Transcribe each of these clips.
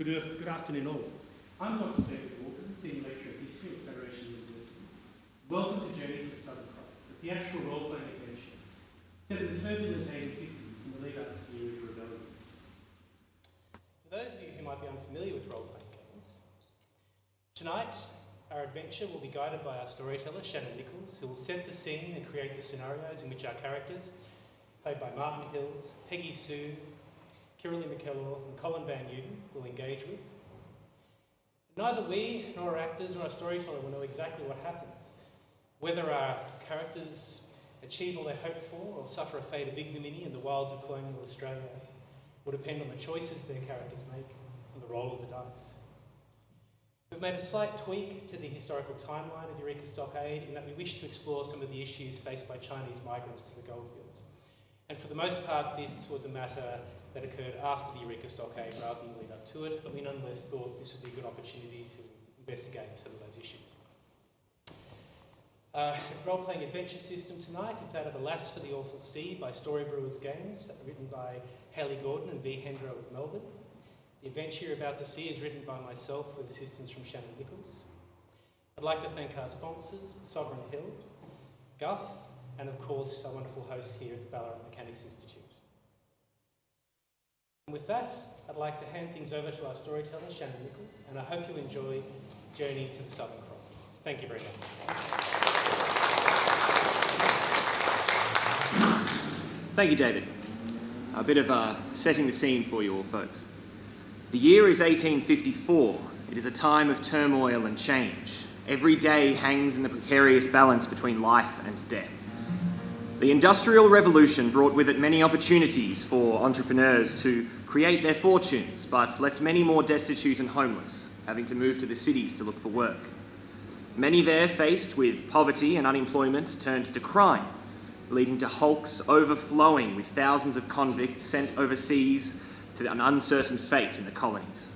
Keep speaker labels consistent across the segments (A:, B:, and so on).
A: Good afternoon all. I'm Dr. David Walker, Senior Lecturer at History at Federation University. Welcome to Journey to the Southern Cross, a theatrical role-playing adventure set in the turbulent 1850s in the lead-up to the Irish Rebellion. For those of you who might be unfamiliar with role-playing games, tonight our adventure will be guided by our storyteller, Shannon Nichols, who will set the scene and create the scenarios in which our characters, played by Martin Hills, Peggy Sue, Kirralie McKellar and Colin Van Newton, will engage with. Neither we, nor our actors, nor our storyteller will know exactly what happens. Whether our characters achieve all they hope for or suffer a fate of ignominy in the wilds of colonial Australia will depend on the choices their characters make and the roll of the dice. We've made a slight tweak to the historical timeline of the Eureka Stockade in that we wish to explore some of the issues faced by Chinese migrants to the goldfields. And for the most part, this was a matter that occurred after the Eureka Stockade rather than the lead up to it, but we nonetheless thought this would be a good opportunity to investigate some of those issues. Role-playing adventure system tonight is that of Alas for the Awful Sea by Storybrewers Games, written by Hayley Gordon and V. Hendro of Melbourne. The adventure you're about to see is written by myself with assistance from Shannon Nichols. I'd like to thank our sponsors, Sovereign Hill, Guf, and of course our wonderful hosts here at the Ballarat Mechanics Institute. And with that, I'd like to hand things over to our storyteller, Shannon Nichols, and I hope you enjoy Journey to the Southern Cross. Thank you very much.
B: Thank you, David. A bit of setting the scene for you all folks. The year is 1854. It is a time of turmoil and change. Every day hangs in the precarious balance between life and death. The Industrial Revolution brought with it many opportunities for entrepreneurs to create their fortunes, but left many more destitute and homeless, having to move to the cities to look for work. Many there, faced with poverty and unemployment, turned to crime, leading to hulks overflowing with thousands of convicts sent overseas to an uncertain fate in the colonies.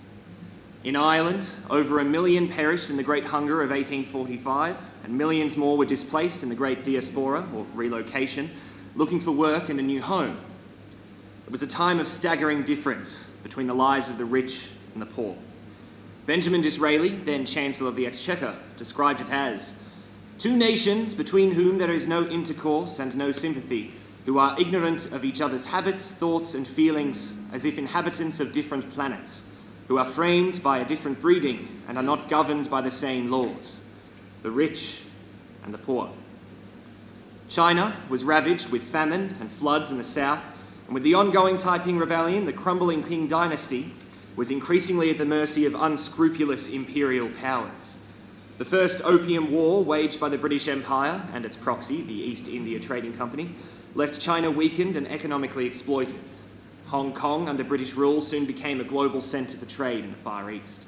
B: In Ireland, over 1 million perished in the Great Hunger of 1845, and millions more were displaced in the Great Diaspora, or relocation, looking for work and a new home. It was a time of staggering difference between the lives of the rich and the poor. Benjamin Disraeli, then Chancellor of the Exchequer, described it as two nations between whom there is no intercourse and no sympathy, who are ignorant of each other's habits, thoughts and feelings, as if inhabitants of different planets, who are framed by a different breeding and are not governed by the same laws, the rich and the poor. China was ravaged with famine and floods in the south, and with the ongoing Taiping Rebellion, the crumbling Qing dynasty was increasingly at the mercy of unscrupulous imperial powers. The first Opium War, waged by the British Empire and its proxy, the East India Trading Company, left China weakened and economically exploited. Hong Kong, under British rule, soon became a global centre for trade in the Far East.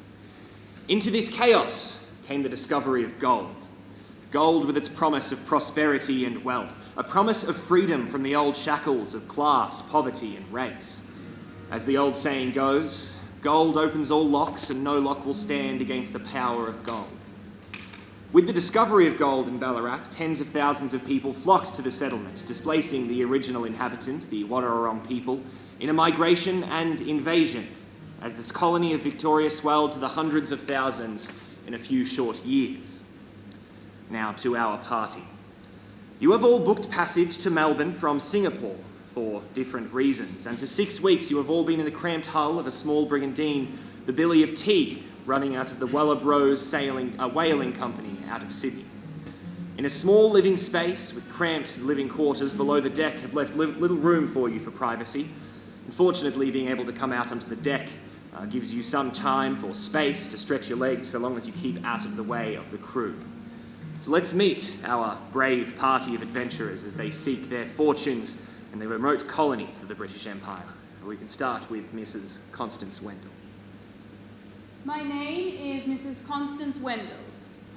B: Into this chaos came the discovery of gold. Gold with its promise of prosperity and wealth, a promise of freedom from the old shackles of class, poverty and race. As the old saying goes, gold opens all locks and no lock will stand against the power of gold. With the discovery of gold in Ballarat, tens of thousands of people flocked to the settlement, displacing the original inhabitants, the Wadawurrung people, in a migration and invasion, as this colony of Victoria swelled to the hundreds of thousands in a few short years. Now to our party. You have all booked passage to Melbourne from Singapore for different reasons, and for 6 weeks you have all been in the cramped hull of a small brigantine, the Billy of Teague, running out of the Wellab Rose whaling company out of Sydney. In a small living space with cramped living quarters below the deck have left little room for you for privacy. Unfortunately, being able to come out onto the deck gives you some time for space to stretch your legs so long as you keep out of the way of the crew. So let's meet our brave party of adventurers as they seek their fortunes in the remote colony of the British Empire. We can start with Mrs. Constance Wendell.
C: My name is Mrs. Constance Wendell,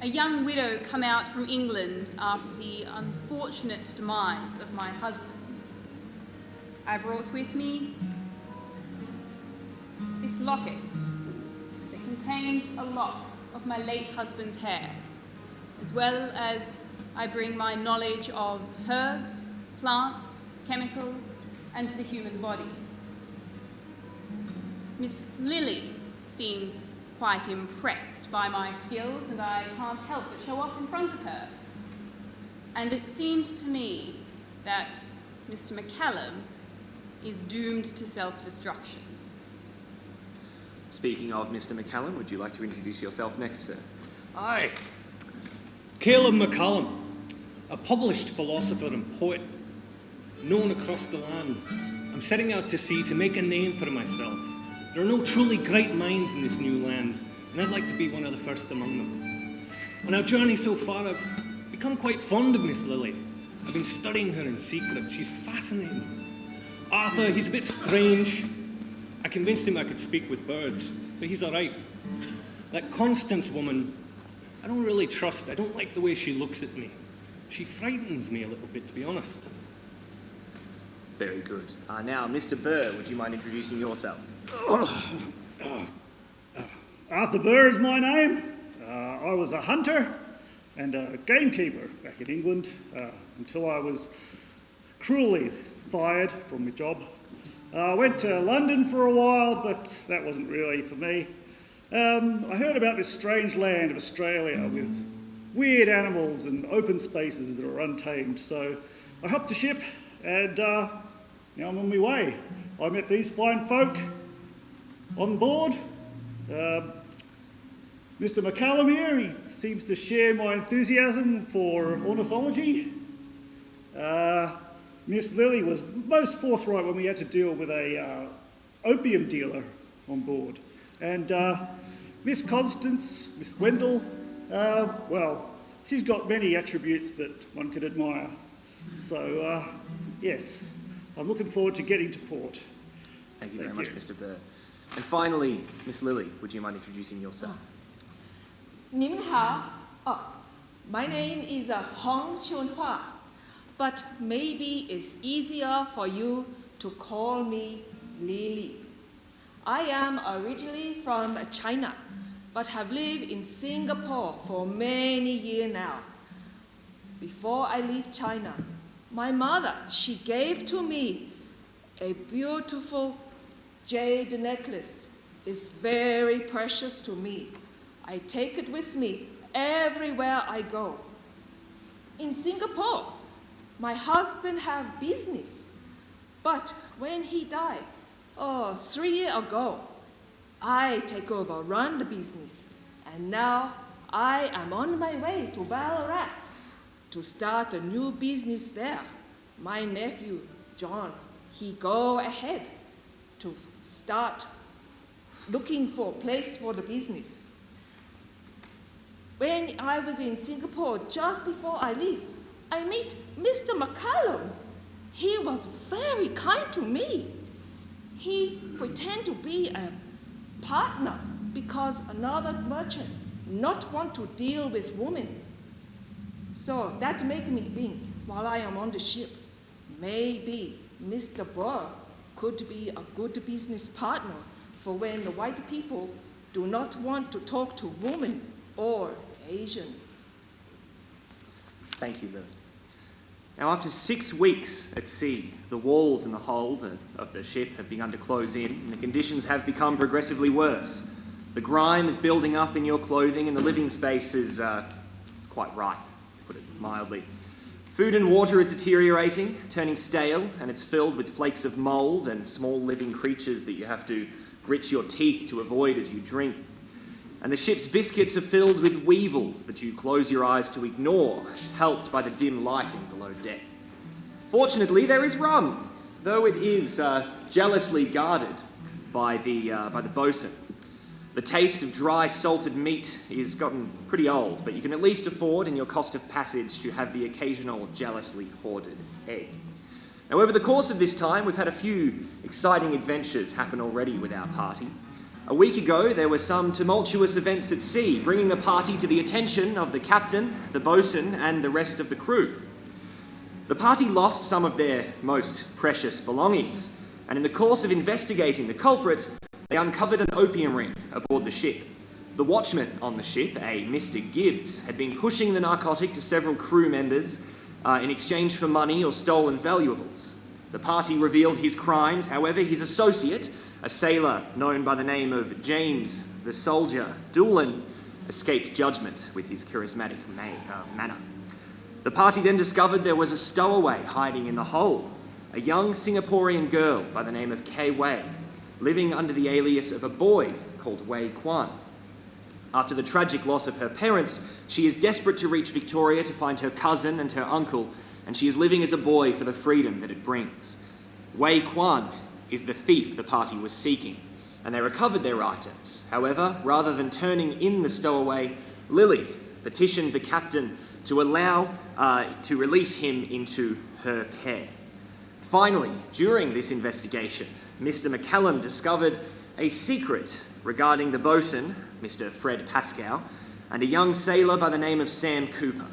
C: a young widow come out from England after the unfortunate demise of my husband. I brought with me this locket that contains a lock of my late husband's hair, as well as I bring my knowledge of herbs, plants, chemicals, and the human body. Miss Lily seems quite impressed by my skills, and I can't help but show off in front of her. And it seems to me that Mr. McCallum is doomed to self-destruction.
B: Speaking of Mr. McCallum, would you like to introduce yourself next, sir?
D: Aye. Caleb McCallum, a published philosopher and poet known across the land. I'm setting out to sea to make a name for myself. There are no truly great minds in this new land, and I'd like to be one of the first among them. On our journey so far, I've become quite fond of Miss Lily. I've been studying her in secret. She's fascinating. Arthur, he's a bit strange. I convinced him I could speak with birds, but he's all right. That Constance woman, I don't really trust. I don't like the way she looks at me. She frightens me a little bit, to be honest.
B: Very good. Now, Mr. Burr, would you mind introducing yourself?
E: Arthur Burr is my name. I was a hunter and a gamekeeper back in England until I was cruelly fired from my job. I went to London for a while, but that wasn't really for me. I heard about this strange land of Australia with weird animals and open spaces that are untamed, so I hopped a ship and now I'm on my way. I met these fine folk on board. Mr. McCallum here, he seems to share my enthusiasm for ornithology. Miss Lily was most forthright when we had to deal with a opium dealer on board. And Miss Constance, Miss Wendell, well, she's got many attributes that one could admire. So, yes, I'm looking forward to getting to port.
B: Thank you very much, Mr. Burr. And finally, Miss Lily, would you mind introducing yourself?
F: 你们好. My name is Hong Chunhua, but maybe it's easier for you to call me Lily. I am originally from China, but have lived in Singapore for many years now. Before I leave China, my mother, she gave to me a beautiful jade necklace. It's very precious to me. I take it with me everywhere I go. In Singapore, my husband have business, but when he died, 3 years ago, I take over, run the business, and now I am on my way to Ballarat to start a new business there. My nephew, John, he go ahead to start looking for a place for the business. When I was in Singapore, just before I leave, I meet Mr. McCallum. He was very kind to me. He pretend to be a partner because another merchant not want to deal with women. So that made me think, while I am on the ship, maybe Mr. Burr could be a good business partner for when the white people do not want to talk to women or Asian.
B: Thank you, Lily. Now, after 6 weeks at sea, the walls and the hold of the ship have begun to close in, and the conditions have become progressively worse. The grime is building up in your clothing, and the living space is it's quite right, to put it mildly. Food and water is deteriorating, turning stale, and it's filled with flakes of mould and small living creatures that you have to grit your teeth to avoid as you drink. And the ship's biscuits are filled with weevils that you close your eyes to ignore, helped by the dim lighting below deck. Fortunately, there is rum, though it is jealously guarded by the bosun. The taste of dry, salted meat is gotten pretty old, but you can at least afford in your cost of passage to have the occasional jealously hoarded egg. Now, over the course of this time, we've had a few exciting adventures happen already with our party. A week ago, there were some tumultuous events at sea, bringing the party to the attention of the captain, the bosun, and the rest of the crew. The party lost some of their most precious belongings, and in the course of investigating the culprit, they uncovered an opium ring aboard the ship. The watchman on the ship, a Mr. Gibbs, had been pushing the narcotic to several crew members in exchange for money or stolen valuables. The party revealed his crimes, however, his associate, a sailor known by the name of James the Soldier Doolan escaped judgment with his charismatic manner. The party then discovered there was a stowaway hiding in the hold, a young Singaporean girl by the name of Kay Wei, living under the alias of a boy called Wei Kwan. After the tragic loss of her parents, she is desperate to reach Victoria to find her cousin and her uncle, and she is living as a boy for the freedom that it brings. Wei Kwan is the thief the party was seeking, and they recovered their items. However, rather than turning in the stowaway, Lily petitioned the captain to allow to release him into her care. Finally, during this investigation, Mr. McCallum discovered a secret regarding the bosun, Mr. Fred Pascoe, and a young sailor by the name of Sam Cooper.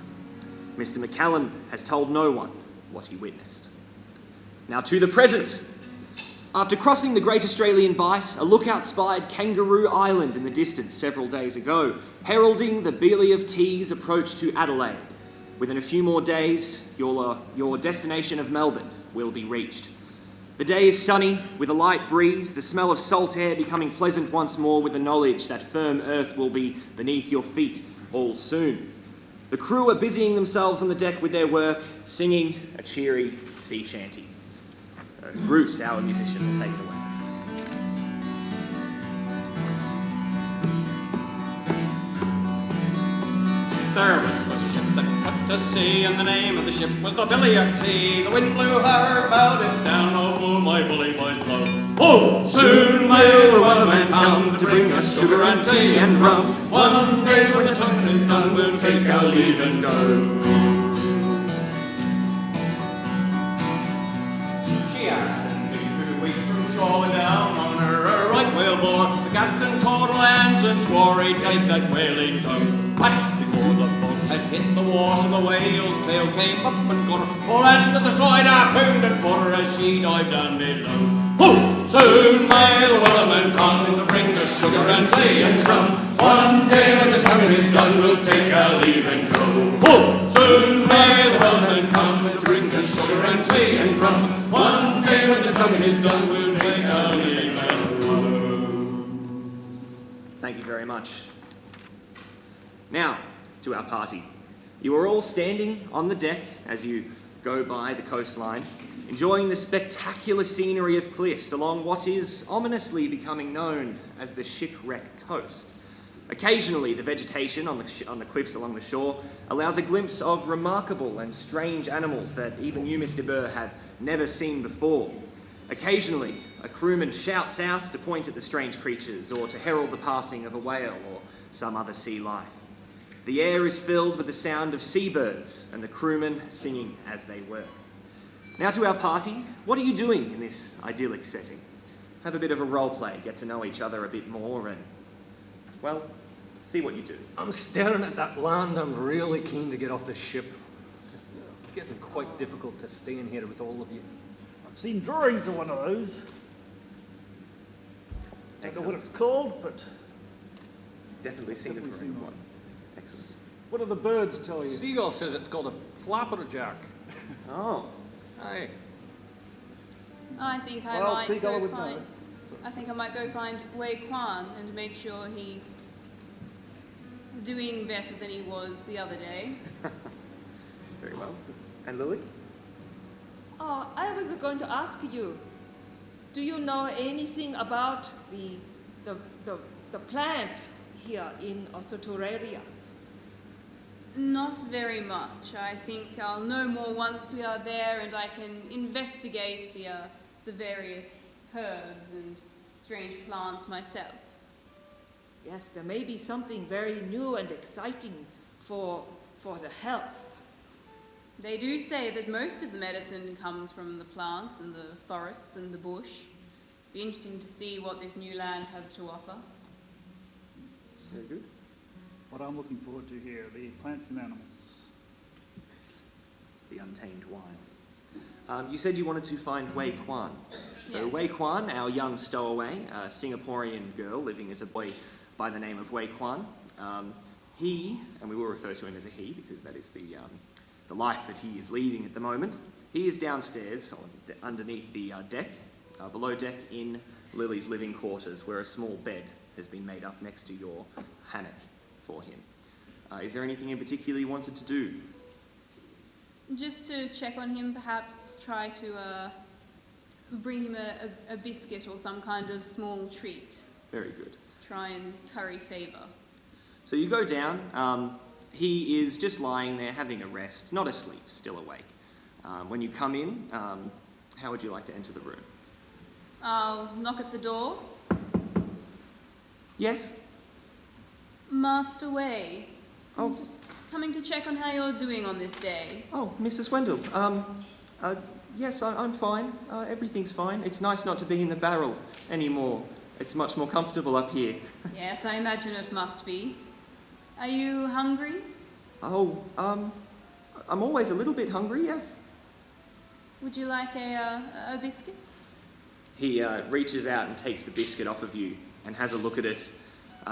B: Mr. McCallum has told no one what he witnessed. Now to the present. After crossing the Great Australian Bight, a lookout spied Kangaroo Island in the distance several days ago, heralding the Beely of Tea's approach to Adelaide. Within a few more days, your destination of Melbourne will be reached. The day is sunny, with a light breeze, the smell of salt air becoming pleasant once more with the knowledge that firm earth will be beneath your feet all soon. The crew are busying themselves on the deck with their work, singing a cheery sea shanty. Bruce, our musician, will take it away.
G: There was a ship that put to sea, and the name of the ship was the Billy of Tea. The wind blew her, bowed it down, oh, blow my bully boys blow. Oh, soon may the weatherman come to bring us sugar and tea and rum. One day when the time is done, we'll take our leave and go. She had been 2 weeks from shore, went down on her a right whale bore. The captain called her lands and swore he'd take that whaling tongue. But before the boat had hit the water, the whale's tail came up and got her. All hands to the side, harpooned and caught her as she dived down below. Oh! Soon may the wellerman come to bring us sugar and tea and rum. One day when the tonguing is done, we'll take our leave and go. Oh! Soon may the wellerman come to bring us sugar and tea and rum. One day when the tonguing is done, we'll take our leave and go.
B: Thank you very much. Now, to our party. You are all standing on the deck as you go by the coastline, enjoying the spectacular scenery of cliffs along what is ominously becoming known as the Shipwreck Coast. Occasionally, the vegetation on the cliffs along the shore allows a glimpse of remarkable and strange animals that even you, Mr. Burr, have never seen before. Occasionally, a crewman shouts out to point at the strange creatures or to herald the passing of a whale or some other sea life. The air is filled with the sound of seabirds and the crewmen singing as they work. Now to our party. What are you doing in this idyllic setting? Have a bit of a role play, get to know each other a bit more and, well, see what you do.
D: I'm staring at that land. I'm really keen to get off the ship. It's getting quite difficult to stay in here with all of you.
E: I've seen drawings of one of those. Don't know what it's called, but
B: Definitely seen
E: Definitely
B: a
E: seen
B: drawing.
E: one.
B: Excellent.
E: what do the birds tell you?
D: Seagull says it's called a flapperjack.
B: Oh,
D: Aye.
C: I think I
E: Well,
C: might
E: Seagull
C: go
E: would
C: find.
E: know.
C: I think I might go find Wei Kwan and make sure he's doing better than he was the other day.
B: very well. And Lily?
F: Oh, I was going to ask you, do you know anything about the plant here in Australia?
C: Not very much. I think I'll know more once we are there and I can investigate the various herbs and strange plants myself.
F: Yes, there may be something very new and exciting for the health.
C: They do say that most of the medicine comes from the plants and the forests and the bush. Be interesting to see what this new land has to offer.
B: Very good.
E: What I'm looking forward to here, the plants and animals.
B: Yes. The untamed wilds. You said you wanted to find Wei Kwan. So
C: Yes.
B: Wei Kwan, our young stowaway, a Singaporean girl living as a boy by the name of Wei Kwan. He, and we will refer to him as a he because that is the life that he is leading at the moment. He is downstairs underneath the deck, below deck in Lily's living quarters, where a small bed has been made up next to your hammock for him. Is there anything in particular you wanted to do?
C: Just to check on him, perhaps try to bring him a biscuit or some kind of small treat.
B: Very good.
C: To try and curry favour.
B: So you go down. He is just lying there having a rest, not asleep, still awake. When you come in, how would you like to enter the room?
C: I'll knock at the door.
B: Yes?
C: Master Way.
B: Oh.
C: I'm just coming to check on how you're doing on this day.
B: Oh, Mrs. Wendell. Yes, I'm fine. Everything's fine. It's nice not to be in the barrel anymore. It's much more comfortable up here.
C: Yes, I imagine it must be. Are you hungry?
B: Oh, I'm always a little bit hungry, yes.
C: Would you like a biscuit?
B: He reaches out and takes the biscuit off of you and has a look at it.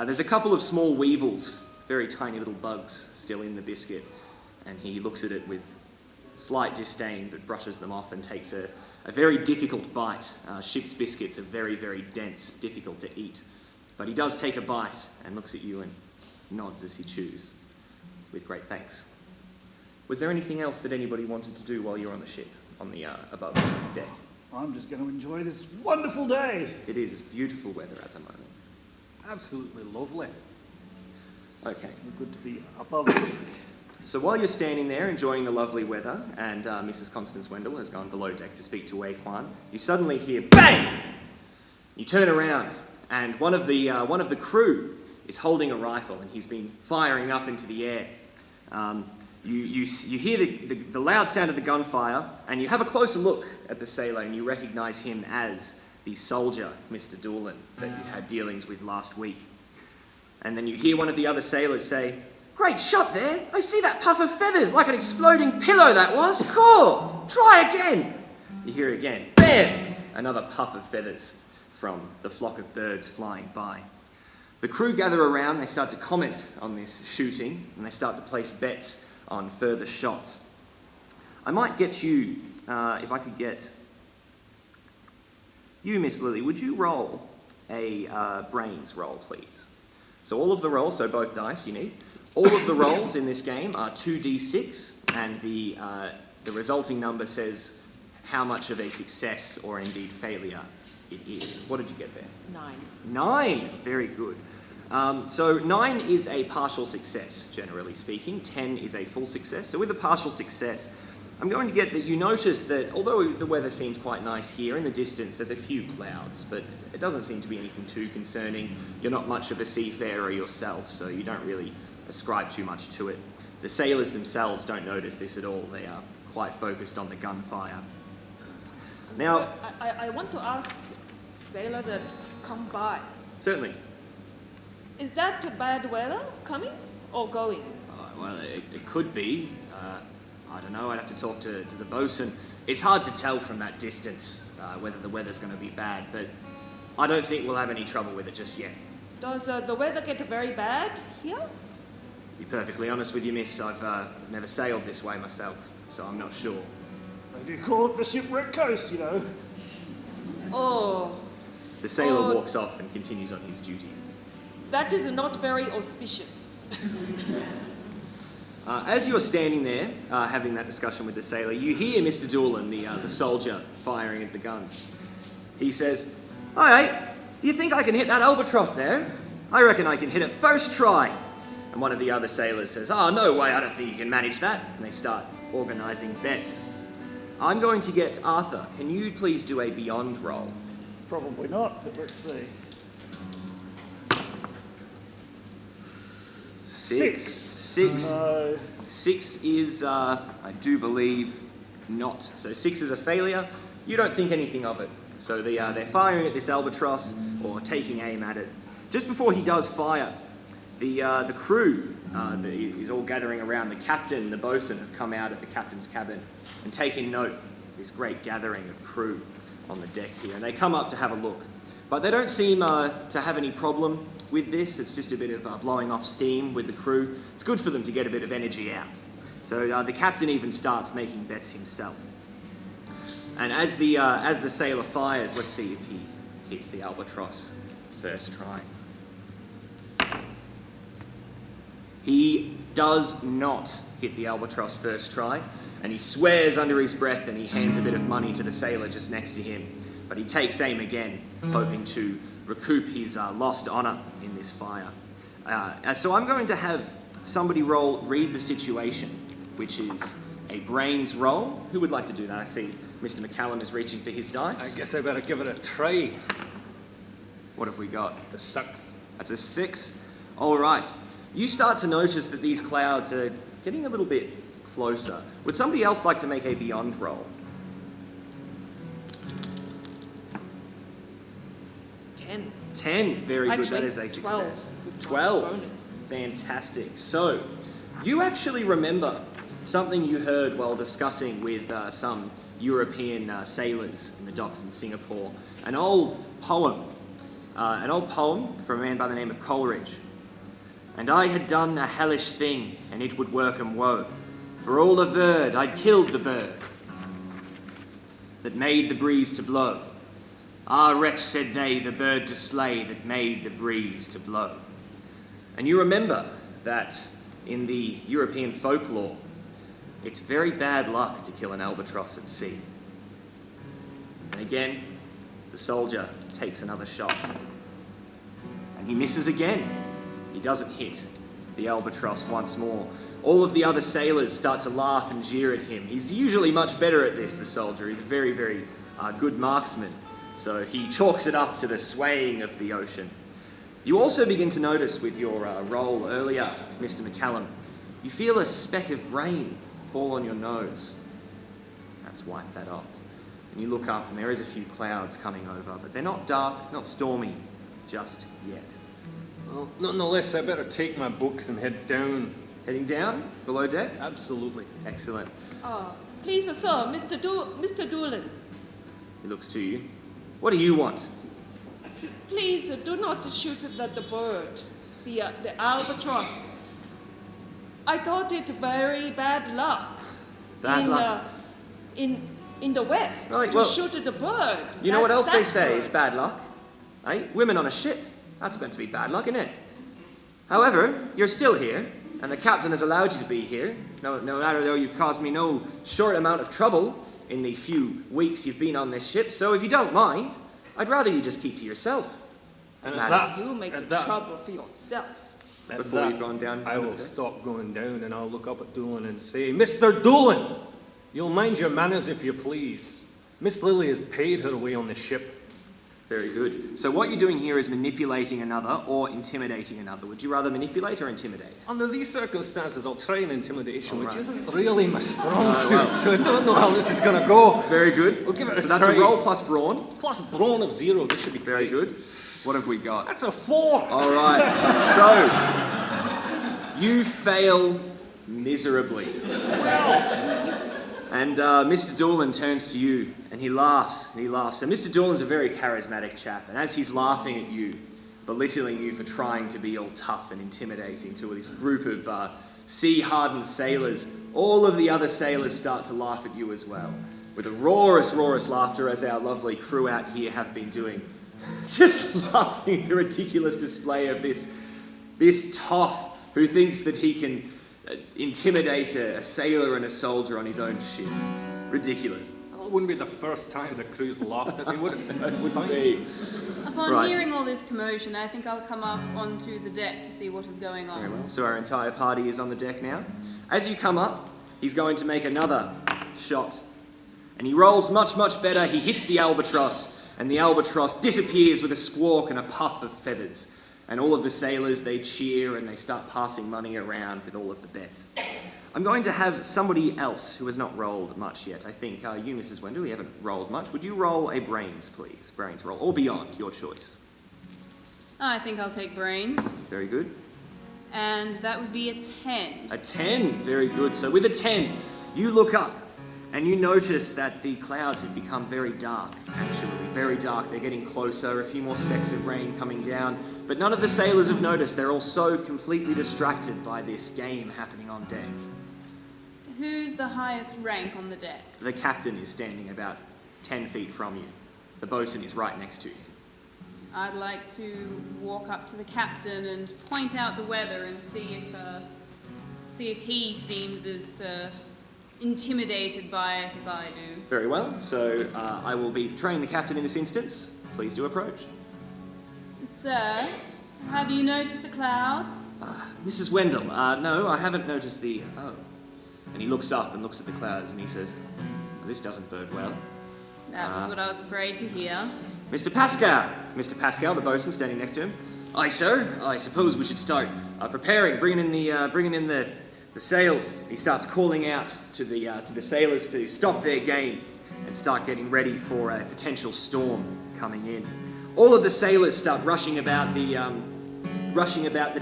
B: There's a couple of small weevils, very tiny little bugs, still in the biscuit, and he looks at it with slight disdain but brushes them off and takes a very difficult bite. Ship's biscuits are very, very dense, difficult to eat. But he does take a bite and looks at you and nods as he chews, with great thanks. Was there anything else that anybody wanted to do while you're on the ship, on the above deck?
E: I'm just going to enjoy this wonderful day.
B: It is beautiful weather at the moment.
D: Absolutely lovely.
B: Okay.
E: It's good to be above deck.
B: So while you're standing there enjoying the lovely weather and Mrs. Constance Wendell has gone below deck to speak to Wei Kwan, you suddenly hear BANG! You turn around and one of the crew is holding a rifle and he's been firing up into the air. You hear the loud sound of the gunfire and you have a closer look at the sailor and you recognise him as the soldier, Mr. Doolan, that you had dealings with last week. And then you hear one of the other sailors say, "Great shot there! I see that puff of feathers, like an exploding pillow that was! Cool! Try again!" You hear again, BAM! Another puff of feathers from the flock of birds flying by. The crew gather around, they start to comment on this shooting, and they start to place bets on further shots. I might get you, if I could get you, Miss Lily, would you roll a brains roll, please? So all of the rolls, so both dice you need, all of the rolls in this game are 2d6, and the resulting number says how much of a success or indeed failure it is. What did you get there?
F: 9.
B: 9! Very good. So 9 is a partial success, generally speaking. 10 is a full success. So with a partial success, I'm going to get that you notice that although the weather seems quite nice here, in the distance there's a few clouds, but it doesn't seem to be anything too concerning. You're not much of a seafarer yourself, so you don't really ascribe too much to it. The sailors themselves don't notice this at all. They are quite focused on the gunfire. Now,
F: I want to ask sailor that come by.
B: certainly.
F: Is that bad weather coming or going?
B: Well, it could be. I don't know, I'd have to talk to the bosun. It's hard to tell from that distance whether the weather's going to be bad, but I don't think we'll have any trouble with it just yet.
F: Does the weather get very bad here?
B: To be perfectly honest with you, miss, I've never sailed this way myself, so I'm not sure.
E: They do call it the shipwreck coast, you know.
F: Oh,
B: The sailor walks off and continues on his duties.
F: that is not very auspicious.
B: As you're standing there, having that discussion with the sailor, you hear Mr. Doolan, the soldier, firing at the guns. He says, "All right, do you think I can hit that albatross there? I reckon I can hit it first try." And one of the other sailors says, "Oh, no way, I don't think you can manage that." And they start organising bets. I'm going to get Arthur. Can you please do a beyond roll?
E: Probably not, but let's see.
B: 6.
E: No.
B: 6 is, I do believe, not. So 6 is a failure. You don't think anything of it. So they're firing at this albatross or taking aim at it. Just before he does fire, the crew is all gathering around. The captain, the bosun have come out of the captain's cabin and taken note of this great gathering of crew on the deck here. And they come up to have a look. But they don't seem to have any problem with this. It's just a bit of blowing off steam with the crew. It's good for them to get a bit of energy out. So the captain even starts making bets himself. And as the sailor fires, let's see if he hits the albatross first try. He does not hit the albatross first try, and he swears under his breath and he hands a bit of money to the sailor just next to him. But he takes aim again, hoping to recoup his lost honour in this fire. So I'm going to have somebody read the situation, which is a brains roll. Who would like to do that? I see Mr. McCallum is reaching for his dice.
D: I guess I better give it a try.
B: What have we got?
D: It's a 6.
B: That's a 6. All right. You start to notice that these clouds are getting a little bit closer. Would somebody else like to make a beyond roll?
F: 10.
B: 10. Very good.
F: Actually,
B: That is a success.
F: 12.
B: 12.
F: Bonus.
B: Fantastic. So, you actually remember something you heard while discussing with some European sailors in the docks in Singapore. An old poem from a man by the name of Coleridge. And I had done a hellish thing, and it would work 'em woe. For all averred, I'd killed the bird that made the breeze to blow. Ah, wretch, said they, the bird to slay that made the breeze to blow. And you remember that in the European folklore, it's very bad luck to kill an albatross at sea. And again, the soldier takes another shot. And he misses again. He doesn't hit the albatross once more. All of the other sailors start to laugh and jeer at him. He's usually much better at this, the soldier. He's a very, very good marksman. So he chalks it up to the swaying of the ocean. You also begin to notice with your roll earlier, Mr. McCallum, you feel a speck of rain fall on your nose. Let's wipe that off. And you look up and there is a few clouds coming over, but they're not dark, not stormy, just yet.
D: Well, nonetheless, I better take my books and head down.
B: Heading down, below deck?
D: Absolutely.
B: Excellent.
F: Please, sir, Mr. Doolan,
B: He looks to you. What do you want?
F: please do not shoot the bird, the albatross. I thought it very bad luck.
B: Bad luck?
F: In the West,
B: Right,
F: to
B: well,
F: shoot the bird.
B: You know what else they
F: that
B: say
F: bird.
B: is bad luck? Eh? Women on a ship. That's meant to be bad luck, isn't it? However, you're still here, and the captain has allowed you to be here. No matter though you've caused me no short amount of trouble in the few weeks you've been on this ship, so if you don't mind, I'd rather you just keep to yourself.
D: And
F: You make the trouble for yourself.
B: Before you've gone down.
D: I will stop going down and I'll look up at Doolan and say, Mr. Doolan, you'll mind your manners if you please. Miss Lily has paid her way on the ship.
B: Very good. So what you're doing here is manipulating another or intimidating another. Would you rather manipulate or intimidate?
D: Under these circumstances, I'll try an intimidation,
B: All
D: which
B: right.
D: isn't really my strong suit,
B: well.
D: so I don't know how this is going to go.
B: Very good.
D: We'll give it a
B: so that's
D: try.
B: a roll plus brawn.
D: Plus brawn of 0, this should be
B: Very
D: great.
B: good. What have we got?
D: That's a 4.
B: All right. So you fail miserably. And Mr. Doolan turns to you and he laughs and he laughs. And Mr. Doolan's a very charismatic chap. And as he's laughing at you, belittling you for trying to be all tough and intimidating to this group of sea-hardened sailors, all of the other sailors start to laugh at you as well. With a roarous laughter, as our lovely crew out here have been doing. Just laughing at the ridiculous display of this toff who thinks that he can intimidate a sailor and a soldier on his own ship. Ridiculous.
D: Well, it wouldn't be the first time the crew's laughed at me, would it?
B: That would be.
C: Upon
B: Right.
C: hearing all this commotion, I think I'll come up onto the deck to see what is going on.
B: Very well. So our entire party is on the deck now. As you come up, he's going to make another shot. And he rolls much better. He hits the albatross, and the albatross disappears with a squawk and a puff of feathers. And all of the sailors, they cheer and they start passing money around with all of the bets. I'm going to have somebody else who has not rolled much yet. I think you, Mrs. Wendell, you haven't rolled much. Would you roll a brains, please? Brains roll. Or beyond, your choice.
C: I think I'll take brains.
B: Very good.
C: And that would be a 10.
B: A 10, very good. So with a 10, you look up and you notice that the clouds have become very dark, actually. Very dark. They're getting closer, a few more specks of rain coming down. But none of the sailors have noticed. They're all so completely distracted by this game happening on deck.
C: Who's the highest rank on the deck?
B: The captain is standing about 10 feet from you. The bosun is right next to you.
C: I'd like to walk up to the captain and point out the weather and see if he seems as intimidated by it as I do.
B: Very well. So I will be betraying the captain in this instance. Please do approach.
C: Sir, have you noticed the clouds?
B: Mrs. Wendell, no, I haven't noticed the... Oh. And he looks up and looks at the clouds and he says, this doesn't bode well.
C: That was what I was afraid to hear.
B: Mr. Pascal! Mr. Pascal, the bosun, standing next to him. Aye, sir. I suppose we should start preparing, bringing in the sails. He starts calling out to the sailors to stop their game and start getting ready for a potential storm coming in. All of the sailors start rushing about the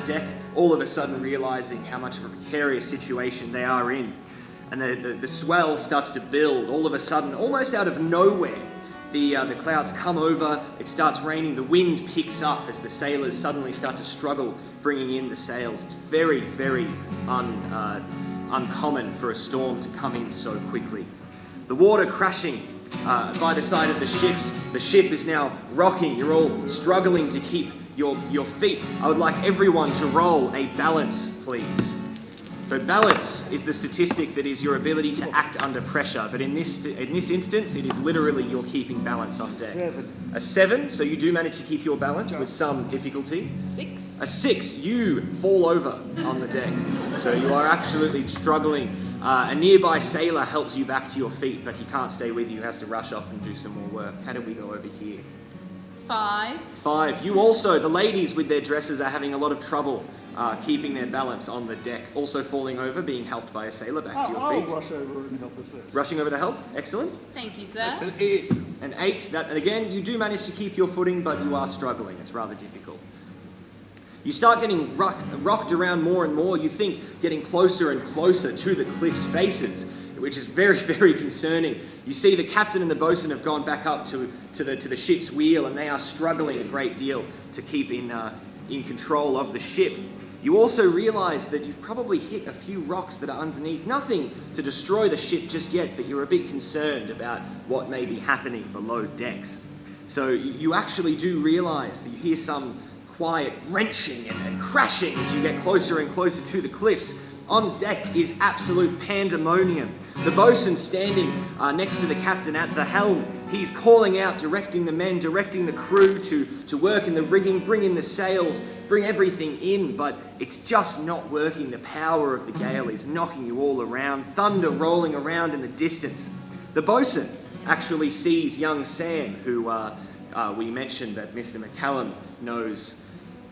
B: deck, all of a sudden realizing how much of a precarious situation they are in. And the swell starts to build. All of a sudden, almost out of nowhere, the clouds come over, it starts raining, the wind picks up as the sailors suddenly start to struggle bringing in the sails. It's very, very uncommon for a storm to come in so quickly. The water crashing by the side of the ships. The ship is now rocking. You're all struggling to keep your feet. I would like everyone to roll a balance, please. So balance is the statistic that is your ability to act under pressure, but in this instance, it is literally you're keeping balance on deck.
E: 7.
B: A 7, so you do manage to keep your balance with some difficulty.
F: 6.
B: A 6, you fall over on the deck. So you are absolutely struggling. A nearby sailor helps you back to your feet, but he can't stay with you. He has to rush off and do some more work. How did we go over here?
C: 5.
B: 5. You also, the ladies with their dresses are having a lot of trouble keeping their balance on the deck. Also falling over, being helped by a sailor back to your feet.
E: I'll rush over and help us first.
B: Rushing over to help. Excellent.
C: Thank you, sir.
B: That's an 8. An 8. And again, you do manage to keep your footing, but you are struggling. It's rather difficult. You start getting rocked around more and more. You think getting closer and closer to the cliff's faces, which is very, very concerning. You see the captain and the bosun have gone back up to the ship's wheel, and they are struggling a great deal to keep in control of the ship. You also realise that you've probably hit a few rocks that are underneath. Nothing to destroy the ship just yet, but you're a bit concerned about what may be happening below decks. So you actually do realise that you hear some quiet wrenching and crashing as you get closer and closer to the cliffs. On deck is absolute pandemonium. The bosun standing next to the captain at the helm. He's calling out, directing the men, directing the crew to work in the rigging, bring in the sails, bring everything in, but it's just not working. The power of the gale is knocking you all around, thunder rolling around in the distance. The bosun actually sees young Sam, who we mentioned that Mr. McCallum knows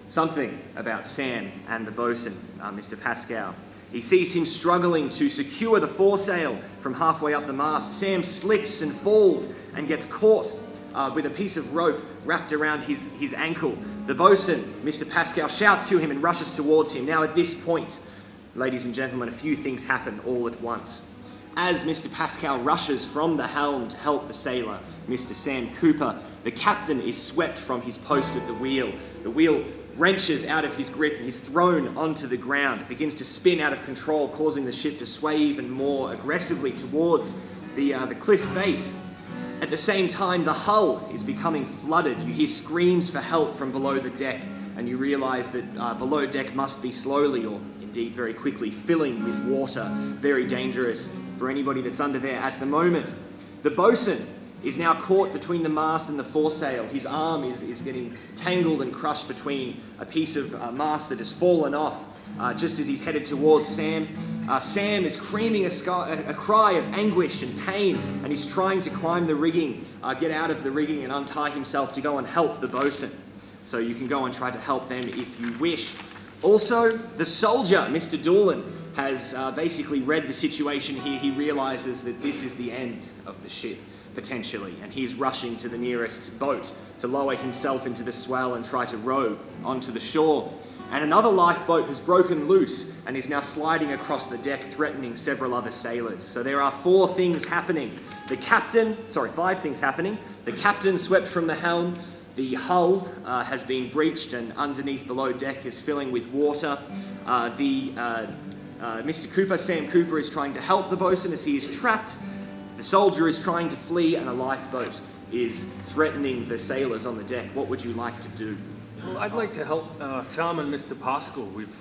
B: something about Sam and the bosun, Mr. Pascal. He sees him struggling to secure the foresail from halfway up the mast. Sam slips and falls and gets caught with a piece of rope wrapped around his ankle. The bosun, Mr. Pascal, shouts to him and rushes towards him. Now at this point, ladies and gentlemen, a few things happen all at once. As Mr. Pascal rushes from the helm to help the sailor, Mr. Sam Cooper, the captain is swept from his post at the wheel. The wheel wrenches out of his grip and he's thrown onto the ground. It begins to spin out of control, causing the ship to sway even more aggressively towards the cliff face. At the same time, the hull is becoming flooded. You hear screams for help from below the deck, and you realise that below deck must be slowly, or indeed very quickly, filling with water. Very dangerous for anybody that's under there at the moment. The bosun is now caught between the mast and the foresail. His arm is getting tangled and crushed between a piece of mast that has fallen off just as he's headed towards Sam. Sam is screaming a cry of anguish and pain, and he's trying to climb the rigging, get out of the rigging and untie himself to go and help the bosun. So you can go and try to help them if you wish. Also, the soldier, Mr. Doolan, has basically read the situation here. He realises that this is the end of the ship, potentially, and he's rushing to the nearest boat to lower himself into the swell and try to row onto the shore. And another lifeboat has broken loose and is now sliding across the deck, threatening several other sailors. So there are 4 things happening. 5 things happening. The captain swept from the helm. The hull has been breached, and underneath below deck is filling with water. Mr. Cooper, Sam Cooper, is trying to help the bosun as he is trapped. The soldier is trying to flee, and a lifeboat is threatening the sailors on the deck. What would you like to do?
D: Well, I'd like to help Sam and Mr. Pascal. We've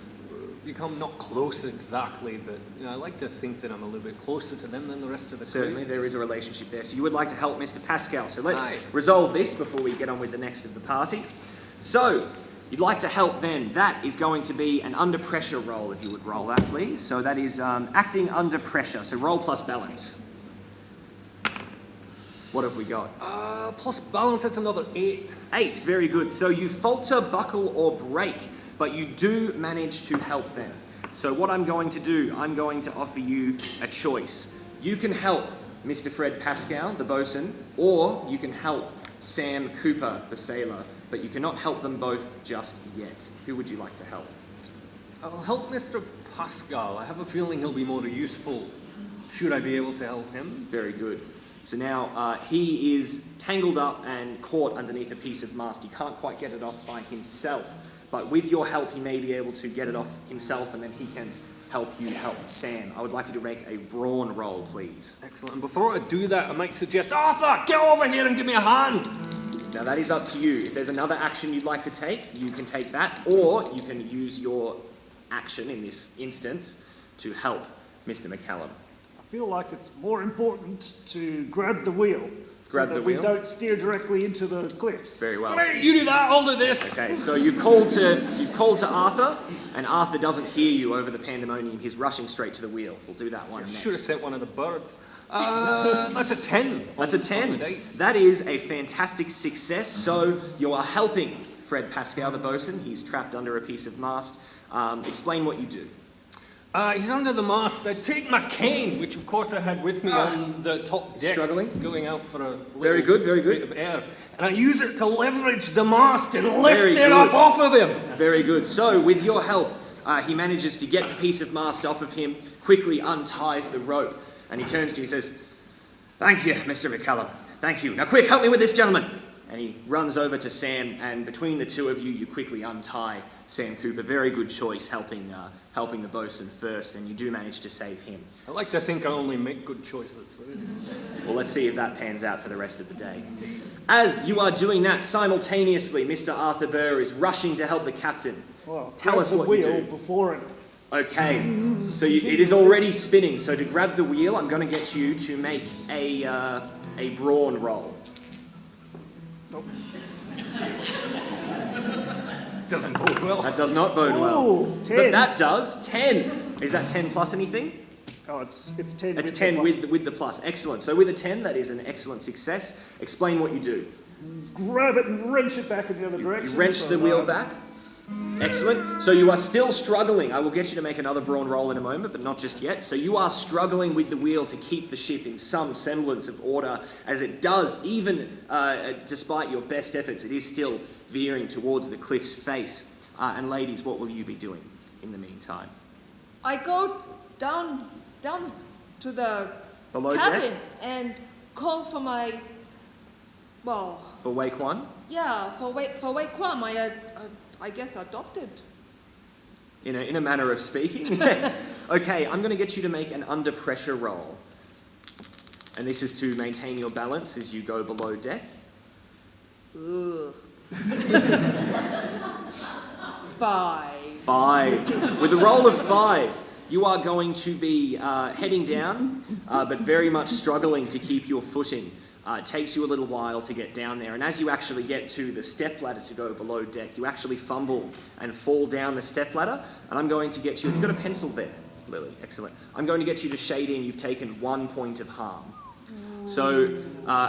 D: become not close exactly, but I like to think that I'm a little bit closer to them than the rest of the crew.
B: Certainly, there is a relationship there. So you would like to help Mr. Pascal. So let's resolve this before we get on with the next of the party. So, you'd like to help then. That is going to be an under pressure roll, if you would roll that, please. So that is acting under pressure. So roll plus balance. What have we got?
D: Plus balance, that's another 8.
B: 8, very good. So you falter, buckle, or break, but you do manage to help them. So what I'm going to do, I'm going to offer you a choice. You can help Mr. Fred Pascal, the bosun, or you can help Sam Cooper, the sailor, but you cannot help them both just yet. Who would you like to help?
D: I'll help Mr. Pascal. I have a feeling he'll be more useful. Should I be able to help him?
B: Very good. So now he is tangled up and caught underneath a piece of mast. He can't quite get it off by himself, but with your help he may be able to get it off himself, and then he can help you help Sam. I would like you to make a brawn roll, please.
D: Excellent. And before I do that, I might suggest, Arthur, get over here and give me a hand.
B: Now that is up to you. If there's another action you'd like to take, you can take that, or you can use your action in this instance to help Mr. McCallum.
E: I feel like it's more important to grab the wheel.
B: Grab
E: so
B: the
E: that
B: wheel?
E: we don't steer directly into the cliffs.
B: Very well.
D: Hey, you do that, I'll do this.
B: Okay, so you call to Arthur, and Arthur doesn't hear you over the pandemonium. He's rushing straight to the wheel. We'll do that one next.
D: Should have set one of the birds. That's a 10.
B: That's a 10. That is a fantastic success. So you are helping Fred Pascal, the bosun. He's trapped under a piece of mast. Explain what you do.
D: He's under the mast. I take my cane, which of course I had with me on the top deck.
B: Struggling?
D: Going out for a
B: Very good, very
D: bit
B: good.
D: of air. And I use it to leverage the mast and lift
B: Very
D: it
B: good.
D: up off of him.
B: Very good. So with your help, he manages to get the piece of mast off of him, quickly unties the rope, and he turns to you and says, "Thank you, Mr. McCallum. Thank you. Now quick, help me with this gentleman." And he runs over to Sam, and between the two of you, you quickly untie Sam Cooper. Very good choice, helping the bosun first, and you do manage to save him.
D: I like to think I only make good choices.
B: Well, let's see if that pans out for the rest of the day. As you are doing that, simultaneously, Mr. Arthur Burr is rushing to help the captain.
E: Well,
B: Tell us
E: grab
B: what
E: the
B: you
E: wheel
B: do.
E: before it.
B: Okay, so it is already spinning. So to grab the wheel, I'm going to get you to make a brawn roll.
E: Nope.
D: Doesn't bode well.
B: That does not bode well.
E: Oh, 10.
B: But that does. 10. Is that 10 plus anything?
E: Oh, it's 10.
B: It's
E: with
B: 10
E: the plus.
B: with the plus. Excellent. So with a 10, that is an excellent success. Explain what you do.
E: Grab it and wrench it back in the other direction.
B: You wrench
E: so,
B: the wheel back. Excellent. So you are still struggling. I will get you to make another brawn roll in a moment, but not just yet. So you are struggling with the wheel to keep the ship in some semblance of order, as it does, even despite your best efforts, it is still veering towards the cliff's face. And ladies, what will you be doing in the meantime?
F: I go down to the
B: Below
F: cabin
B: deck?
F: and call for my, well,
B: For Wei Quan?
F: yeah, for Wei Kwan, my, I guess, adopted.
B: In a manner of speaking, yes. Okay, I'm going to get you to make an under pressure roll. And this is to maintain your balance as you go below deck.
F: Ugh. 5.
B: 5. With a roll of 5, you are going to be heading down, but very much struggling to keep your footing. It takes you a little while to get down there, and as you actually get to the stepladder to go below deck, you actually fumble and fall down the stepladder, and I'm going to get you... You've got a pencil there, Lily. Excellent. I'm going to get you to shade in. You've taken 1 point of harm. So,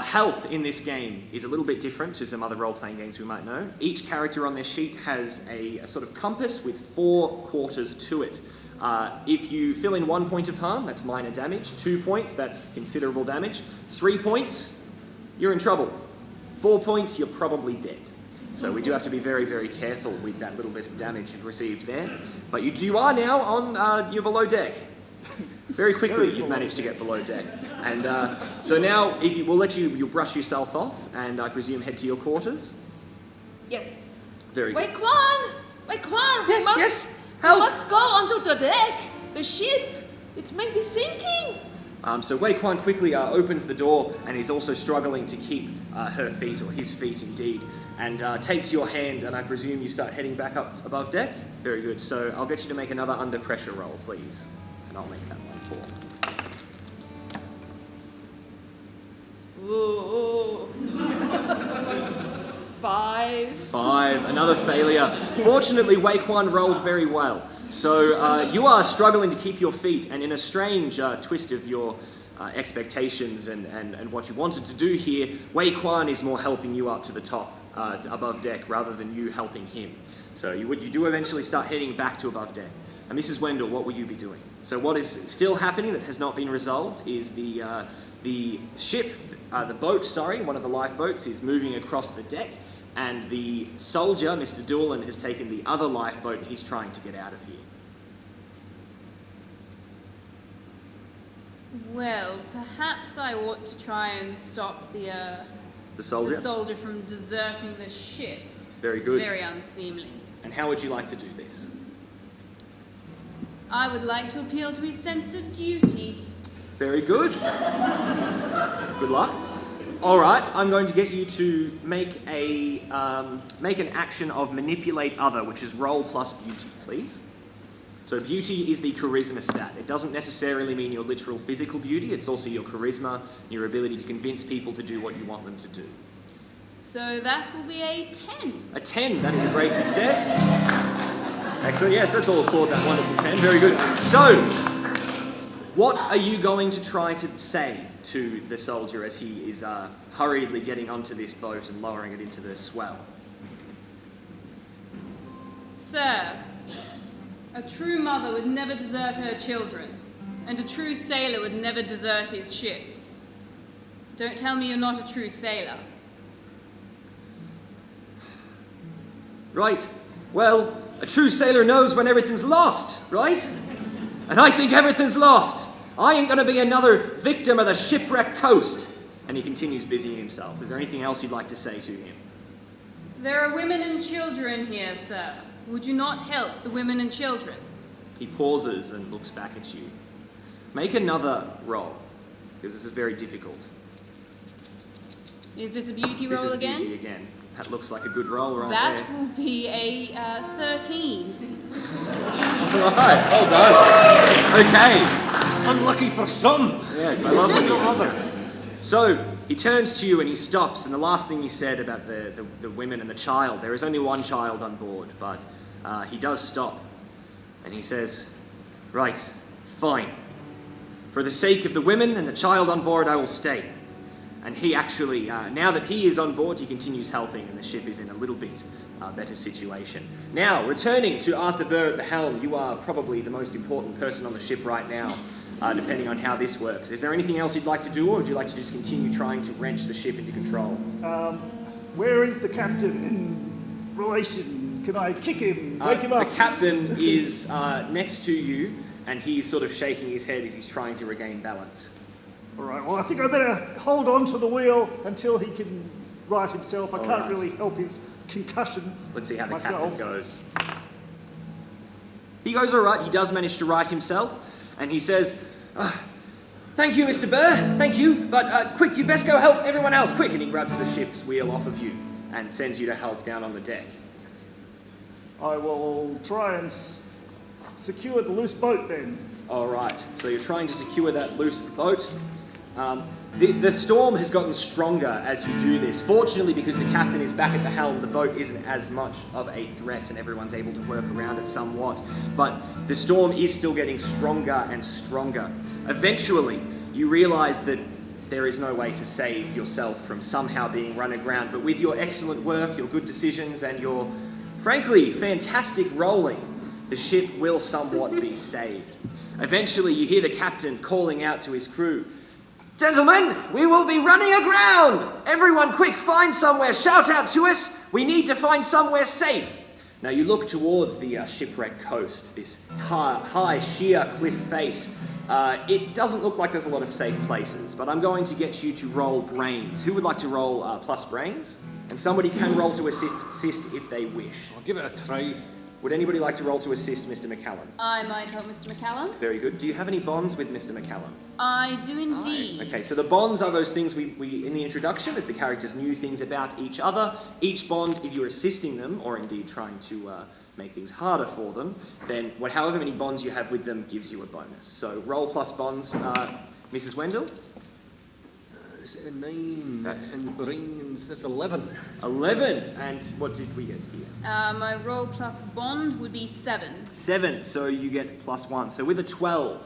B: health in this game is a little bit different to some other role-playing games we might know. Each character on their sheet has a sort of compass with 4 quarters to it. If you fill in 1 point of harm, that's minor damage. 2 points, that's considerable damage. 3 points, you're in trouble. 4 points, you're probably dead. So we do have to be very, very careful with that little bit of damage you've received there. But you are now on your below deck. Very quickly, you've managed to get below deck. And so now, we'll let you'll brush yourself off, and I presume head to your quarters.
F: Yes.
B: Very good.
F: Wei Kwan!
B: Yes,
F: We
B: help!
F: must go onto the deck. The ship, it may be sinking.
B: So Wei Quan quickly opens the door, and he's also struggling to keep her feet, or his feet indeed, and takes your hand, and I presume you start heading back up above deck? Very good. So I'll get you to make another under pressure roll, please. And I'll make that one 4.
F: Ooh. 5.
B: 5, another failure. Fortunately, Wei Quan rolled very well. So you are struggling to keep your feet, and in a strange twist of your expectations and what you wanted to do here, Wei Quan is more helping you up to the top, above deck, rather than you helping him. So you do eventually start heading back to above deck. And Mrs. Wendell, what will you be doing? So what is still happening that has not been resolved is the ship, the boat, sorry, one of the lifeboats is moving across the deck, and the soldier, Mr. Doolan, has taken the other lifeboat and he's trying to get out of here.
C: Well, perhaps I ought to try and stop the soldier from deserting the ship.
B: Very good.
C: Very unseemly.
B: And how would you like to do this?
C: I would like to appeal to his sense of duty.
B: Very good. Good luck. All right, I'm going to get you to make an action of manipulate other, which is roll plus beauty, please. So beauty is the charisma stat. It doesn't necessarily mean your literal physical beauty. It's also your charisma, your ability to convince people to do what you want them to do.
C: So that will be a 10.
B: A 10, that is a great success. Excellent, yes, let's all applaud that wonderful 10. Very good. So, what are you going to try to say to the soldier as he is hurriedly getting onto this boat and lowering it into the swell?
C: Sir, a true mother would never desert her children, and a true sailor would never desert his ship. Don't tell me you're not a true sailor.
B: Right. Well, a true sailor knows when everything's lost, right? And I think everything's lost. I ain't going to be another victim of the shipwrecked coast. And he continues busying himself. Is there anything else you'd like to say to him?
C: There are women and children here, sir. Would you not help the women and children?
B: He pauses and looks back at you. Make another roll, because this is very difficult.
C: Is this a beauty roll
B: This is
C: again?
B: beauty again. That looks like a good roll right
C: That
B: there.
C: will be a 13.
B: Right, well done. Okay.
D: Unlucky for some.
B: Yes, I love when these things happen. So, he turns to you and he stops, and the last thing you said about the women and the child, there is only one child on board, but he does stop, and he says, right, fine. For the sake of the women and the child on board, I will stay. And he actually, now that he is on board, he continues helping, and the ship is in a little bit better situation. Now, returning to Arthur Burr at the helm, you are probably the most important person on the ship right now, depending on how this works. Is there anything else you'd like to do, or would you like to just continue trying to wrench the ship into control?
E: Where is the captain in relation? Can I kick him, wake him up?
B: The captain is next to you, and he's sort of shaking his head as he's trying to regain balance.
E: All right, well, I think I better hold on to the wheel until he can right himself. I
B: All
E: can't
B: right.
E: really help his concussion
B: Let's see how the
E: myself.
B: captain goes. He goes all right. He does manage to right himself, and he says, thank you, Mr. Burr, thank you, but quick, you best go help everyone else, quick. And he grabs the ship's wheel off of you and sends you to help down on the deck.
E: I will try and secure the loose boat then.
B: All right, so you're trying to secure that loose boat. The storm has gotten stronger as you do this. Fortunately, because the captain is back at the helm, the boat isn't as much of a threat and everyone's able to work around it somewhat. But the storm is still getting stronger and stronger. Eventually, you realise that there is no way to save yourself from somehow being run aground. But with your excellent work, your good decisions, and your, frankly, fantastic rolling, the ship will somewhat be saved. Eventually, you hear the captain calling out to his crew, "Gentlemen, we will be running aground! Everyone quick, find somewhere, shout out to us! We need to find somewhere safe!" Now you look towards the shipwrecked coast, this high, sheer cliff face. It doesn't look like there's a lot of safe places, but I'm going to get you to roll brains. Who would like to roll plus brains? And somebody can roll to assist if they wish.
D: I'll give it a try.
B: Would anybody like to roll to assist Mr. McCallum?
C: I might help Mr. McCallum.
B: Very good. Do you have any bonds with Mr. McCallum?
C: I do indeed.
B: Okay, so the bonds are those things we in the introduction, as the characters knew things about each other. Each bond, if you're assisting them, or indeed trying to make things harder for them, then however many bonds you have with them gives you a bonus. So roll plus bonds, Mrs. Wendell.
D: 9
B: That's-
D: and brains, that's 11.
B: 11, and what did we get here?
C: My roll plus bond would be 7.
B: 7, so you get +1. So with a 12,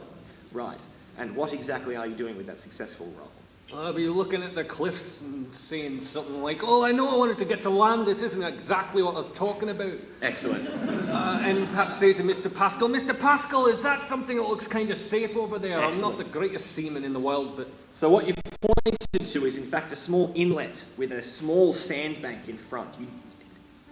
B: right. And what exactly are you doing with that successful roll?
D: I'll be looking at the cliffs and saying something like, oh, I know I wanted to get to land, this isn't exactly what I was talking about.
B: Excellent.
D: And perhaps say to Mr. Pascal, Mr. Pascal, is that something that looks kind of safe over there?
B: Excellent.
D: I'm not the greatest seaman in the world, but...
B: So what you've pointed to is in fact a small inlet with a small sandbank in front.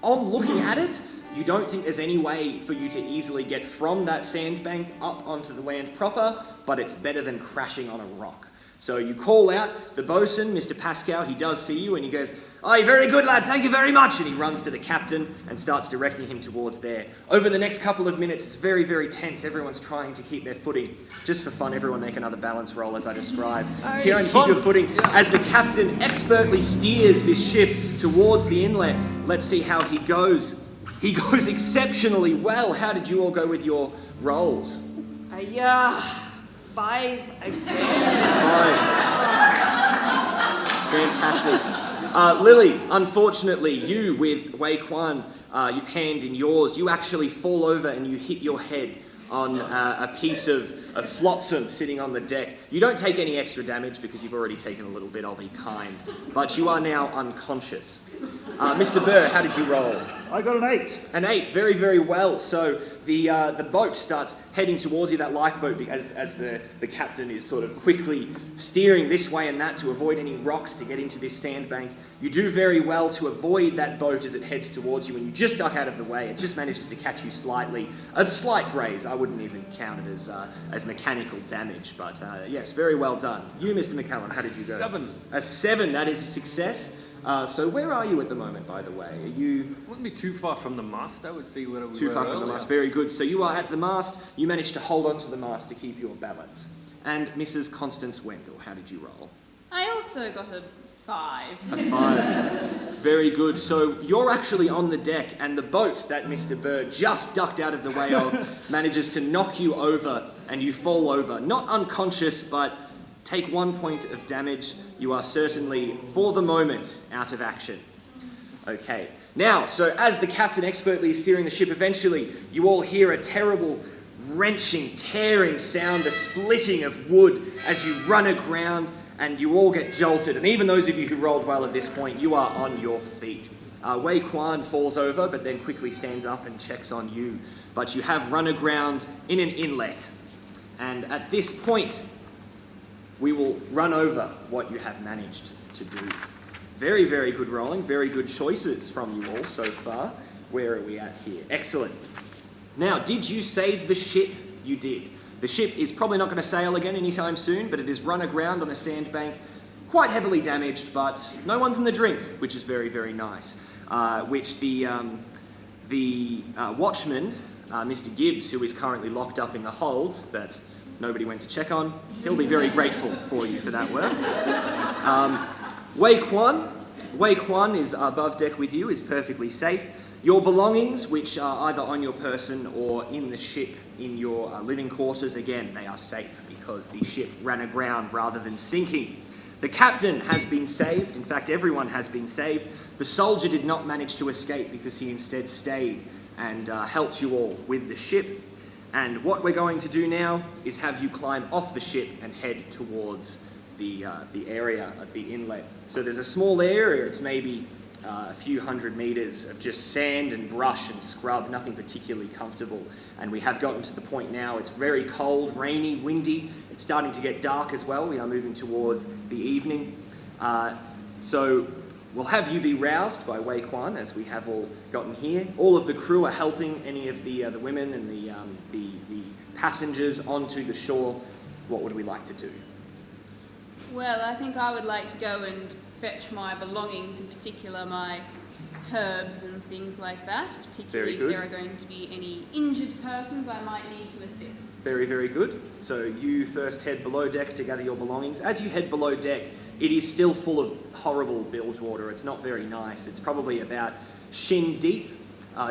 B: On looking at it, you don't think there's any way for you to easily get from that sandbank up onto the land proper, but it's better than crashing on a rock. So you call out, the bosun, Mr. Pascal, he does see you and he goes, "Oh, you're very good, lad, thank you very much." And he runs to the captain and starts directing him towards there. Over the next couple of minutes, it's very, very tense. Everyone's trying to keep their footing. Just for fun, everyone make another balance roll as I describe. Kieran, keep your footing as the captain expertly steers this ship towards the inlet. Let's see how he goes. He goes exceptionally well. How did you all go with your rolls?
F: 5 again.
B: Right. Fantastic. Lily, unfortunately, you with Wei Quan, your hand in yours, you actually fall over and you hit your head on a piece of flotsam sitting on the deck. You don't take any extra damage because you've already taken a little bit, I'll be kind, but you are now unconscious. Mr. Burr, how did you roll?
E: I got an 8.
B: An 8, very, very well. So the boat starts heading towards you, that lifeboat, as the captain is sort of quickly steering this way and that to avoid any rocks to get into this sandbank. You do very well to avoid that boat as it heads towards you, and you just duck out of the way. It just manages to catch you slightly. A slight graze. I wouldn't even count it as mechanical damage, but yes, very well done. You, Mr. McCallum, how did you go?
D: 7.
B: A 7, that is a success. So where are you at the moment, by the way? Are you...
D: Wouldn't be too far from the mast, I would say, where we were
B: Too far from the
D: earlier.
B: mast, very good. So you are at the mast, you managed to hold on to the mast to keep your balance. And Mrs. Constance Wendell, how did you roll?
C: I also got a 5.
B: A 5. Very good. So you're actually on the deck, and the boat that Mr. Bird just ducked out of the way of manages to knock you over, and you fall over. Not unconscious, but take 1 point of damage. You are certainly, for the moment, out of action. Okay. Now, so as the captain expertly is steering the ship, eventually you all hear a terrible wrenching, tearing sound, the splitting of wood as you run aground, and you all get jolted. And even those of you who rolled well at this point, you are on your feet. Wei Quan falls over, but then quickly stands up and checks on you. But you have run aground in an inlet. And at this point, we will run over what you have managed to do. Very, very good rolling, very good choices from you all so far. Where are we at here? Excellent. Now, did you save the ship? You did. The ship is probably not going to sail again anytime soon, but it is run aground on a sandbank, quite heavily damaged, but no one's in the drink, which is very, very nice. Which the watchman, Mr. Gibbs, who is currently locked up in the hold that nobody went to check on, he'll be very grateful for you for that work. Wei Quan is above deck with you, is perfectly safe. Your belongings, which are either on your person or in the ship in your living quarters, again, they are safe because the ship ran aground rather than sinking. The captain has been saved. In fact, everyone has been saved. The soldier did not manage to escape because he instead stayed and helped you all with the ship. And what we're going to do now is have you climb off the ship and head towards the area of the inlet. So there's a small area, it's maybe a few hundred metres of just sand and brush and scrub, nothing particularly comfortable. And we have gotten to the point now, it's very cold, rainy, windy. It's starting to get dark as well. We are moving towards the evening. So we'll have you be roused by Wei Quan as we have all gotten here. All of the crew are helping any of the women and the passengers onto the shore. What would we like to do?
C: Well, I think I would like to go and fetch my belongings, in particular my herbs and things like that, particularly if
B: good.
C: there are going to be any injured persons I might need to assist.
B: Very, very good. So you first head below deck to gather your belongings. As you head below deck, it is still full of horrible bilge water. It's not very nice. It's probably about shin deep,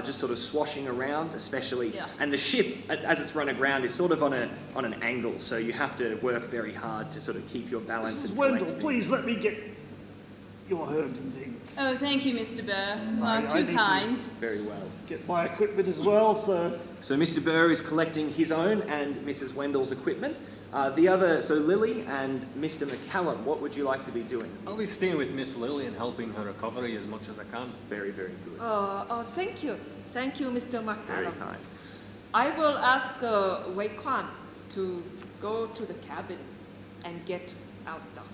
B: just sort of swashing around, especially.
C: Yeah.
B: And the ship, as it's run aground, is sort of on an angle, so you have to work very hard to sort of keep your balance.
E: Mrs.
B: and
E: Wendell,
B: collect
E: please let me get your herbs and things.
C: Oh, thank you, Mr. Burr. You are
E: I
C: too
E: need to-
C: kind.
B: very well.
E: Get my equipment as well, so...
B: So Mr. Burr is collecting his own and Mrs. Wendell's equipment. So Lily and Mr. McCallum, what would you like to be doing?
D: I'll be staying with Miss Lily and helping her recovery as much as I can.
B: Very, very good.
F: Thank you. Thank you, Mr.
B: Very
F: McCallum.
B: kind.
F: I will ask Wei Kwan to go to the cabin and get our stuff.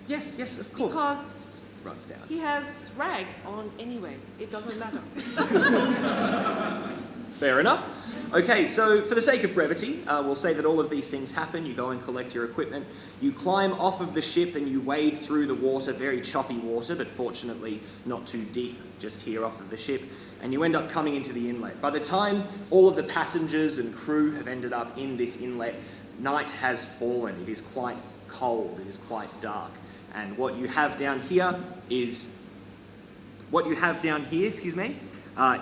B: Yes, yes, of course.
F: Because
B: Runs down.
F: he has rag on anyway. It doesn't matter.
B: Fair enough. Okay, so for the sake of brevity, we'll say that all of these things happen. You go and collect your equipment. You climb off of the ship and you wade through the water, very choppy water, but fortunately not too deep, just here off of the ship. And you end up coming into the inlet. By the time all of the passengers and crew have ended up in this inlet, night has fallen. It is quite cold. It is quite dark. And what you have down here is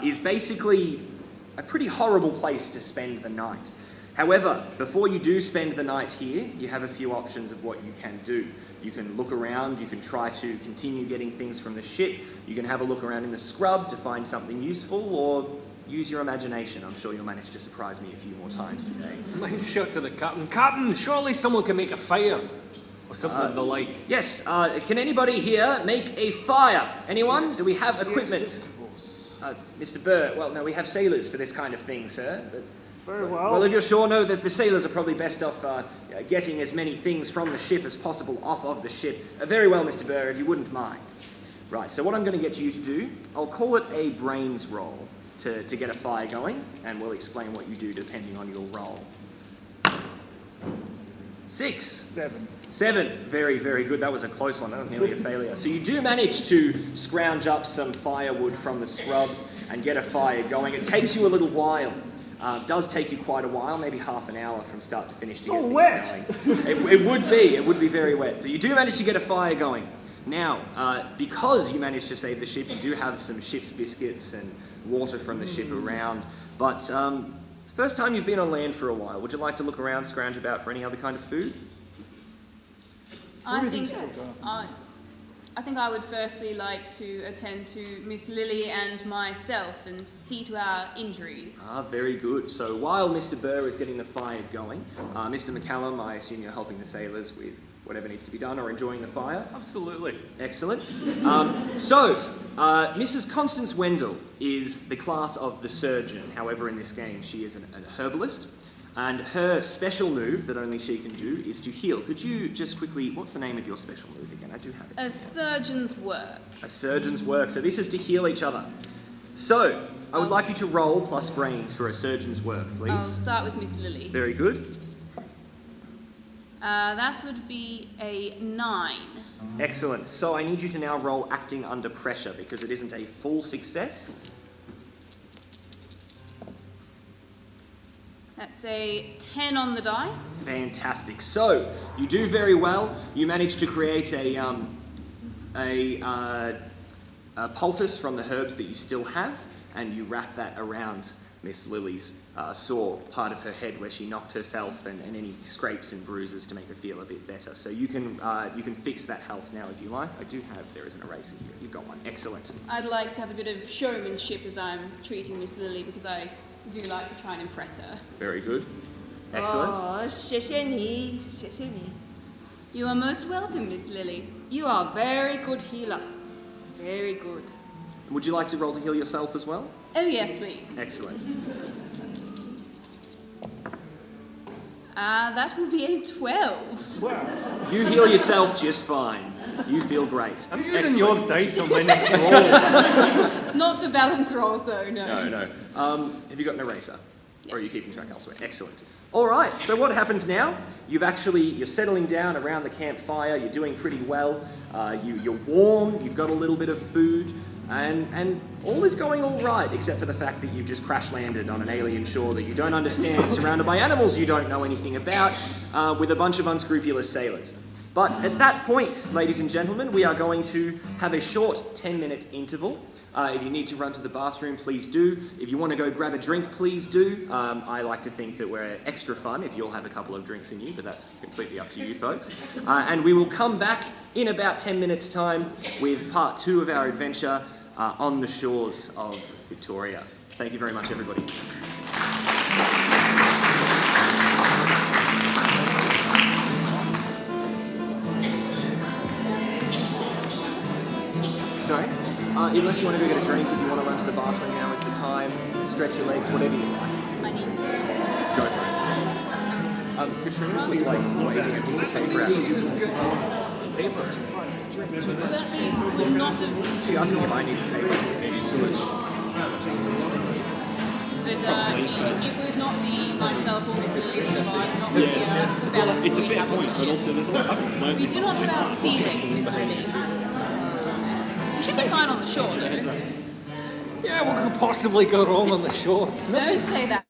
B: is basically a pretty horrible place to spend the night. However, before you do spend the night here, you have a few options of what you can do. You can look around, you can try to continue getting things from the ship, you can have a look around in the scrub to find something useful, or use your imagination. I'm sure you'll manage to surprise me a few more times today.
D: I might shout to the captain, Captain, surely someone can make a fire. Or something of the like.
B: Yes, can anybody here make a fire? Anyone? Do we have equipment?
E: Yes, of course.
B: Mr. Burr, well, no, we have sailors for this kind of thing, sir. But,
E: Very well.
B: well, if you're sure, no, the sailors are probably best off getting as many things from the ship as possible off of the ship. Very well, Mr. Burr, if you wouldn't mind. Right, so what I'm going to get you to do, I'll call it a brains roll to get a fire going, and we'll explain what you do depending on your roll. 6. 7. Very, very good. That was a close one. That was nearly a failure. So you do manage to scrounge up some firewood from the scrubs and get a fire going. It takes you a little while. It does take you quite a while, maybe half an hour from start to finish to get things
E: wet.
B: going. It would be very wet. So you do manage to get a fire going. Now, because you managed to save the ship, you do have some ship's biscuits and water from the ship around. But it's the first time you've been on land for a while. Would you like to look around, scrounge about for any other kind of food?
C: I think
E: Everything's still
C: I think I would firstly like to attend to Miss Lily and myself and see to our injuries.
B: Very good. So while Mr. Burr is getting the fire going, Mr. McCallum, I assume you're helping the sailors with whatever needs to be done or enjoying the fire?
D: Absolutely.
B: Excellent. Mrs. Constance Wendell is the class of the surgeon. However, in this game, she is a herbalist. And her special move that only she can do is to heal. Could you just quickly, what's the name of your special move again? I do have it.
C: A surgeon's work.
B: A surgeon's work. So this is to heal each other. So, I would like you to roll plus brains for a surgeon's work, please.
C: I'll start with Miss Lily.
B: Very good.
C: That would be a 9.
B: Excellent. So I need you to now roll acting under pressure because it isn't a full success.
C: That's a 10 on the dice.
B: Fantastic. So you do very well. You manage to create a poultice from the herbs that you still have, and you wrap that around Miss Lily's sore part of her head where she knocked herself, and any scrapes and bruises to make her feel a bit better. So you can fix that health now if you like. There is an eraser here. You've got one. Excellent.
C: I'd like to have a bit of showmanship as I'm treating Miss Lily because I do like to try and impress her.
B: Very good. Excellent.
F: 谢谢你.
C: You are most welcome, Miss Lily.
F: You are very good healer. Very good.
B: Would you like to roll to heal yourself as well?
C: Oh yes, please.
B: Excellent.
C: That would be a 12.
B: You heal yourself just fine. You feel great.
D: I'm using
B: Excellent.
D: your dice on my next roll.
C: Not for balance rolls though, no.
B: No. Have you got an eraser? Or are you keeping track elsewhere? Excellent. All right, so what happens now? You're settling down around the campfire, you're doing pretty well, you're warm, you've got a little bit of food, And all is going all right, except for the fact that you've just crash landed on an alien shore that you don't understand, surrounded by animals you don't know anything about, with a bunch of unscrupulous sailors. But at that point, ladies and gentlemen, we are going to have a short 10-minute interval. If you need to run to the bathroom, please do. If you want to go grab a drink, please do. I like to think that we're extra fun if you'll have a couple of drinks in you, but that's completely up to you folks. And we will come back in about 10 minutes' time with part 2 of our adventure on the shores of Victoria. Thank you very much, everybody. Sorry? Unless you want to go get a drink, if you want to run to the bathroom, now is the time. Stretch your legs, whatever you like.
C: I need.
B: Go for it. Katrina was like waving a piece of paper at you. Paper.
C: Certainly would not have.
B: She asked me if I needed paper.
C: But it would not be myself or Miss Lily as far as not just the balance
D: It's a
C: we
D: fair
C: have on
D: point,
C: the
D: but
C: ship.
D: also there's a lot of moment.
C: We do not have our ceilings, Miss Lily. We should be fine on the shore, though.
D: Yeah, what could possibly go wrong on the shore?
C: Don't say that.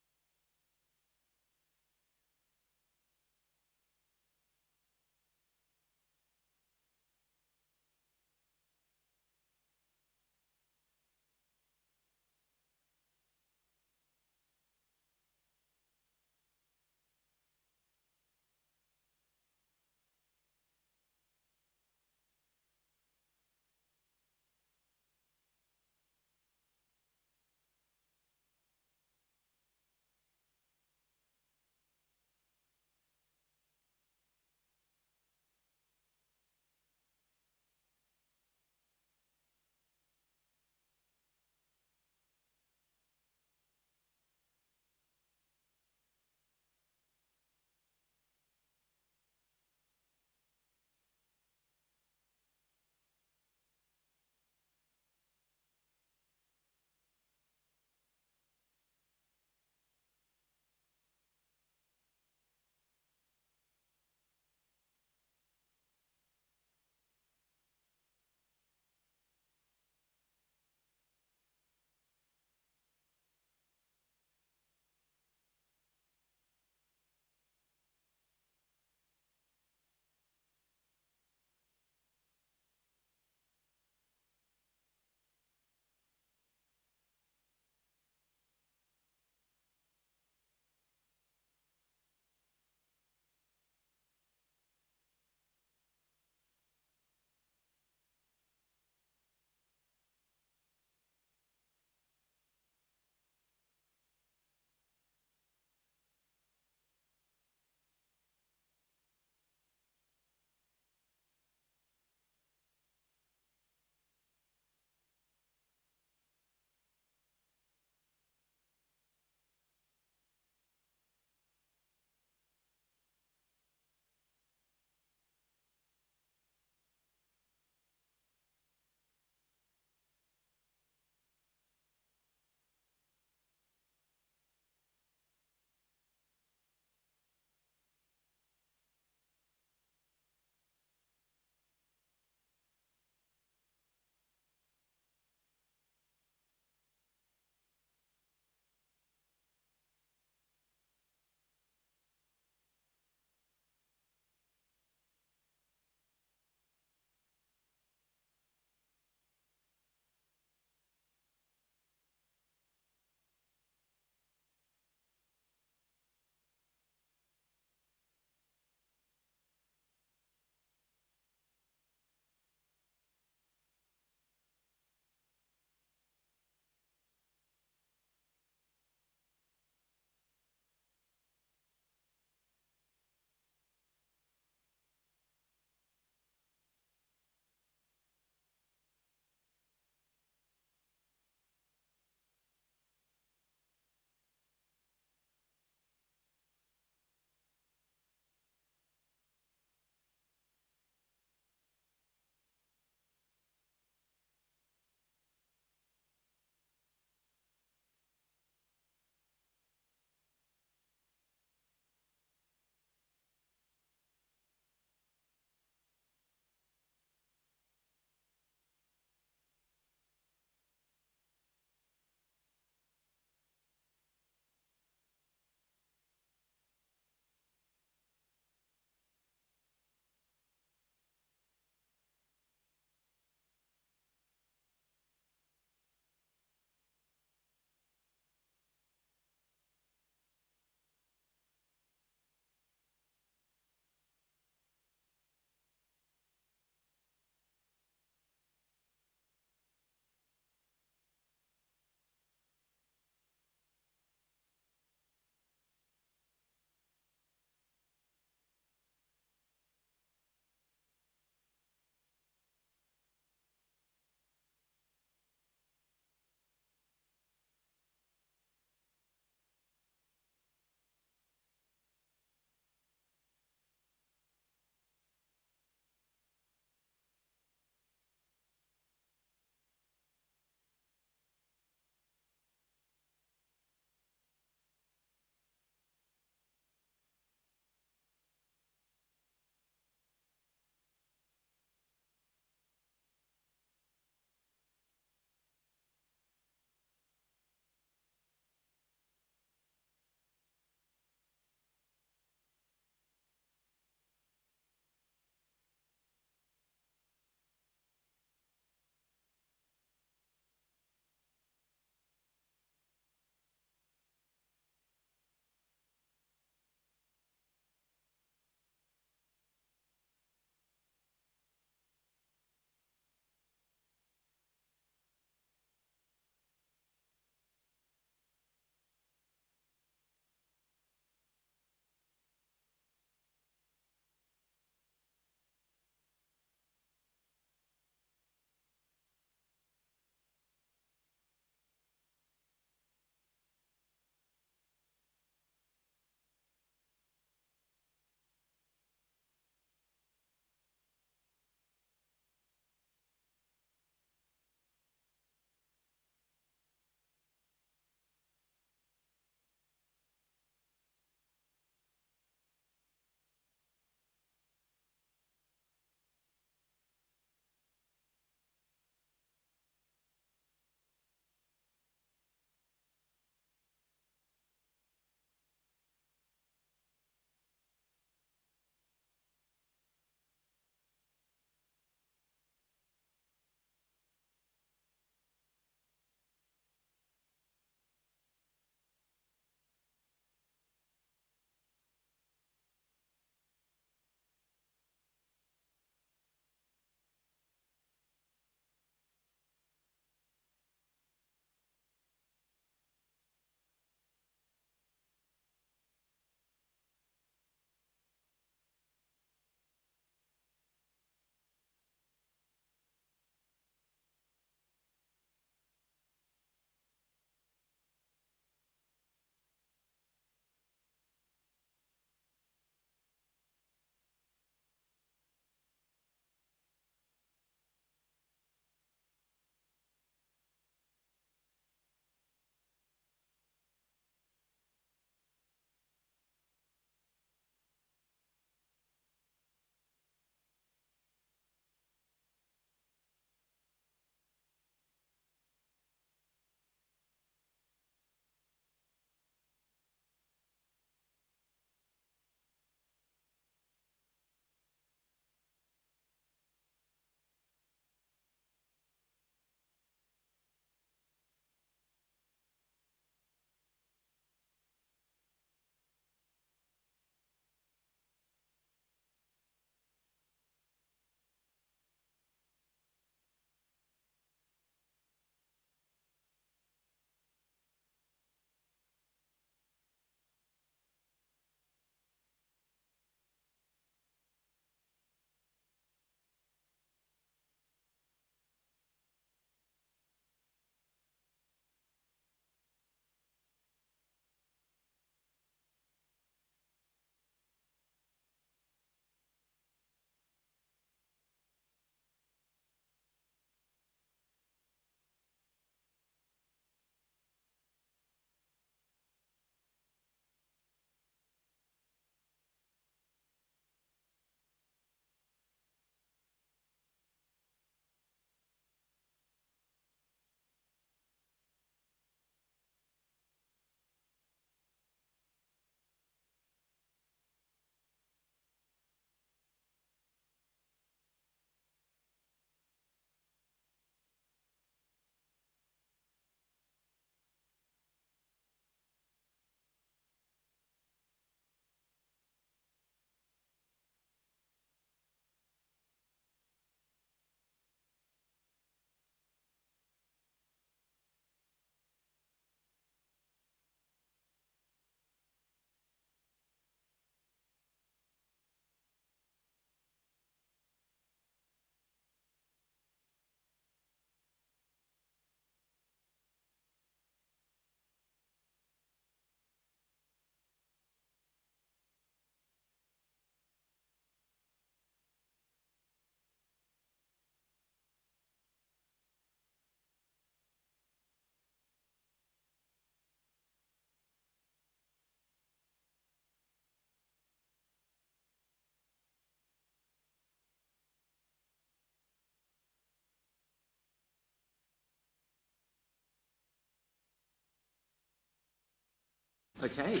B: Okay.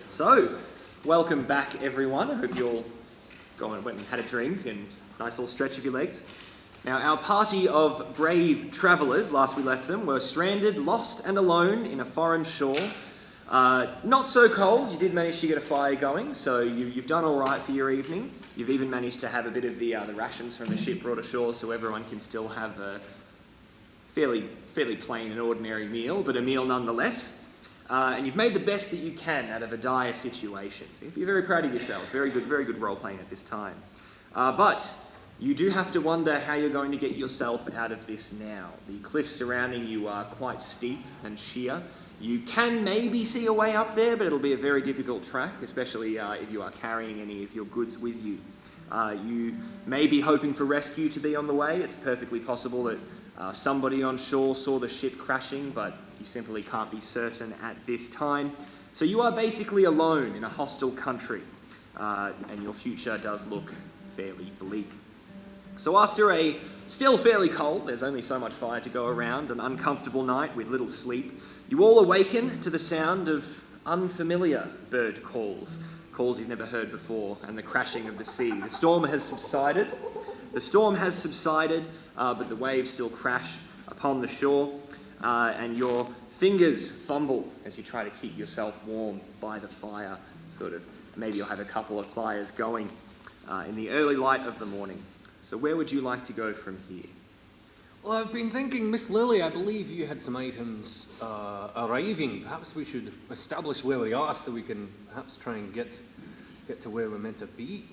B: So, welcome back everyone. I hope you all went and had a drink and nice little stretch of your legs. Now, our party of brave travellers, last we left them, were stranded, lost and alone in a foreign shore. Not so cold, you did manage to get a fire going, so you've done all right for your evening. You've even managed to have a bit of the rations from the ship brought ashore, so everyone can still have a fairly plain and ordinary meal, but a meal nonetheless. And you've made the best that you can out of a dire situation. So you'd be very proud of yourselves. Very good role-playing at this time. But you do have to wonder how you're going to get yourself out of this now. The cliffs surrounding you are quite steep and sheer. You can maybe see a way up there, but it'll be a very difficult track, especially if you are carrying any of your goods with you. You may be hoping for rescue to be on the way. It's perfectly possible that somebody on shore saw the ship crashing, but you simply can't be certain at this time. So you are basically alone in a hostile country, and your future does look fairly bleak. So after a still fairly cold, there's only so much fire to go around, an uncomfortable night with little sleep, you all awaken to the sound of unfamiliar bird calls you've never heard before, and the crashing of the sea. The storm has subsided, but the waves still crash upon the shore, and your fingers fumble as you try to keep yourself warm by the fire. Maybe you'll have a couple of fires going in the early light of the morning. So where would you like to go from here?
D: Well, I've been thinking, Miss Lily, I believe you had some items arriving. Perhaps we should establish where we are so we can perhaps try and get to where we're meant to be.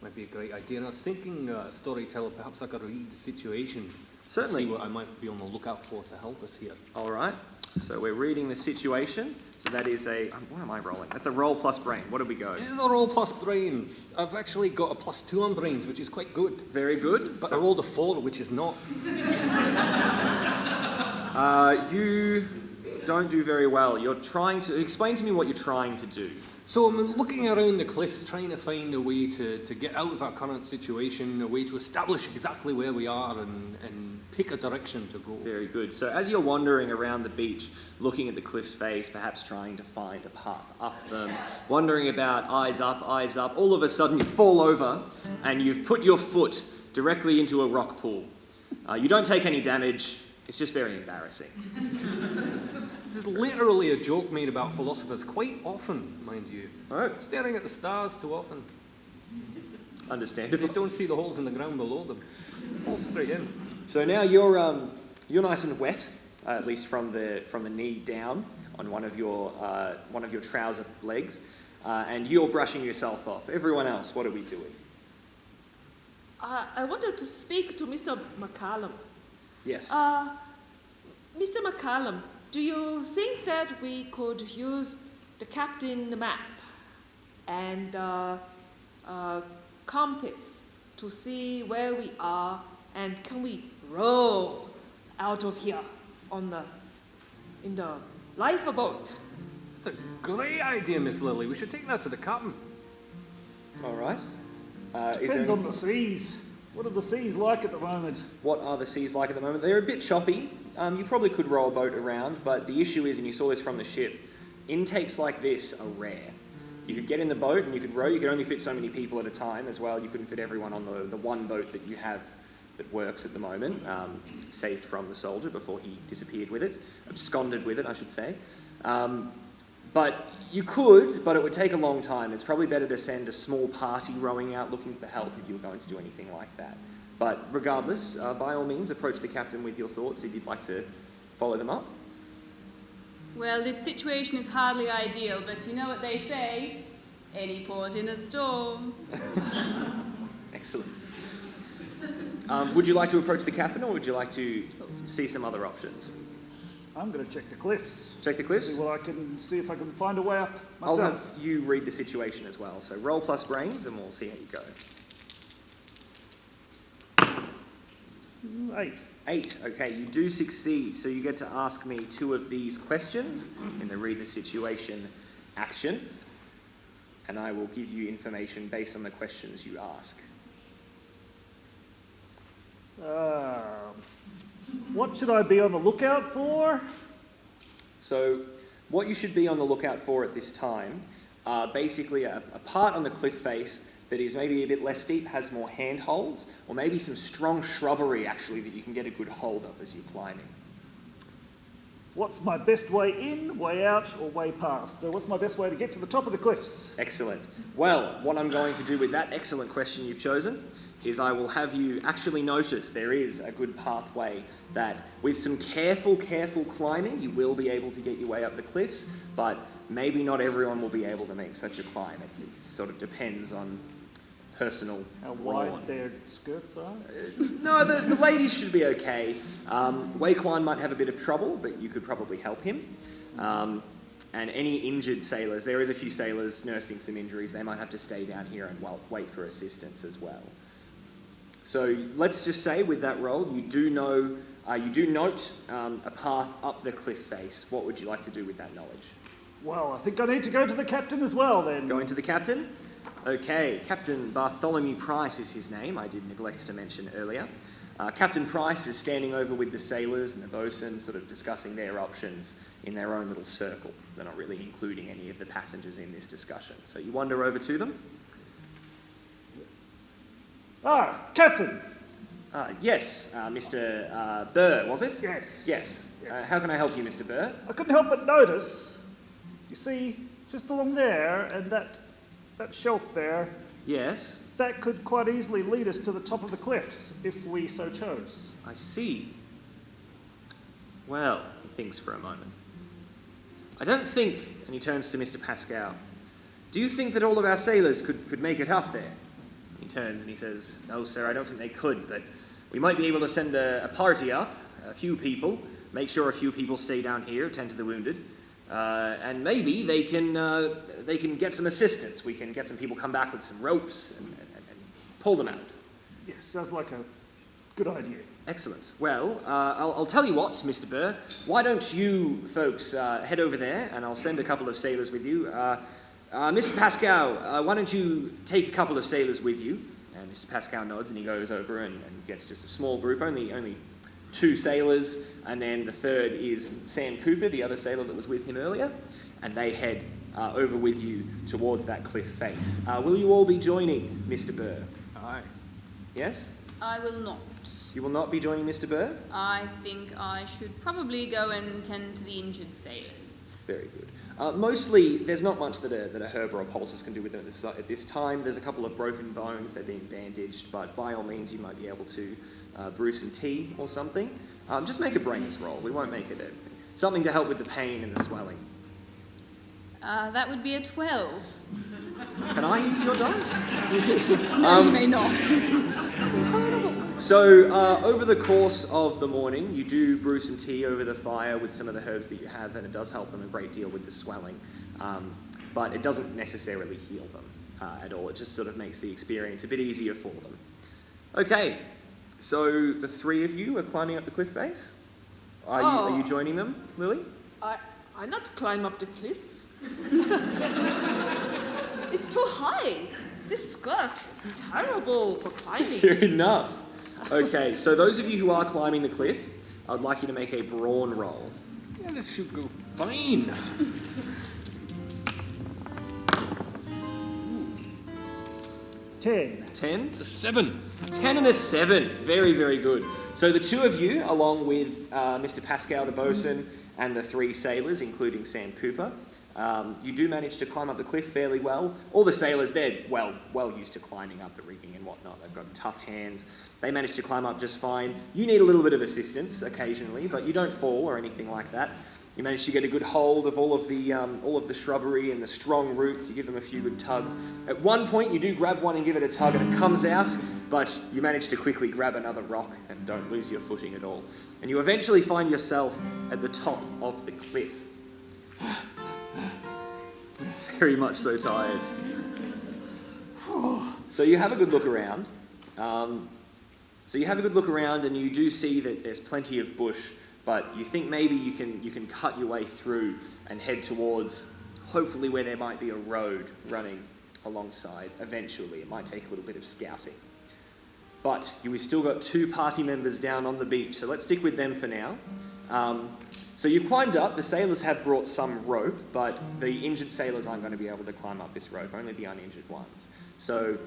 D: Might be a great idea. And I was thinking, storyteller, perhaps I could read the situation.
B: Certainly.
D: See what I might be on the lookout for to help us here.
B: All right. So we're reading the situation. So that is what am I rolling? That's a roll plus brain. What do we go?
D: It is a roll plus brains. I've actually got a +2 on brains, which is quite good.
B: Very good.
D: But I rolled a 4, which is not.
B: You don't do very well. You're trying to... Explain to me what you're trying to do.
D: So I'm looking around the cliffs, trying to find a way to get out of our current situation, a way to establish exactly where we are and pick a direction to go.
B: Very good. So as you're wandering around the beach, looking at the cliff's face, perhaps trying to find a path up them, wondering about eyes up, all of a sudden you fall over and you've put your foot directly into a rock pool. You don't take any damage. It's just very embarrassing.
D: This is literally a joke made about philosophers quite often, mind you.
B: Oh.
D: Staring at the stars too often.
B: Understandable.
D: They don't see the holes in the ground below them. Fall straight in.
B: So now you're nice and wet, at least from the knee down on one of your trouser legs, and you're brushing yourself off. Everyone else, what are we doing?
F: I wanted to speak to Mr. McCallum.
B: Yes.
F: Mr. McCallum, do you think that we could use the captain map and compass to see where we are, and can we row out of here in the lifeboat?
D: It's a great idea, Miss Lily. We should take that to the captain.
B: All right.
E: Depends on the seas. What are the seas like at the moment?
B: What are the seas like at the moment? They're a bit choppy. You probably could row a boat around, but the issue is, and you saw this from the ship, intakes like this are rare. You could get in the boat and you could row. You could only fit so many people at a time as well. You couldn't fit everyone on the one boat that you have that works at the moment, saved from the soldier before he disappeared with it, absconded with it, I should say. But you could, but it would take a long time. It's probably better to send a small party rowing out looking for help if you were going to do anything like that. But regardless, by all means, approach the captain with your thoughts if you'd like to follow them up.
C: Well, this situation is hardly ideal, but you know what they say, any port in a storm.
B: Excellent. Would you like to approach the captain, or would you like to see some other options?
E: I'm going to check the cliffs.
B: Check the cliffs?
E: See if I can find a way up myself.
B: I'll have you read the situation as well. So roll plus brains and we'll see how you go.
E: 8.
B: 8. Okay, you do succeed. So you get to ask me 2 of these questions in the read the situation action. And I will give you information based on the questions you ask.
E: What should I be on the lookout for?
B: So what you should be on the lookout for at this time are basically a part on the cliff face that is maybe a bit less steep, has more handholds, or maybe some strong shrubbery actually that you can get a good hold of as you're climbing.
E: What's my best way in, way out, or way past? So what's my best way to get to the top of the cliffs?
B: Excellent. Well, what I'm going to do with that excellent question you've chosen is I will have you actually notice there is a good pathway that with some careful climbing, you will be able to get your way up the cliffs, but maybe not everyone will be able to make such a climb. It sort of depends on personal
E: How
B: brawn.
E: wide their skirts are?
B: No, the ladies should be okay. Wei Quan might have a bit of trouble, but you could probably help him. And any injured sailors, there is a few sailors nursing some injuries, they might have to stay down here and wait for assistance as well. So let's just say with that roll, you do note a path up the cliff face. What would you like to do with that knowledge?
E: Well, I think I need to go to the captain as well then.
B: Going to the captain? Okay, Captain Bartholomew Price is his name, I did neglect to mention earlier. Captain Price is standing over with the sailors and the boatswain, sort of discussing their options in their own little circle. They're not really including any of the passengers in this discussion. So you wander over to them.
E: Ah, Captain!
B: Yes, Mr. Burr, was it?
E: Yes.
B: Yes. How can I help you, Mr. Burr?
E: I couldn't help but notice, you see, just along there, and that shelf there,
B: Yes.
E: that could quite easily lead us to the top of the cliffs, if we so chose.
B: I see. Well, he thinks for a moment. I don't think, and he turns to Mr. Pascal, do you think that all of our sailors could make it up there? He turns and he says, no, sir, I don't think they could, but we might be able to send a party up, a few people, make sure a few people stay down here, tend to the wounded, and maybe they can get some assistance. We can get some people come back with some ropes and pull them out.
E: Yes, sounds like a good idea.
B: Excellent. Well, I'll tell you what, Mr. Burr. Why don't you folks head over there, and I'll send a couple of sailors with you. Mr. Pascal, why don't you take a couple of sailors with you? And Mr. Pascal nods, and he goes over and gets just a small group, only 2 sailors, and then the third is Sam Cooper, the other sailor that was with him earlier, and they head over with you towards that cliff face. Will you all be joining Mr. Burr?
D: Aye.
B: Yes?
C: I will not.
B: You will not be joining Mr. Burr?
C: I think I should probably go and tend to the injured sailors.
B: Very good. Mostly, there's not much that a herb or a poultice can do with them at this time. There's a couple of broken bones, they're being bandaged, but by all means you might be able to brew some tea or something. Just make a brains roll. We won't make it something to help with the pain and the swelling.
C: That would be a 12.
B: Can I use your dice?
C: No, you may not.
B: So, over the course of the morning, you do brew some tea over the fire with some of the herbs that you have, and it does help them a great deal with the swelling. But it doesn't necessarily heal them at all. It just sort of makes the experience a bit easier for them. Okay, so the 3 of you are climbing up the cliff face? Are you joining them, Lily?
F: I not climb up the cliff. It's too high. This skirt is terrible for climbing.
B: Fair enough. Okay, so those of you who are climbing the cliff, I'd like you to make a brawn roll.
D: Yeah, this should go fine.
E: 10.
B: 10?
D: It's a 7.
B: 10 and a 7. Very, very good. So the 2 of you, along with Mr. Pascal the boatswain and the 3 sailors, including Sam Cooper, you do manage to climb up the cliff fairly well. All the sailors, they're well used to climbing up the rigging and whatnot. They've got tough hands. They manage to climb up just fine. You need a little bit of assistance occasionally, but you don't fall or anything like that. You manage to get a good hold of all of the shrubbery and the strong roots. You give them a few good tugs. At one point, you do grab one and give it a tug, and it comes out, but you manage to quickly grab another rock and don't lose your footing at all. And you eventually find yourself at the top of the cliff. Very much so tired. So you have a good look around. And you do see that there's plenty of bush, but you think maybe you can cut your way through and head towards, hopefully, where there might be a road running alongside. Eventually, it might take a little bit of scouting. But we've still got 2 party members down on the beach, so let's stick with them for now. So you've climbed up. The sailors have brought some rope, but the injured sailors aren't going to be able to climb up this rope, only the uninjured ones. So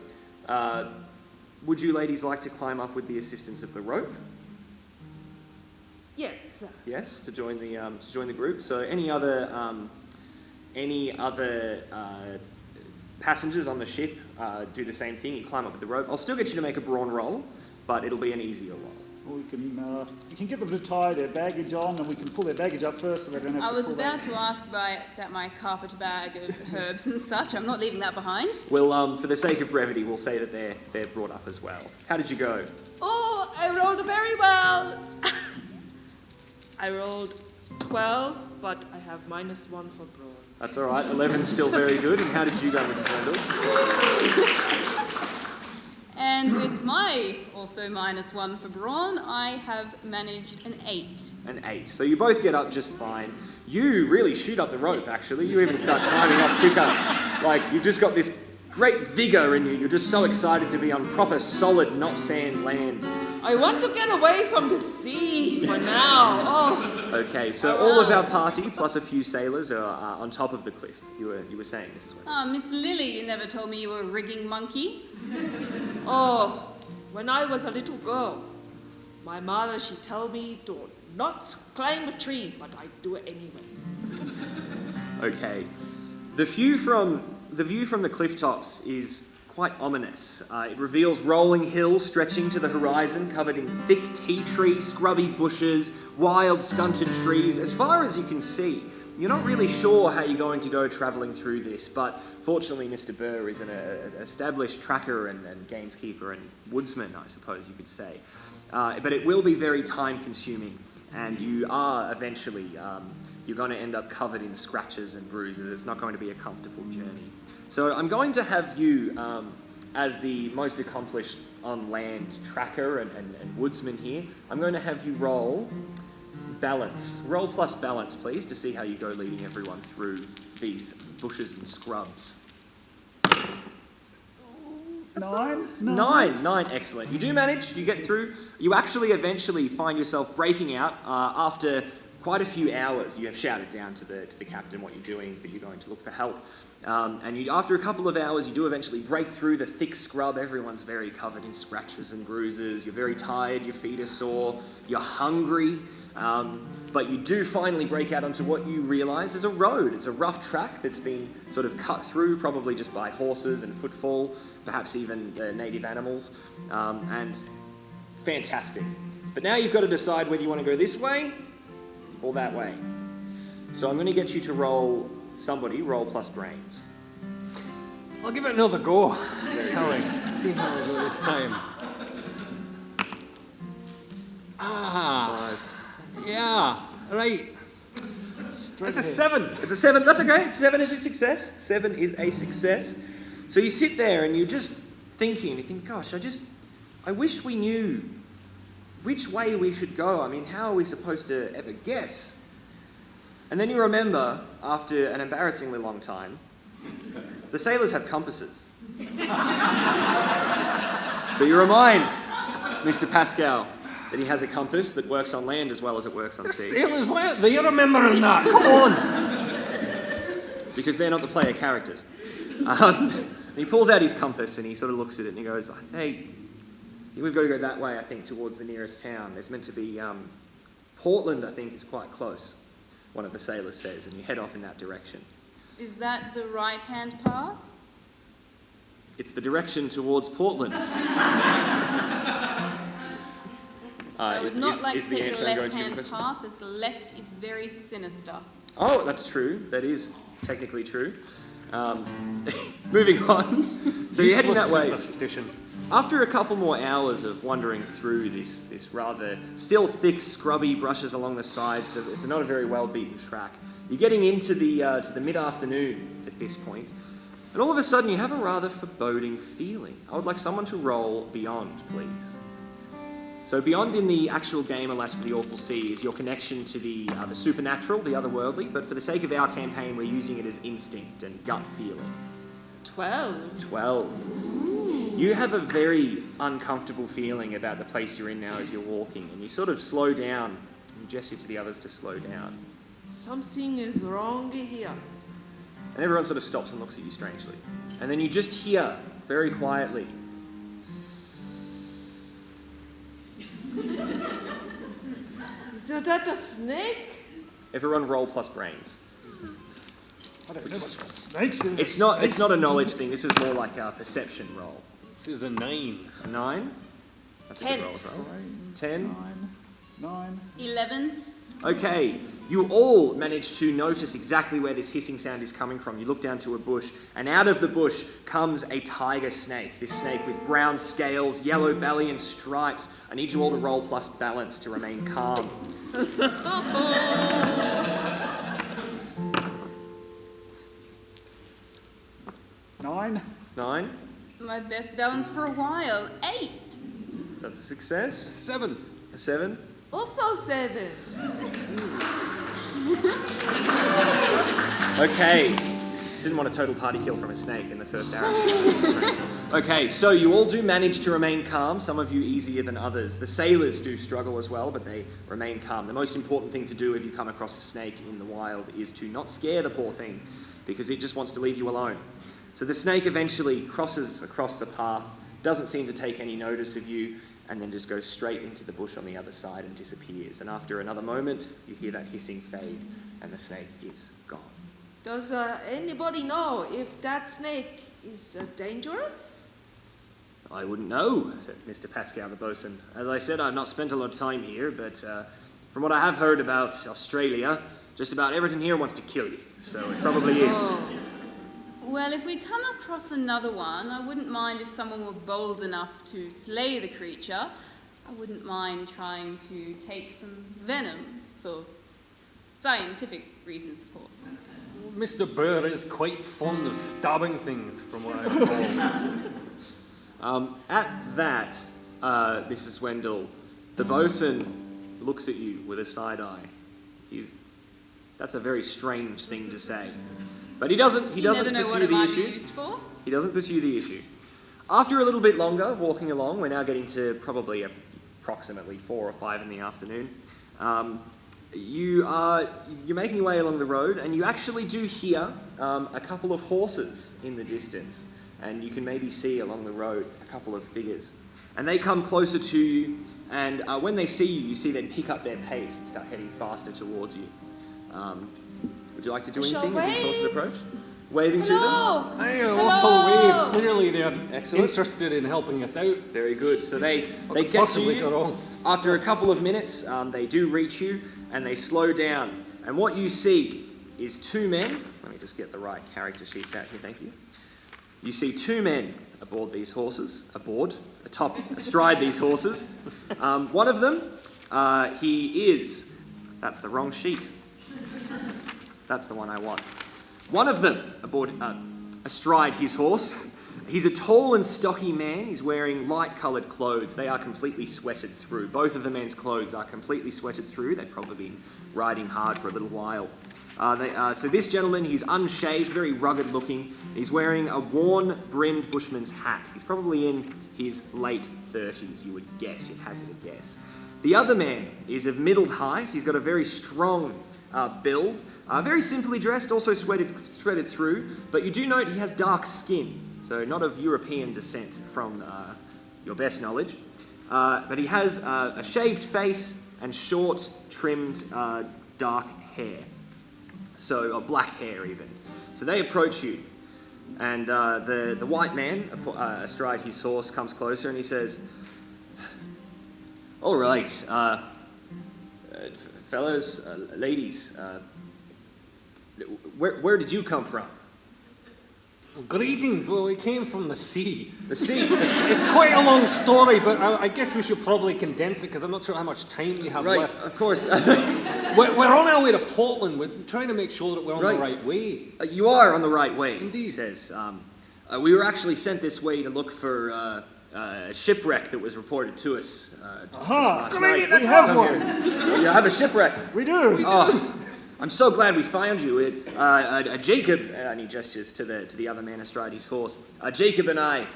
B: would you ladies like to climb up with the assistance of the rope?
F: Yes.
B: Yes, to join the group. So any other passengers on the ship do the same thing. You climb up with the rope. I'll still get you to make a brawn roll, but it'll be an easier roll.
E: We can get them to tie their baggage on, and we can pull their baggage up first so they don't have
C: I
E: to
C: was
E: pull
C: about
E: that.
C: to ask about my carpet bag of herbs and such. I'm not leaving that behind.
B: Well, for the sake of brevity, we'll say that they're brought up as well. How did you go?
F: Oh, I rolled very well. I rolled 12, but I have -1 for brawn.
B: That's all right. 11's still very good. And how did you go, Mrs. Wendell?
C: And with my also -1 for brawn, I have managed an 8.
B: An 8. So you both get up just fine. You really shoot up the rope, actually. You even start climbing up quicker. Like, you've just got this great vigour in you. You're just so excited to be on proper, solid, not sand land.
F: I want to get away from the sea for now. Oh.
B: Okay, so all of our party, plus a few sailors, are on top of the cliff. You were saying, Mrs. Wendell.
C: Ah, Miss Lily, you never told me you were a rigging monkey.
F: Oh, when I was a little girl, my mother, she told me to not climb a tree, but I do it anyway.
B: Okay. The view from the cliff tops is quite ominous. It reveals rolling hills stretching to the horizon, covered in thick tea tree, scrubby bushes, wild stunted trees. As far as you can see, you're not really sure how you're going to go travelling through this, but fortunately Mr. Burr is an established tracker and gameskeeper and woodsman, I suppose you could say. But it will be very time consuming, and you are eventually, you're going to end up covered in scratches and bruises. It's not going to be a comfortable journey. So I'm going to have you, as the most accomplished on-land tracker and woodsman here, I'm going to have you roll balance. Roll plus balance, please, to see how you go leading everyone through these bushes and scrubs.
E: 9?
B: 9, excellent. You do manage, you get through. You actually eventually find yourself breaking out after quite a few hours. You have shouted down to the captain what you're doing, but you're going to look for help. And after a couple of hours, you do eventually break through the thick scrub. Everyone's very covered in scratches and bruises. You're very tired, your feet are sore, you're hungry. But you do finally break out onto what you realise is a road. It's a rough track that's been sort of cut through, probably just by horses and footfall, perhaps even native animals, and fantastic. But now you've got to decide whether you want to go this way or that way. So I'm going to get you to roll plus brains.
D: I'll give it another go, shall we? See how we go this time. Yeah, right.
B: It's a 7. It's a 7. That's okay. 7 is a success. 7 is a success. So you sit there and you're just thinking. You think, gosh, I wish we knew which way we should go. I mean, how are we supposed to ever guess? And then you remember, after an embarrassingly long time, the sailors have compasses. So you remind Mr. Pascal that he has a compass that works on land as well as it works on sea.
D: Sailors, they're remembering that. Come on.
B: Because they're not the player characters. And he pulls out his compass and he sort of looks at it and he goes, hey, we've got to go that way, I think, towards the nearest town. There's meant to be Portland, I think, is quite close, one of the sailors says, and you head off in that direction.
C: Is that the right-hand path?
B: It's the direction towards Portland.
C: I would not like to
B: is the
C: take
B: answer
C: the
B: I'm going to give
C: left-hand path, as the left is very sinister.
B: Oh, that's true. That is technically true. Moving on. So you're heading that way. After a couple more hours of wandering through this rather still thick, scrubby brushes along the sides, so it's not a very well-beaten track. You're getting into the mid-afternoon at this point, and all of a sudden you have a rather foreboding feeling. I would like someone to roll Beyond, please. So Beyond in the actual game, Alas for the Awful Sea, is your connection to the supernatural, the otherworldly, but for the sake of our campaign, we're using it as instinct and gut feeling.
F: 12.
B: 12. You have a very uncomfortable feeling about the place you're in now as you're walking, and you sort of slow down, You gesture to the others to slow down.
F: Something is wrong here.
B: And everyone sort of stops and looks at you strangely. And then you just hear, very quietly,
F: Is that a snake?
B: everyone roll plus brains.
E: I don't know much about snakes.
B: It's not a knowledge thing, this is more like a perception roll.
D: This is a 9.
B: A 9? That's a
F: 10.
B: good roll as well. 10?
E: 9.
C: 11.
B: Okay, you all manage to notice exactly where this hissing sound is coming from. You look down to a bush, and out of the bush comes a tiger snake. This snake with brown scales, yellow belly and stripes. I need you all to roll plus balance to remain calm.
E: 9.
B: 9?
C: My best balance for a while. 8.
B: That's a success.
D: 7.
B: A 7?
F: Also 7.
B: Okay. Didn't want a total party kill from a snake in the first hour. Okay, so you all do manage to remain calm, some of you easier than others. The sailors do struggle as well, but they remain calm. The most important thing to do if you come across a snake in the wild is to not scare the poor thing, because it just wants to leave you alone. So the snake eventually crosses across the path, doesn't seem to take any notice of you, and then just goes straight into the bush on the other side and disappears. And after another moment, you hear that hissing fade, and the snake is gone.
F: Does anybody know if that snake is dangerous?
B: I wouldn't know, said Mr. Pascal the bosun. As I said, I've not spent a lot of time here, but from what I have heard about Australia, just about everything here wants to kill you. So it probably is.
F: Oh.
C: Well, if we come across another one, I wouldn't mind if someone were bold enough to slay the creature. I wouldn't mind trying to take some venom for scientific reasons, of course.
D: Mr. Burr is quite fond of stabbing things, from what I've told.
B: At that, Mrs. Wendell, the bosun looks at you with a side eye. That's a very strange thing to say. But he doesn't
C: never know
B: pursue
C: what it
B: the
C: might
B: issue.
C: be used for.
B: He doesn't pursue the issue. After a little bit longer, walking along, we're now getting to probably approximately 4 or 5 in the afternoon. You're making your way along the road, and you actually do hear a couple of horses in the distance, and you can maybe see along the road a couple of figures. And they come closer to you, and when they see you, you see them pick up their pace and start heading faster towards you. Would you like to do
F: We shall
B: anything as these horses
F: wave.
B: approach? Waving to them?
F: Hello!
D: I
F: Hello!
D: also wave. Clearly they're
B: Excellent.
D: interested in helping us out.
B: Very good. So they
D: What
B: get
D: could
B: to
D: possibly go
B: you.
D: wrong?
B: After a couple of minutes, they do reach you, and they slow down. And what you see is 2 men. Let me just get the right character sheets out here, thank you. You see 2 men aboard these horses, astride these horses. One of them, that's the wrong sheet. That's the one I want. One of them astride his horse. He's a tall and stocky man. He's wearing light-coloured clothes. They are completely sweated through. Both of the men's clothes are completely sweated through. They've probably been riding hard for a little while. So this gentleman, he's unshaved, very rugged looking. He's wearing a worn-brimmed bushman's hat. He's probably in his late 30s, you would guess. You'd hazard a guess. The other man is of middle height. He's got a very strong build. Very simply dressed, also threaded through. But you do note he has dark skin. So not of European descent from your best knowledge. But he has a shaved face and short, trimmed, dark hair. So black hair even. So they approach you. And the white man astride his horse comes closer and he says, "All right, fellows, ladies, where did you come from?"
D: Greetings. Well, we came from the sea.
B: The sea.
D: It's quite a long story, but I guess we should probably condense it because I'm not sure how much time we have
B: Right,
D: left.
B: of course.
D: We're on our way to Portland. We're trying to make sure that we're on the right way.
B: You are on the right way,
D: Indeed.
B: he says. We were actually sent this way to look for a shipwreck that was reported to us just last night.
E: We have one.
B: You have a shipwreck.
E: We do.
B: Oh, I'm so glad we found you. Jacob, and he gestures to the other man astride his horse. Jacob and I,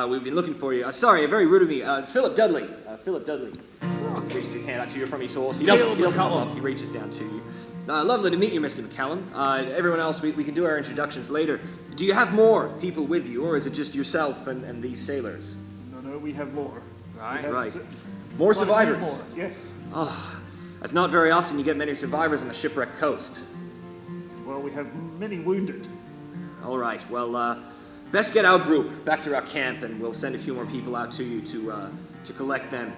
B: we've been looking for you. Sorry, very rude of me. Philip Dudley. Philip Dudley.
D: Oh,
B: reaches his hand out to you from his horse. He doesn't hop off. He reaches down to you. Lovely to meet you, Mr. McCallum. Everyone else, we can do our introductions later. Do you have more people with you, or is it just yourself and these sailors?
E: No, we have more.
B: Right. More survivors?
E: More, yes.
B: Oh, that's not very often you get many survivors on a shipwrecked coast.
E: Well, we have many wounded.
B: All right, well, best get our group back to our camp, and we'll send a few more people out to you to collect them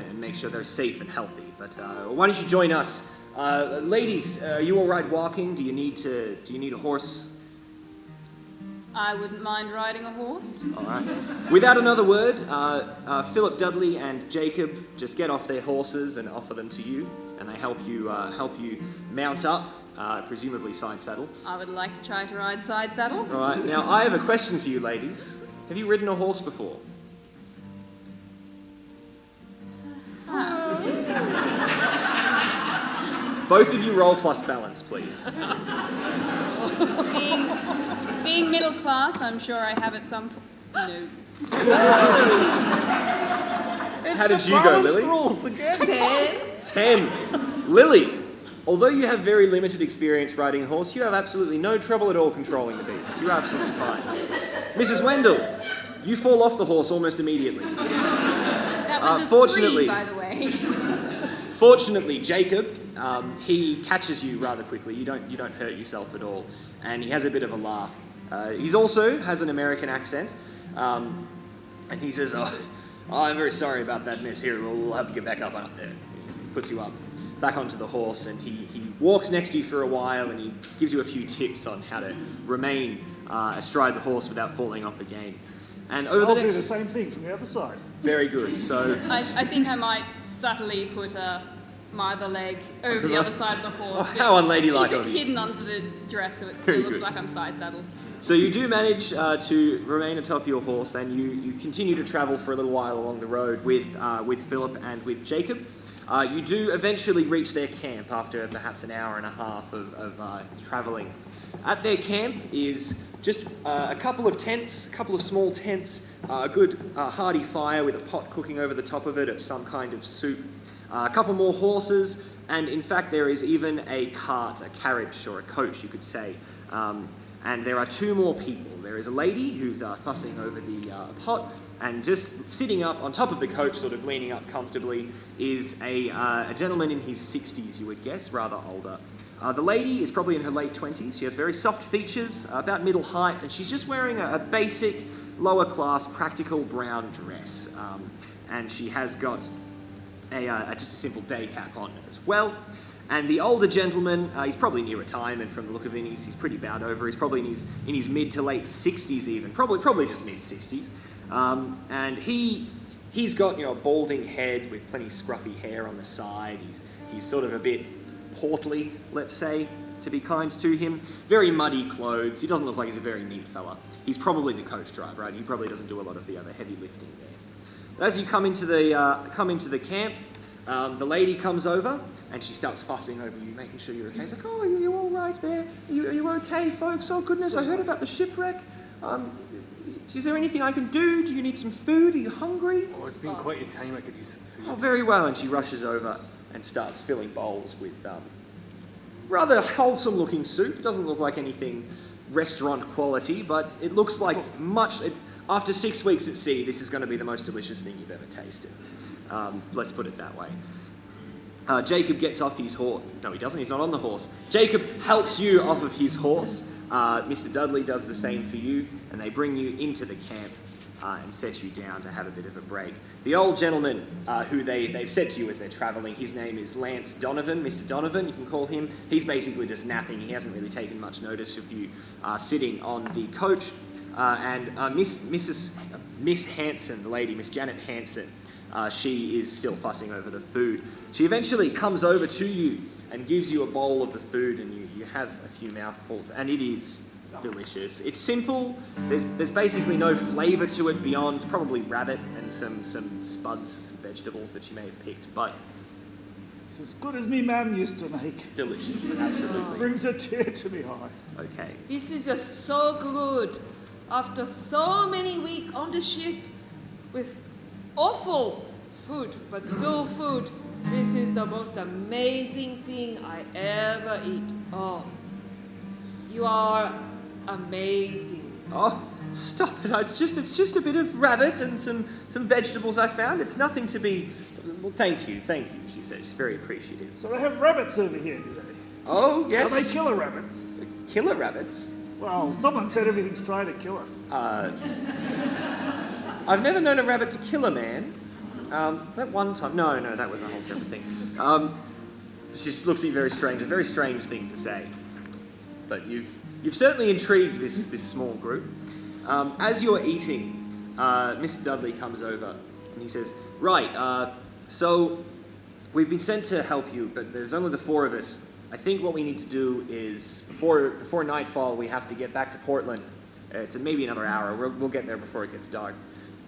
B: and make sure they're safe and healthy. But why don't you join us? Ladies, are you all right walking? Do you need a horse?
C: I wouldn't mind riding a horse.
B: All right. Without another word, Philip Dudley and Jacob just get off their horses and offer them to you, and they help you mount up, presumably side saddle.
C: I would like to try to ride side saddle.
B: All right. Now, I have a question for you, ladies. Have you ridden a horse before? Both of you roll plus balance, please.
C: Being middle class, I'm sure I have at some point.
B: How did you go, Lily?
F: Rules again.
B: 10. Lily, although you have very limited experience riding a horse, you have absolutely no trouble at all controlling the beast. You're absolutely fine. Mrs. Wendell, you fall off the horse almost immediately.
C: That was a
B: fortunately-
C: 3, by the way.
B: Fortunately, Jacob, he catches you rather quickly. You don't hurt yourself at all, and he has a bit of a laugh. He's also has an American accent, and he says, "Oh, I'm very sorry about that, miss. Here, we'll help you get back up there." He puts you up, back onto the horse, and he walks next to you for a while, and he gives you a few tips on how to remain astride the horse without falling off again. And over
E: I'll
B: the
E: do
B: next,
E: the same thing from the other side.
B: very good. So.
C: I think I might subtly put my other leg over the other side of the horse.
B: Oh, how unladylike
C: keep
B: of
C: it
B: you.
C: hidden under the dress so it still
B: Very
C: looks
B: good.
C: like I'm side saddled.
B: So you do manage to remain atop your horse, and you continue to travel for a little while along the road with Philip and with Jacob. You do eventually reach their camp after perhaps an hour and a half of travelling. At their camp is just a couple of tents, a couple of small tents, a good hearty fire with a pot cooking over the top of it of some kind of soup, a couple more horses, and in fact there is even a cart, a carriage or a coach you could say. And there are 2 more people. There is a lady who's fussing over the pot, and just sitting up on top of the coach, sort of leaning up comfortably, is a gentleman in his 60s, you would guess, rather older. The lady is probably in her late 20s. She has very soft features, about middle height, and she's just wearing a basic, lower class, practical brown dress. And she has got just a simple day cap on as well. And the older gentleman, he's probably near retirement from the look of him. He's pretty bowed over. He's probably in his mid to late 60s even, probably just mid 60s. And he's got a balding head with plenty of scruffy hair on the side. He's sort of a bit portly, let's say, to be kind to him. Very muddy clothes. He doesn't look like he's a very neat fella. He's probably the coach driver, right? He probably doesn't do a lot of the other heavy lifting there. As you come into the camp, the lady comes over and she starts fussing over you, making sure you're okay. It's like, "Oh, are you all right there? Are you okay, folks? Oh, goodness, I heard about the shipwreck. Is there anything I can do? Do you need some food? Are you hungry?"
D: Oh, it's been quite a time. I could use some food.
B: "Oh, very well." And she rushes over and starts filling bowls with rather wholesome-looking soup. It doesn't look like anything restaurant quality, but it looks like after 6 weeks at sea, this is going to be the most delicious thing you've ever tasted. Let's put it that way. Jacob gets off his horse. No, he doesn't. He's not on the horse. Jacob helps you off of his horse. Mr. Dudley does the same for you, and they bring you into the camp and set you down to have a bit of a break. The old gentleman who they've said to you as they're travelling, his name is Lance Donovan. Mr. Donovan, you can call him. He's basically just napping. He hasn't really taken much notice of you sitting on the coach. And Miss Hanson, the lady, Miss Janet Hanson, she is still fussing over the food. She eventually comes over to you and gives you a bowl of the food, and you have a few mouthfuls, and it is delicious. It's simple. There's basically no flavour to it beyond probably rabbit and some spuds, some vegetables that she may have picked, but
E: It's as good as me mum used to make.
B: delicious, absolutely.
E: Brings a tear to me eye.
B: Okay.
F: This is just so good. After so many weeks on the ship with awful food, but still food. This is the most amazing thing I ever eat. Oh, you are amazing.
B: Oh, stop it. It's just a bit of rabbit and some vegetables I found. It's nothing to be... Well, thank you, she says. Very appreciative.
E: So they have rabbits over here, do they?
B: Oh, yes.
E: Are they killer rabbits?
B: Killer rabbits?
E: Well, someone said everything's trying to kill us.
B: I've never known a rabbit to kill a man. That one time... No, that was a whole separate thing. She just looks at you very strange. A very strange thing to say. But you've certainly intrigued this small group. As you're eating, Mr. Dudley comes over and he says, right, so we've been sent to help you, but there's only the 4 of us. I think what we need to do is, before nightfall, we have to get back to Portland. It's maybe another hour. We'll get there before it gets dark.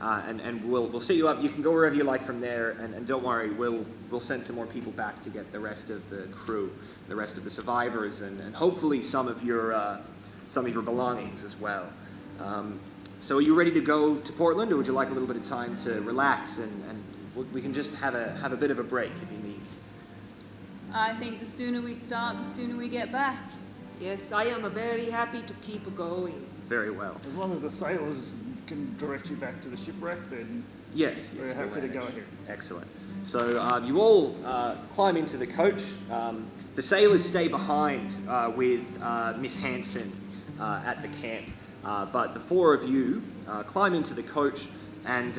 B: And we'll set you up. You can go wherever you like from there, and don't worry, we'll send some more people back to get the rest of the crew, the rest of the survivors, and hopefully some of your belongings as well. So are you ready to go to Portland, or would you like a little bit of time to relax, and we can just have a bit of a break if you need?
C: I think the sooner we start, the sooner we get back.
F: Yes, I am very happy to keep going.
B: Very well.
E: As long as the sailors can direct you back to the shipwreck, then
B: Yes,
E: we're happy to go ahead.
B: Excellent. So you all climb into the coach. The sailors stay behind with Miss Hanson at the camp, but the 4 of you climb into the coach, and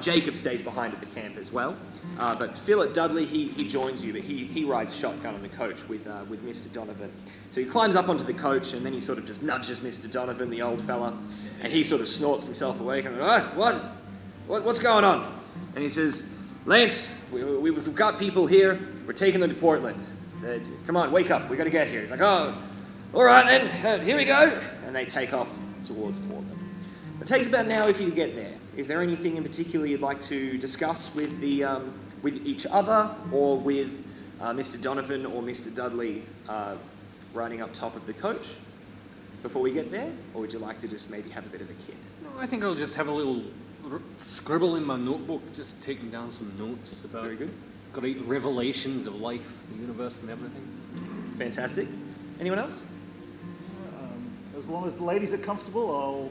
B: Jacob stays behind at the camp as well. But Philip Dudley, he joins you, but he rides shotgun on the coach with Mr. Donovan. So he climbs up onto the coach, and then he sort of just nudges Mr. Donovan, the old fella, and he sort of snorts himself awake and goes, what's going on? And he says, Lance, we've got people here. We're taking them to Portland. Come on, wake up. We got to get here. He's like, oh, all right then. Here we go. And they take off towards Portland. It takes about an hour for you to get there. Is there anything in particular you'd like to discuss with each other, or with Mr. Donovan or Mr. Dudley riding up top of the coach before we get there? Or would you like to just maybe have a bit of a kid?
D: No, I think I'll just have a little scribble in my notebook, just taking down some notes about
B: Very good.
D: great revelations of life, the universe, and everything.
B: Fantastic. Anyone else?
E: As long as the ladies are comfortable, I'll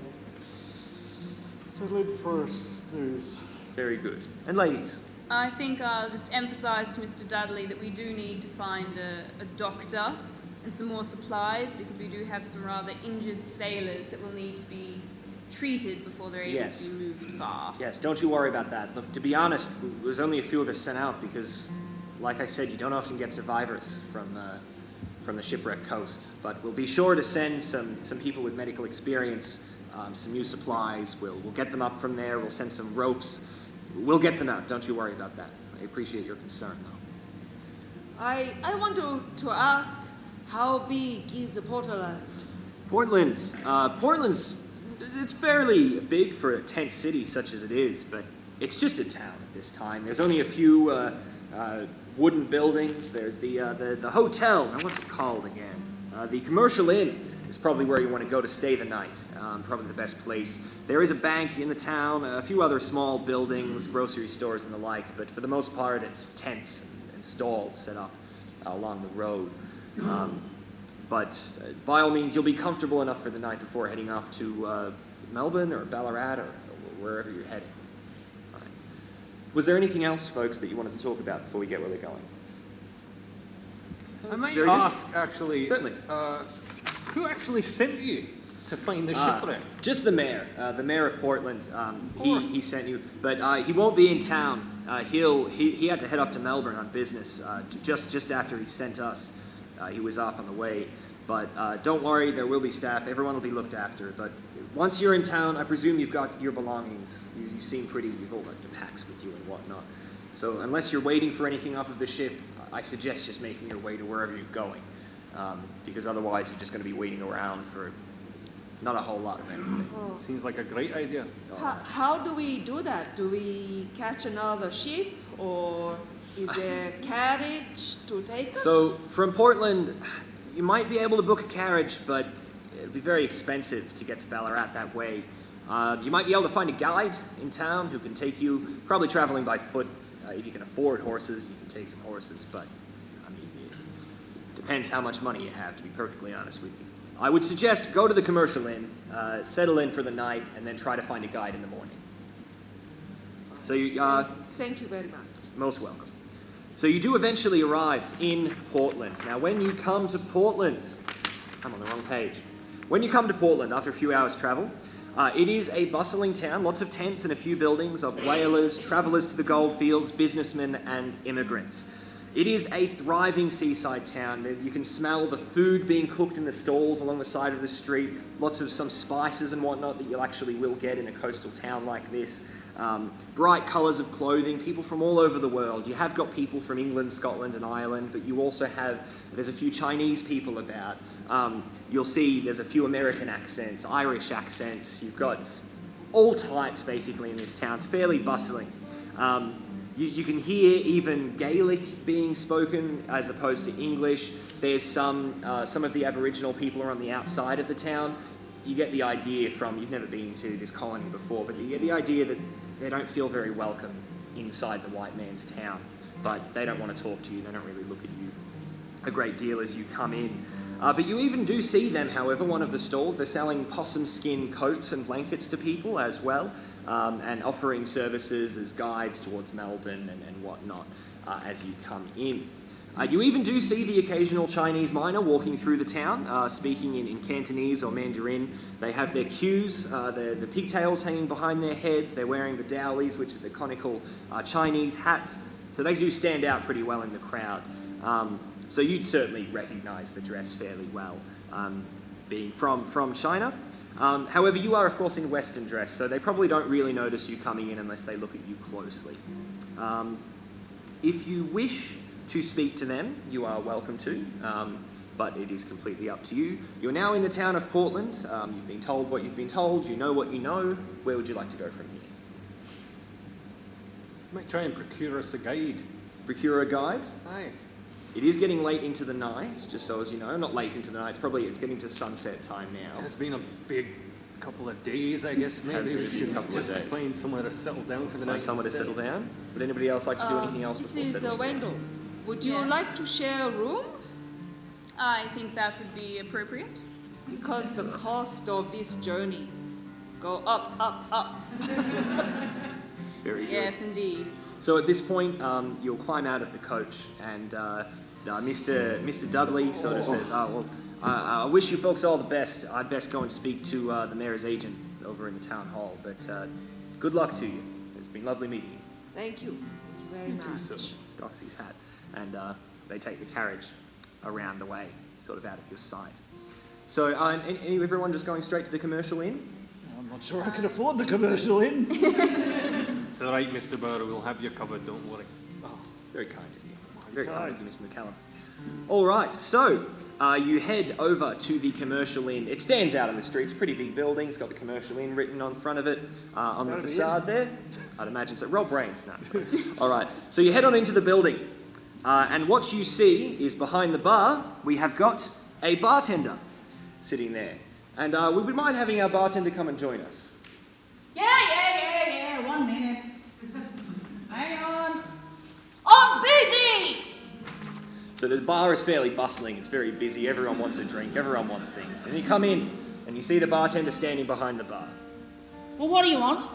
E: settle in for a snooze.
B: Very good. And ladies?
C: I think I'll just emphasise to Mr. Dudley that we do need to find a doctor and some more supplies, because we do have some rather injured sailors that will need to be treated before they're able to be moved far.
B: Yes, don't you worry about that. Look, to be honest, there's only a few of us sent out because, like I said, you don't often get survivors from the shipwreck coast. But we'll be sure to send some people with medical experience, some new supplies. We'll get them up from there. We'll send some ropes. We'll get them out. Don't you worry about that. I appreciate your concern, though.
F: I want to ask, how big is Portland?
B: Portland's it's fairly big for a tent city such as it is, but it's just a town at this time. There's only a few wooden buildings. There's the hotel. Now, what's it called again? The Commercial Inn is probably where you want to go to stay the night. Probably the best place. There is a bank in the town, a few other small buildings, grocery stores and the like, but for the most part it's tents and stalls set up along the road. But by all means, you'll be comfortable enough for the night before heading off to Melbourne or Ballarat or wherever you're heading. All right. Was there anything else, folks, that you wanted to talk about before we get where we're going?
D: I might
B: Very good.
D: ask, actually,
B: Certainly.
D: Who actually sent you to find the shipwreck?
B: Just the mayor of Portland. He sent you, but he won't be in town. He had to head off to Melbourne on business just after he sent us. He was off on the way, but don't worry, there will be staff. Everyone will be looked after. But once you're in town, I presume you've got your belongings. You seem you've all got your packs with you and whatnot. So unless you're waiting for anything off of the ship, I suggest just making your way to wherever you're going, because otherwise you're just going to be waiting around for not a whole lot of anything.
F: Oh.
D: Seems like a great idea.
F: How do we do that? Do we catch another ship, or is there carriage to take us?
B: So from Portland, you might be able to book a carriage, but it'll be very expensive to get to Ballarat that way. You might be able to find a guide in town who can take you, probably traveling by foot. If you can afford horses, you can take some horses, but I mean, it depends how much money you have, to be perfectly honest with you. I would suggest go to the commercial inn, settle in for the night, and then try to find a guide in the morning. So you,
F: Thank you very much.
B: most welcome. So you do eventually arrive in Portland. Now, when you come to Portland, I'm on the wrong page. When you come to Portland after a few hours travel, it is a bustling town, lots of tents and a few buildings of whalers, travellers to the goldfields, businessmen and immigrants. It is a thriving seaside town. You can smell the food being cooked in the stalls along the side of the street, lots of some spices and whatnot that you actually will get in a coastal town like this. Bright colours of clothing, people from all over the world. You have got people from England, Scotland and Ireland, but you also have, there's a few Chinese people about. You'll see there's a few American accents, Irish accents. You've got all types basically in this town. It's fairly bustling. You can hear even Gaelic being spoken as opposed to English. There's some of the Aboriginal people are on the outside of the town. You get the idea from, you've never been to this colony before, but you get the idea that they don't feel very welcome inside the white man's town. But they don't want to talk to you, they don't really look at you a great deal as you come in. But you even do see them, however, one of the stalls, they're selling possum skin coats and blankets to people as well, and offering services as guides towards Melbourne and whatnot as you come in. You even do see the occasional Chinese miner walking through the town, speaking in Cantonese or Mandarin. They have their queues, the pigtails hanging behind their heads, they're wearing the dowlies, which are the conical Chinese hats, so they do stand out pretty well in the crowd. So you'd certainly recognise the dress fairly well, being from China. However, you are of course in Western dress, so they probably don't really notice you coming in unless they look at you closely. If you wish to speak to them, you are welcome to, but it is completely up to you. You're now in the town of Portland. You've been told what you've been told, you know what you know. Where would you like to go from here?
D: Might try and procure us a guide.
B: Procure a guide?
D: Aye.
B: It is getting late into the night, just so as you know. Not late into the night, it's getting to sunset time now.
D: It's been a big couple of days, I guess. Maybe we should just find somewhere to settle down for the night.
B: Find somewhere to settle down? Would anybody else like to do anything else before
F: Mrs.
B: settling down?
F: Wendell, would you
C: Yes.
F: like to share a room?
C: I think that would be appropriate.
F: Because the cost of this journey go up, up, up.
B: Very good.
C: Yes, indeed.
B: So at this point, you'll climb out of the coach, and Mr. Dudley sort of says, "Oh well, I wish you folks all the best. I'd best go and speak to the mayor's agent over in the town hall. But good luck to you. It's been lovely meeting you."
F: Thank you. Thank you very much.
B: Doffs his hat, and they take the carriage around the way, sort of out of your sight. So, everyone just going straight to the commercial inn?
E: I'm not sure I can afford the commercial inn.
D: It's all right, Mr. Burrow. We'll have you covered. Don't worry.
B: Oh, very kind of you. Very kind of you, Mr. McCallum. All right, so you head over to the commercial inn. It stands out on the street. It's a pretty big building. It's got the commercial inn written on front of it, on the facade there. I'd imagine so. Roll brains. No. All right, so you head on into the building. And what you see is behind the bar, we have got a bartender sitting there. And we would mind having our bartender come and join us.
H: Yeah, 1 minute. Hang on. I'm busy!
B: So the bar is fairly bustling, it's very busy, everyone wants a drink, everyone wants things. And you come in and you see the bartender standing behind the bar.
H: Well, what do you want?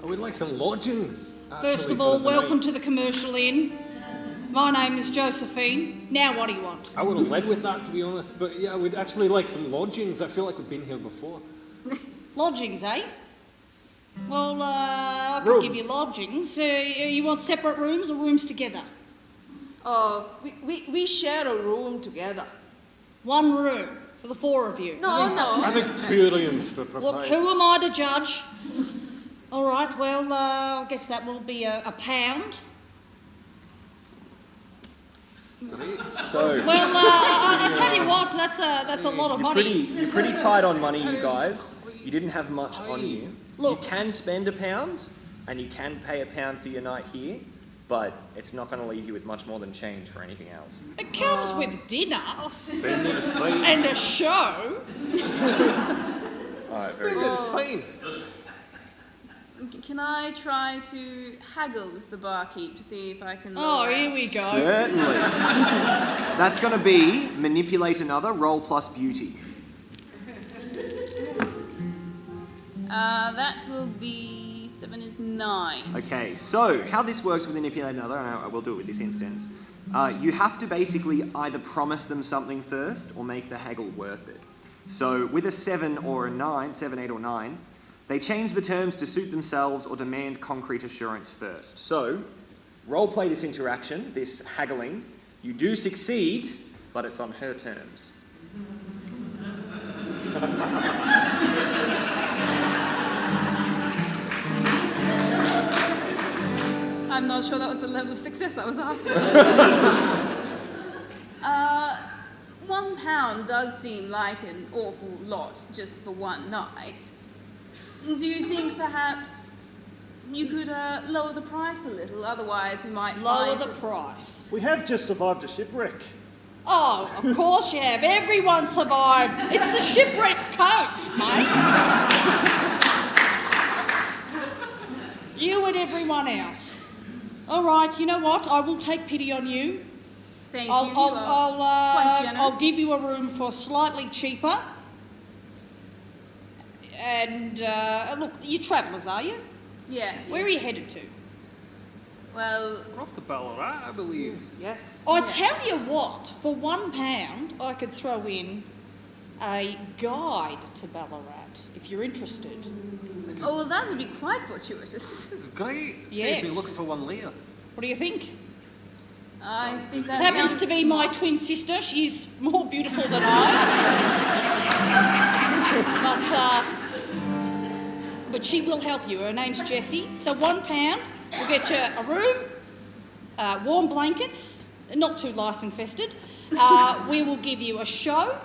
D: I would like some lodgings.
H: First of all, welcome to the commercial inn. My name is Josephine. Now what do you want?
D: I would have led with that, to be honest, but yeah, I would actually like some lodgings. I feel like we've been here before.
H: Lodgings, eh? Well, I could give you lodgings. You want separate rooms or rooms together?
F: We share a room together.
H: One room for the four of you.
F: No.
D: I think 2 rooms for
H: Look,
D: propriety.
H: who am I to judge? All right, well, I guess that will be a pound.
B: So
H: Well, I tell you what, that's a lot of money.
B: you're pretty tight on money, you guys. You didn't have much on you.
H: Look.
B: You can spend £1 and you can pay £1 for your night here, but it's not going to leave you with much more than change for anything else.
H: It comes with dinner
D: Spend it as fine.
H: and a show.
B: All right, very
D: Very
B: good.
D: good, it's fine.
C: Can I try to haggle with the barkeep to see if I can...
H: Oh, here we go.
B: Certainly. That's going to be manipulate another, roll plus beauty.
C: That will be 7 is 9.
B: Okay, so how this works with manipulate another, and I will do it with this instance, you have to basically either promise them something first or make the haggle worth it. So with a 7 or a 9, 7, 8 or 9, they change the terms to suit themselves or demand concrete assurance first. So, role play this interaction, this haggling. You do succeed, but it's on her terms.
C: I'm not sure that was the level of success I was after. £1 does seem like an awful lot just for one night. Do you think perhaps you could lower the price a little? Otherwise we might
H: Lower
C: find...
H: the price.
E: We have just survived a shipwreck.
H: Oh, of course you have. Everyone survived. It's the shipwreck coast, mate. You and everyone else. All right, you know what? I will take pity on you.
C: Thank you. Quite generous.
H: I'll give you a room for slightly cheaper. And look, you're travellers, are you?
C: Yes.
H: Where are you headed to?
C: Well,
D: We're off to Ballarat, I believe.
F: Yes.
H: I
C: Yeah.
H: tell you what, for £1, I could throw in a guide to Ballarat, if you're interested.
C: oh, well, that would be quite fortuitous.
D: It's great.
H: Yes.
D: Saves me looking for one later.
H: What do you think?
C: I think that
H: It happens
C: sounds
H: to be my
C: smart.
H: twin sister. She's more beautiful than I. But she will help you. Her name's Jessie. So £1 will get you a room, warm blankets, not too lice infested. We will give you a show.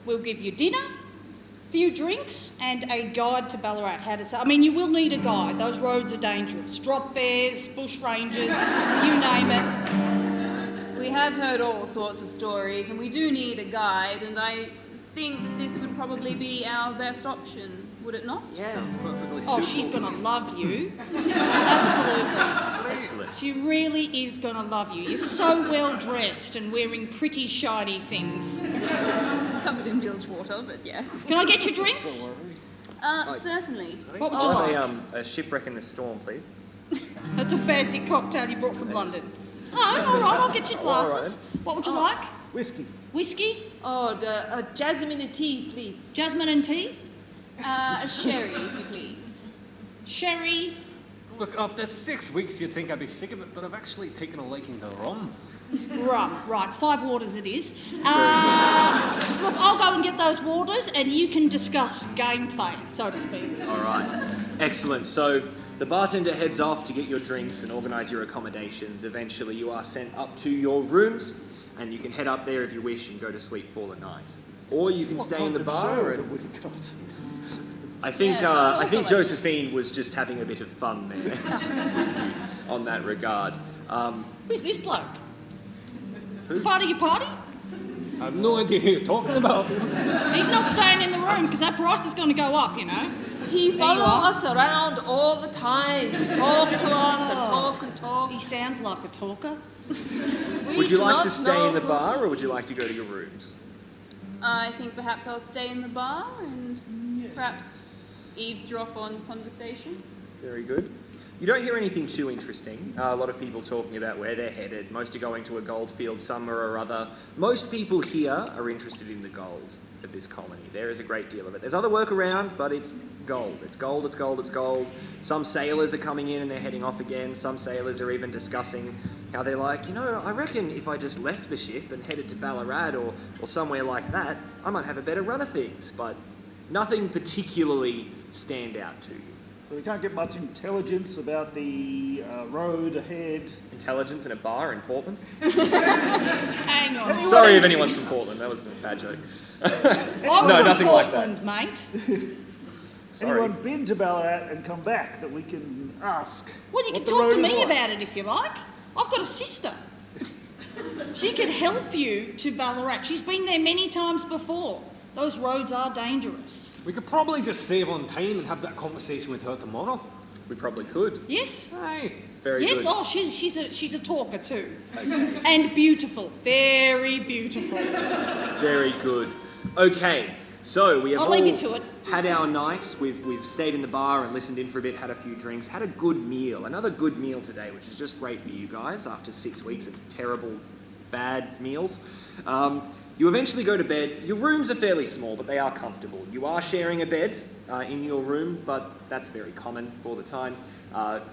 H: We'll give you dinner, a few drinks, and a guide to Ballarat. How to say? I mean, you will need a guide. Those roads are dangerous. Drop bears, bush rangers, you name it.
C: We have heard all sorts of stories, and we do need a guide, and I think this would probably be our best option, would it not?
F: Yes.
D: Perfectly
H: Oh,
D: suitable.
H: she's going to love you. Absolutely.
B: Excellent.
H: She really is going to love you. You're so well dressed and wearing pretty shiny things.
C: Covered in bilge water, but yes.
H: Can I get you drinks?
C: Certainly.
H: What would you
B: I'll
H: like?
B: have a shipwreck in the storm, please.
H: That's a fancy cocktail you brought from London. Oh, all right, I'll get you glasses. What would you like?
E: Whiskey.
H: Whiskey?
F: Oh, the jasmine tea, please.
H: Jasmine and tea?
C: A sherry, if you please.
H: Sherry?
D: Look, after 6 weeks you'd think I'd be sick of it, but I've actually taken a liking to rum.
H: Rum, right. 5 waters it is. Look, I'll go and get those waters and you can discuss gameplay, so to speak.
B: All right. Excellent. So the bartender heads off to get your drinks and organise your accommodations. Eventually you are sent up to your rooms and you can head up there if you wish and go to sleep for the night. Or you can stay in the bar and... I think
C: Yes, I
B: I think
C: also like-
B: Josephine was just having a bit of fun there with you on that regard.
H: Who's this bloke?
B: Who?
H: Part of your party?
D: I have no idea who you're talking about.
H: He's not staying in the room because that price is going to go up, you know.
F: He
H: you
F: follows
H: are.
F: us around all the time. Talk to us and talk and talk.
H: He sounds like a talker.
F: We
B: Would you
F: do
B: like
F: not
B: to stay in the
F: know
B: bar
F: who-
B: or would you like to go to your rooms?
C: I think perhaps I'll stay in the bar and perhaps eavesdrop on conversation.
B: Very good. You don't hear anything too interesting. A lot of people talking about where they're headed. Most are going to a gold field somewhere or other. Most people here are interested in the gold of this colony. There is a great deal of it. There's other work around, but it's gold. It's gold, it's gold, it's gold. Some sailors are coming in and they're heading off again. Some sailors are even discussing how they're like, you know, I reckon if I just left the ship and headed to Ballarat or somewhere like that, I might have a better run of things. But nothing particularly stand out to you.
E: So we can't get much intelligence about the road ahead.
B: Intelligence in a bar in Portland?
H: Hang on.
B: Sorry if anyone's from Portland, that was a bad joke.
H: I'm
B: No,
H: from
B: nothing like that.
H: Portland, mate.
B: Sorry.
E: Anyone been to Ballarat and come back that we can ask?
H: Well, you
E: what
H: can
E: the
H: talk
E: road
H: to
E: is
H: me
E: like?
H: about it if you like. I've got a sister. She can help you to Ballarat. She's been there many times before. Those roads are dangerous.
D: We could probably just save on time and have that conversation with her tomorrow.
B: We probably could.
H: Yes?
D: Aye.
B: Very
H: Yes,
B: good.
H: oh, she's a talker too.
B: Okay.
H: And beautiful. Very beautiful.
B: Very good. Okay, so we have
H: I'll
B: all
H: leave you to it.
B: had our night. We've stayed in the bar and listened in for a bit, had a few drinks, had a good meal. Another good meal today, which is just great for you guys after 6 weeks of terrible, bad meals. You eventually go to bed. Your rooms are fairly small, but they are comfortable. You are sharing a bed in your room, but that's very common for the time.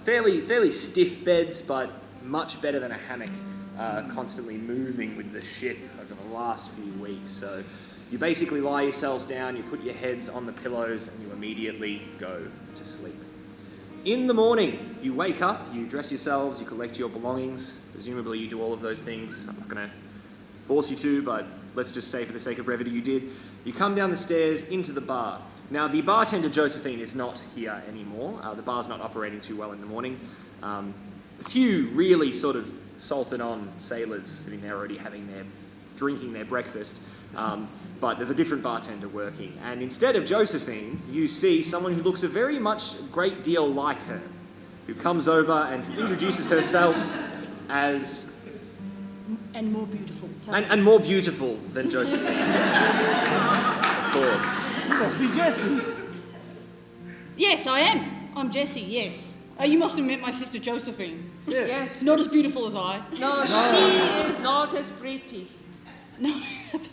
B: Fairly stiff beds, but much better than a hammock constantly moving with the ship over the last few weeks. So you basically lie yourselves down, you put your heads on the pillows, and you immediately go to sleep. In the morning, you wake up, you dress yourselves, you collect your belongings. Presumably you do all of those things. I'm not going to force you to, but let's just say for the sake of brevity you did. You come down the stairs into the bar. Now, the bartender, Josephine, is not here anymore. The bar's not operating too well in the morning. A few really sort of salted-on sailors sitting there already drinking their breakfast. But there's a different bartender working. And instead of Josephine, you see someone who looks a great deal like her, who comes over and introduces herself as...
H: And more beautiful.
B: And more beautiful than Josephine. Of course.
E: You must be Jessie.
H: Yes, I am. I'm Jessie, yes. You must have met my sister Josephine.
F: Yes.
H: Not as beautiful as I.
F: No, she is not as pretty.
H: No,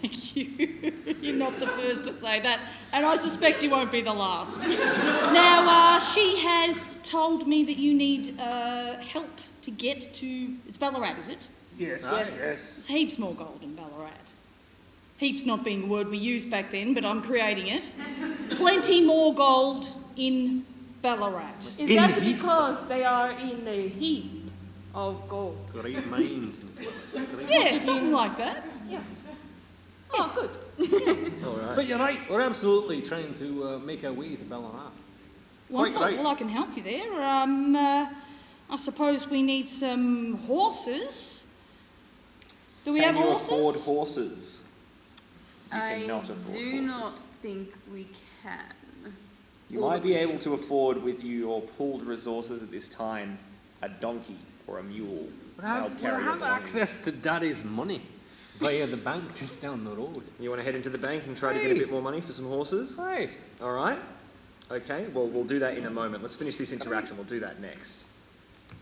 H: thank you. You're not the first to say that, and I suspect you won't be the last. Now, she has told me that you need help to get to... It's Ballarat, is it?
E: Yes.
F: Yes.
H: There's heaps more gold in Ballarat. Heaps not being a word we used back then, but I'm creating it. Plenty more gold in Ballarat.
F: Is that because they are in a heap of gold?
D: Great minds and stuff.
H: Yeah, something like that.
F: Yeah. Oh, good.
B: All right.
D: But you're right, we're absolutely trying to make our way to Ballarat.
H: Wonderful.
D: right.
H: Well, I can help you there. I suppose we need some horses. Do we have
B: Can you
H: horses?
B: afford horses? You
C: I
B: cannot afford
C: do
B: horses.
C: not think we can.
B: You might be able to afford, with your pooled resources at this time, a donkey or a mule. to help
D: We'll
B: carry your
D: have
B: belongings.
D: access to Daddy's money via the bank just down the road.
B: You want to head into the bank and try to get a bit more money for some horses?
D: Aye.
B: All right. Okay, well, we'll do that in a moment. Let's finish this interaction. We'll do that next.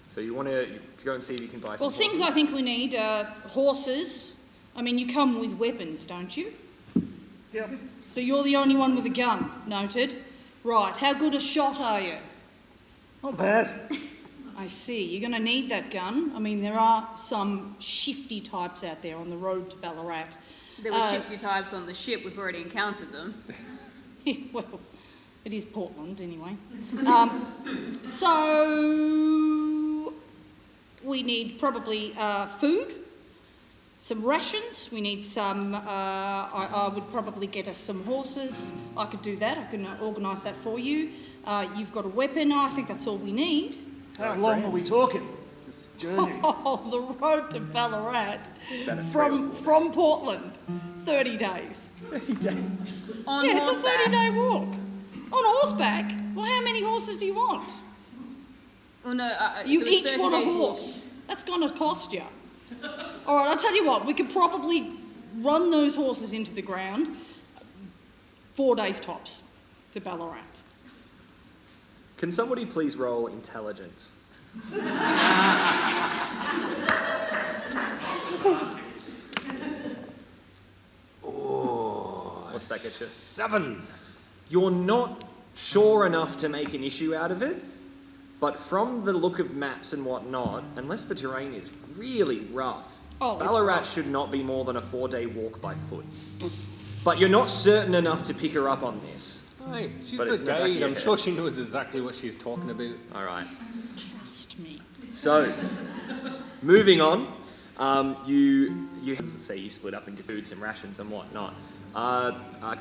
B: So you want to go and see if you can buy some
H: Well, things
B: horses?
H: I think we need are horses. I mean, you come with weapons, don't you?
E: Yep.
H: So you're the only one with a gun, noted. Right, how good a shot are you?
E: Not bad.
H: I see, you're going to need that gun. I mean, there are some shifty types out there on the road to Ballarat.
C: There were shifty types on the ship. We've already encountered them.
H: Well, it is Portland anyway. So we need probably food, some rations. We need some, I would probably get us some horses. I could do that. I can organise that for you. You've got a weapon. I think that's all we need.
E: How long are we talking? This journey.
H: Oh, the road to Ballarat
B: about a 3 or 4
H: from Portland, 30 days.
B: 30 days.
C: On
H: Yeah, it's a
C: horseback.
H: 30-day walk. On horseback? Well, how many horses do you want?
C: Oh, no,
H: You
C: so it's
H: each
C: 30
H: want a
C: days
H: horse. That's going to cost you. All right, I'll tell you what. We could probably run those horses into the ground 4 days tops to Ballarat.
B: Can somebody please roll intelligence? Oh, what's that get you?
D: 7.
B: You're not sure enough to make an issue out of it, but from the look of maps and whatnot, unless the terrain is really rough,
H: Oh, it's
B: Ballarat
H: rough.
B: should not be more than a 4-day walk by foot. But you're not certain enough to pick her up on this.
D: Aye, she's
B: But it's
D: the
B: in the back of
D: guide.
B: your
D: I'm
B: head.
D: sure she knows exactly what she's talking about.
B: All right.
H: Trust me.
B: So, moving on, you let's say you split up into food, some rations and whatnot.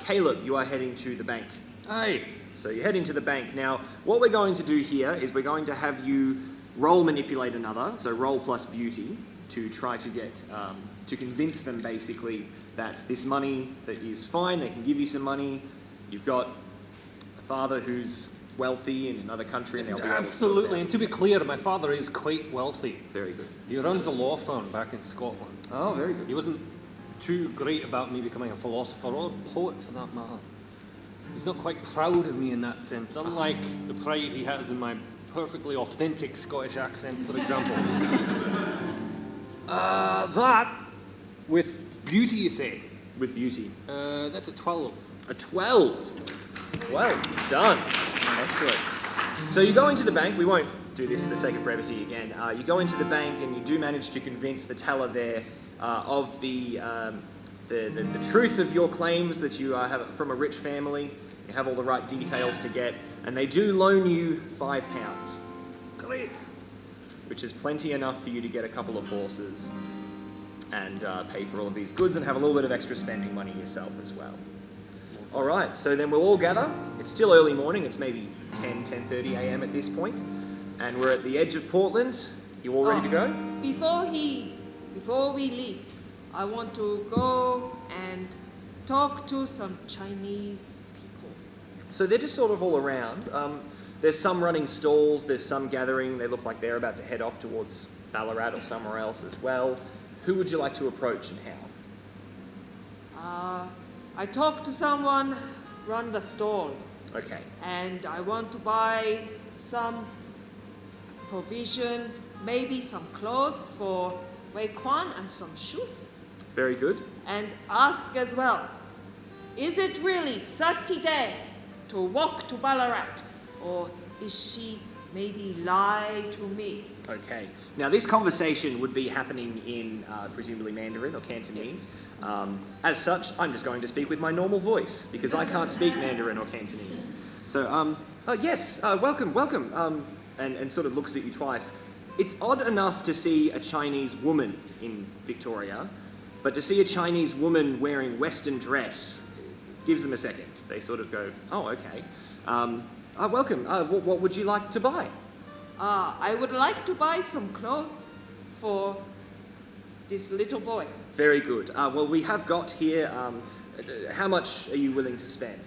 B: Caleb, you are heading to the bank.
D: Aye.
B: So you head into the bank. Now, what we're going to do here is we're going to have you roll manipulate another, so roll plus beauty, to try to get, to convince them basically that this money that is fine, they can give you some money. You've got father who's wealthy in another country and they'll be able to sort
D: Absolutely,
B: it
D: and
B: out.
D: to be clear, my father is quite wealthy.
B: Very good.
D: He runs a law firm back in Scotland.
B: Oh, very good.
D: He wasn't too great about me becoming a philosopher or a poet for that matter. He's not quite proud of me in that sense, unlike the pride he has in my perfectly authentic Scottish accent, for example. That, with beauty, you say?
B: With beauty.
D: That's a 12.
B: A 12. Well done. Excellent. So you go into the bank. We won't do this for the sake of brevity again. You go into the bank and you do manage to convince the teller there of the truth of your claims that you have from a rich family. You have all the right details to get, and they do loan you £5.
D: Great.
B: Which is plenty enough for you to get a couple of horses and pay for all of these goods and have a little bit of extra spending money yourself as well. All right, so then we'll all gather. It's still early morning. It's maybe 10:30 a.m. at this point, and we're at the edge of Portland. You all ready to go?
F: Before we leave, I want to go and talk to some Chinese people.
B: So they're just sort of all around. There's some running stalls. There's some gathering. They look like they're about to head off towards Ballarat or somewhere else as well. Who would you like to approach and how?
F: I talked to someone run the stall,
B: Okay.
F: and I want to buy some provisions, maybe some clothes for Wei Kwan and some shoes,
B: Very good.
F: and ask as well, is it really 30 days to walk to Ballarat, or is she maybe lie to me?
B: Okay. Now, this conversation would be happening in presumably Mandarin or Cantonese. As such, I'm just going to speak with my normal voice because I can't speak Mandarin or Cantonese. So, yes, welcome, welcome, and sort of looks at you twice. It's odd enough to see a Chinese woman in Victoria, but to see a Chinese woman wearing Western dress gives them a second. They sort of go, oh, okay. Welcome. What would you like to buy?
F: I would like to buy some clothes for this little boy.
B: Very good. Well, we have got here, how much are you willing to spend?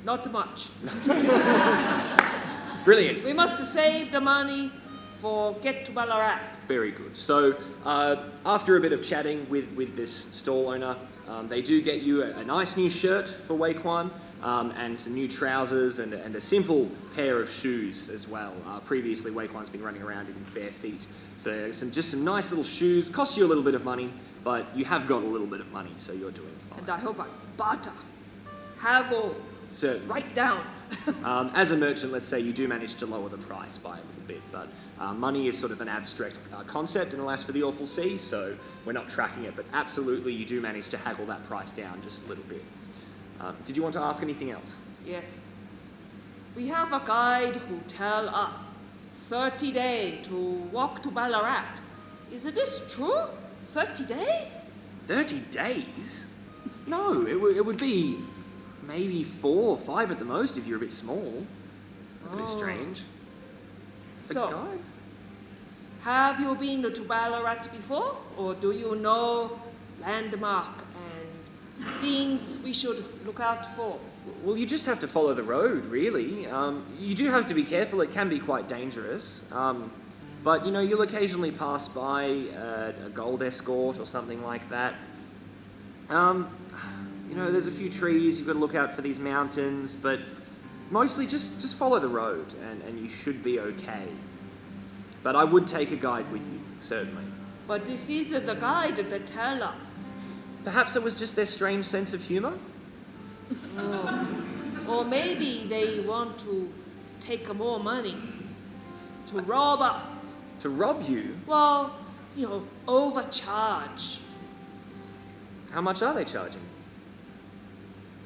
F: Not much.
B: Brilliant.
F: We must save the money for get to Ballarat.
B: Very good. So, after a bit of chatting with this stall owner, they do get you a nice new shirt for Wei Kwan, and some new trousers and a simple pair of shoes as well. Previously, Wei Kwan's been running around in bare feet. So just some nice little shoes. Cost you a little bit of money, but you have got a little bit of money, so you're doing fine.
F: And I hope I barter, haggle,
B: Certainly.
F: right down.
B: As a merchant, let's say you do manage to lower the price by a little bit, but money is sort of an abstract concept, and alas for the awful sea, so we're not tracking it, but absolutely you do manage to haggle that price down just a little bit. Did you want to ask anything else?
F: Yes. We have a guide who tell us 30 days to walk to Ballarat. Is this true? 30 days?
B: 30 days? No, it would be maybe 4 or 5 at the most if you're a bit small. That's a bit strange. A
F: So,
B: guide?
F: have you been to Ballarat before? Or do you know landmark and things we should look out for?
B: Well, you just have to follow the road, really. You do have to be careful. It can be quite dangerous. But, you know, you'll occasionally pass by a gold escort or something like that. You know, there's a few trees. You've got to look out for these mountains. But mostly just follow the road and you should be okay. But I would take a guide with you, certainly.
F: But this is the guide that tell us.
B: Perhaps it was just their strange sense of humour?
F: Or maybe they want to take more money to rob us.
B: To rob you?
F: Well, you know, overcharge.
B: How much are they charging?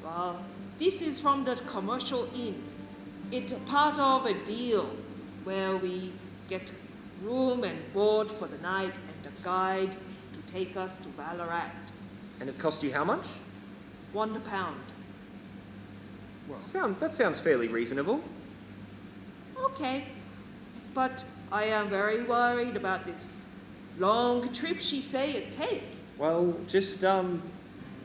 F: Well, this is from the commercial inn. It's part of a deal where we get room and board for the night and a guide to take us to Ballarat.
B: And it cost you how much?
F: £1.
B: That sounds fairly reasonable.
F: Okay, but I am very worried about this long trip she say it take.
B: Well, just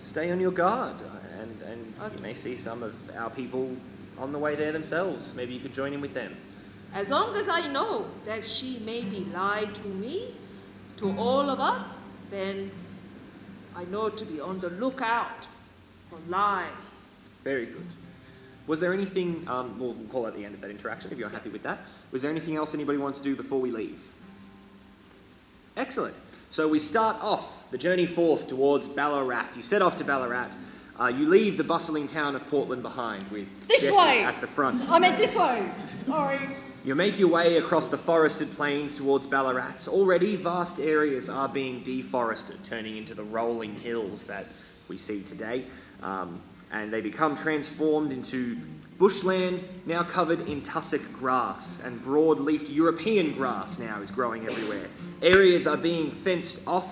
B: stay on your guard, and you
F: Okay.
B: may see some of our people on the way there themselves. Maybe you could join in with them.
F: As long as I know that she maybe lied to me, to all of us, then I know to be on the lookout for lie.
B: Very good. Was there anything, we'll call at the end of that interaction if you're happy with that. Was there anything else anybody wants to do before we leave? Excellent. So we start off the journey forth towards Ballarat. You set off to Ballarat. You leave the bustling town of Portland behind with
H: This
B: Jessie
H: way.
B: at the front.
H: I meant this way. Sorry.
B: You make your way across the forested plains towards Ballarat. Already vast areas are being deforested, turning into the rolling hills that we see today. And they become transformed into bushland, now covered in tussock grass, and broad-leafed European grass now is growing everywhere. Areas are being fenced off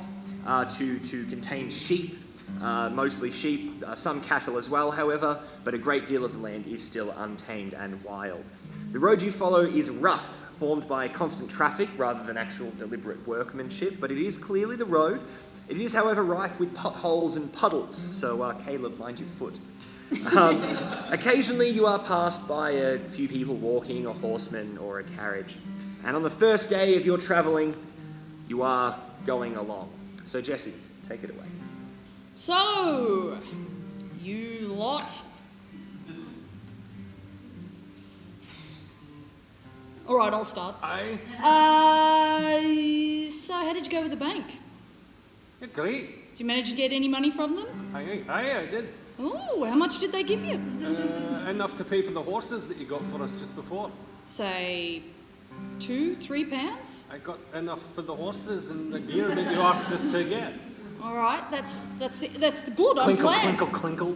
B: to contain sheep, mostly sheep, some cattle as well, however, but a great deal of the land is still untamed and wild. The road you follow is rough, formed by constant traffic rather than actual deliberate workmanship, but it is clearly the road. It is, however, rife with potholes and puddles, so Caleb, mind your foot. Occasionally you are passed by a few people walking, a horseman or a carriage. And on the first day of your travelling, you are going along. So Jessie, take it away.
H: So, you lot. All right, I'll start.
D: Aye.
H: So how did you go with the bank?
D: Yeah, great.
H: Did you manage to get any money from them?
D: Aye, I did.
H: Oh, how much did they give you?
D: Enough to pay for the horses that you got for us just before.
H: Say, £2-3?
D: I got enough for the horses and the gear that you asked us to get.
H: All right, that's good. I'm
D: Clinkle,
H: glad.
D: clinkle, clinkle.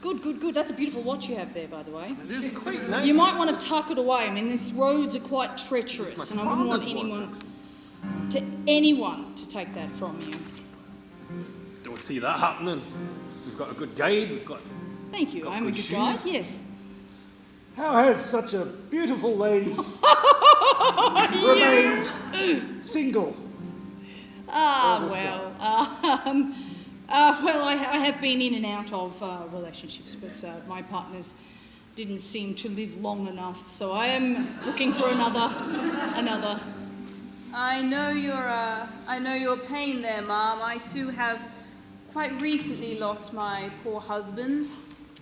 H: Good. That's a beautiful watch you have there, by the way.
D: It is quite nice.
H: You might want to tuck it away. I mean, these roads are quite
D: It's
H: treacherous,
D: my
H: and I wouldn't want
D: father's
H: anyone to take that from you.
D: Don't see that happening. We've got a good guide. We've got.
H: Thank you.
D: Got
H: I'm a
D: good
H: good guy.
D: shoes?
H: Yes.
E: How has such a beautiful lady remained single?
H: I have been in and out of relationships, but my partners didn't seem to live long enough, so I am looking for another.
C: I know your pain there, Mum. I too have quite recently lost my poor husband,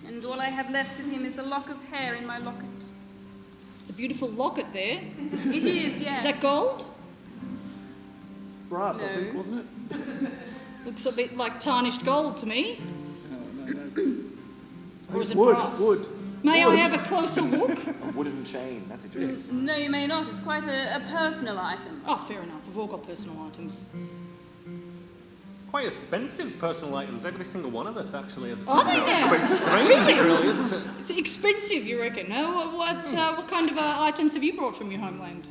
C: and all I have left of him is a lock of hair in my locket.
H: It's a beautiful locket there.
C: It is, yes.
H: Is that gold?
E: Brass, I
C: No.
E: think, wasn't it?
H: Looks a bit like tarnished gold to me.
E: No.
H: Or is it
E: Wood,
H: brass?
E: wood.
H: May
E: Wood.
H: I have a closer look?
B: A wooden chain, that's a dress.
C: No, you may not. It's quite a personal item.
H: Oh, fair enough. We've all got personal items.
D: Quite expensive personal items. Every single one of us actually has.
H: Are they now?
D: It's quite strange, really, isn't it?
H: It's expensive, you reckon? No? What kind of items have you brought from your homeland?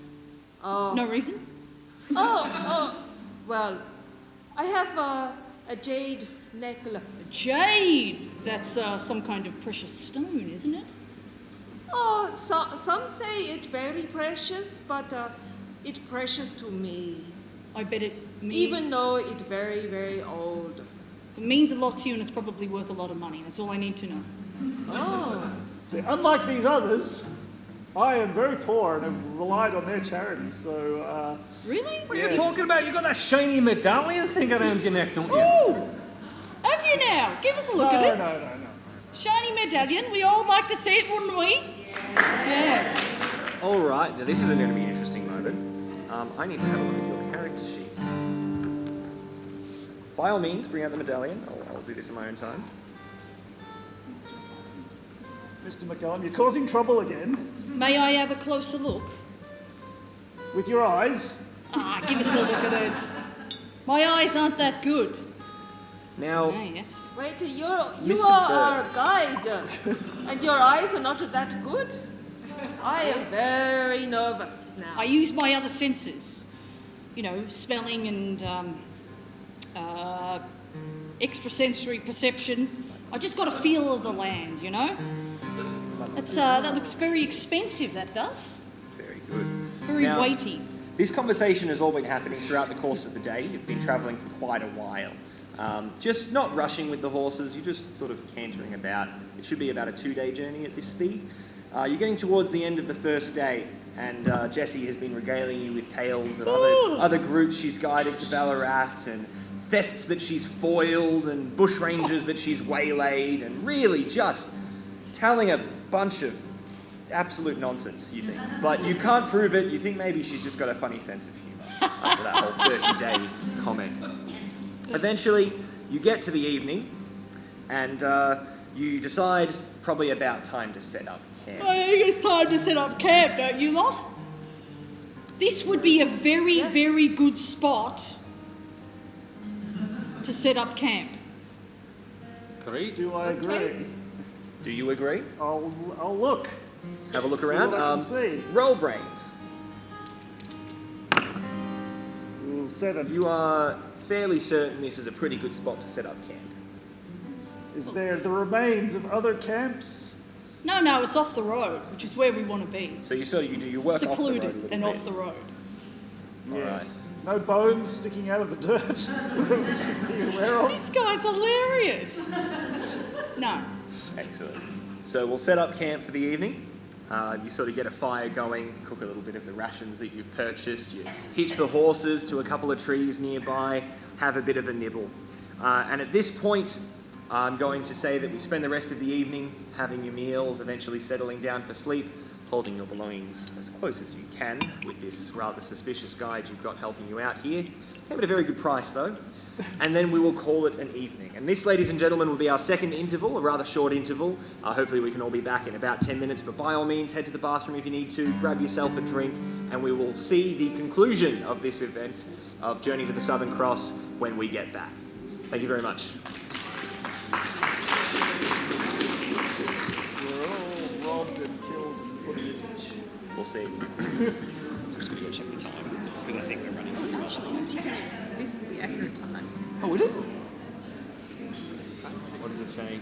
F: Oh,
H: No reason?
F: well, I have a jade necklace.
H: Jade! That's some kind of precious stone, isn't it?
F: Oh, some say it very precious, but it precious to me.
H: I bet it
F: Even though it very, very old.
H: it means a lot to you, and it's probably worth a lot of money. That's all I need to know.
F: Oh,
E: See, unlike these others, I am very poor and have relied on their charity, so...
H: Really?
D: What are
E: Yes.
D: you talking about? You got that shiny medallion thing around your neck, don't you?
H: Ooh! Have you now? Give us a look
E: no,
H: at it.
E: no.
H: Shiny medallion. We all like to see it, wouldn't we? Yes.
B: All right, now this is going to be an interesting moment. I need to have a look at your character sheet. By all means, bring out the medallion. I'll do this in my own time.
E: Mr. McCallum, you're causing trouble again.
H: May I have a closer look?
E: With your eyes.
H: Give us a look at it. My eyes aren't that good.
B: Now,
H: Ah, yes.
F: wait, you
B: Mr.
F: are
B: Bird.
F: our guide, and your eyes are not that good? I am very nervous now.
H: I use my other senses. You know, smelling and extrasensory perception. I just got a feel of the land, you know? That looks very expensive, that does.
B: very good.
H: Very
B: Now-
H: weighty.
B: This conversation has all been happening throughout the course of the day. You've been travelling for quite a while. Just not rushing with the horses, you're just sort of cantering about. It should be about a 2-day journey at this speed. You're getting towards the end of the first day, and Jessie has been regaling you with tales of other groups she's guided to Ballarat, and thefts that she's foiled, and bushrangers that she's waylaid, and really just telling a bunch of absolute nonsense, you think. But you can't prove it. You think maybe she's just got a funny sense of humour after that whole 30-day comment. Eventually, you get to the evening, and you decide probably about time to set up camp.
H: I think it's time to set up camp, don't you lot? This would be a very, very good spot to set up camp.
D: Great.
E: Do I agree?
B: Do you agree?
E: I'll look.
B: Have a look
E: See
B: around.
E: what I can see.
B: Roll brains.
E: Ooh, 7.
B: You are fairly certain this is a pretty good spot to set up camp.
E: Is there the remains of other camps?
H: No, it's off the road, which is where we want to be.
B: So you do your work off the road a
H: Secluded
B: little
H: and
B: bit.
H: off the road.
E: Yes. No bones sticking out of the dirt that we should be aware of.
H: This guy's hilarious. No.
B: Excellent. So we'll set up camp for the evening. You sort of get a fire going, cook a little bit of the rations that you've purchased, you hitch the horses to a couple of trees nearby, have a bit of a nibble. And at this point, I'm going to say that we spend the rest of the evening having your meals, eventually settling down for sleep, holding your belongings as close as you can with this rather suspicious guide you've got helping you out here. Came at a very good price though. And then we will call it an evening. And this, ladies and gentlemen, will be our second interval, a rather short interval. Hopefully we can all be back in about 10 minutes, but by all means, head to the bathroom if you need to, grab yourself a drink, and we will see the conclusion of this event of Journey to the Southern Cross when we get back. Thank you very much.
E: We're all robbed and killed and put in a ditch.
B: We'll see. I'm just going to go check the time, because I think we're running out of
C: Actually, speaking of, this will be accurate time.
B: Oh, would it? What does it say?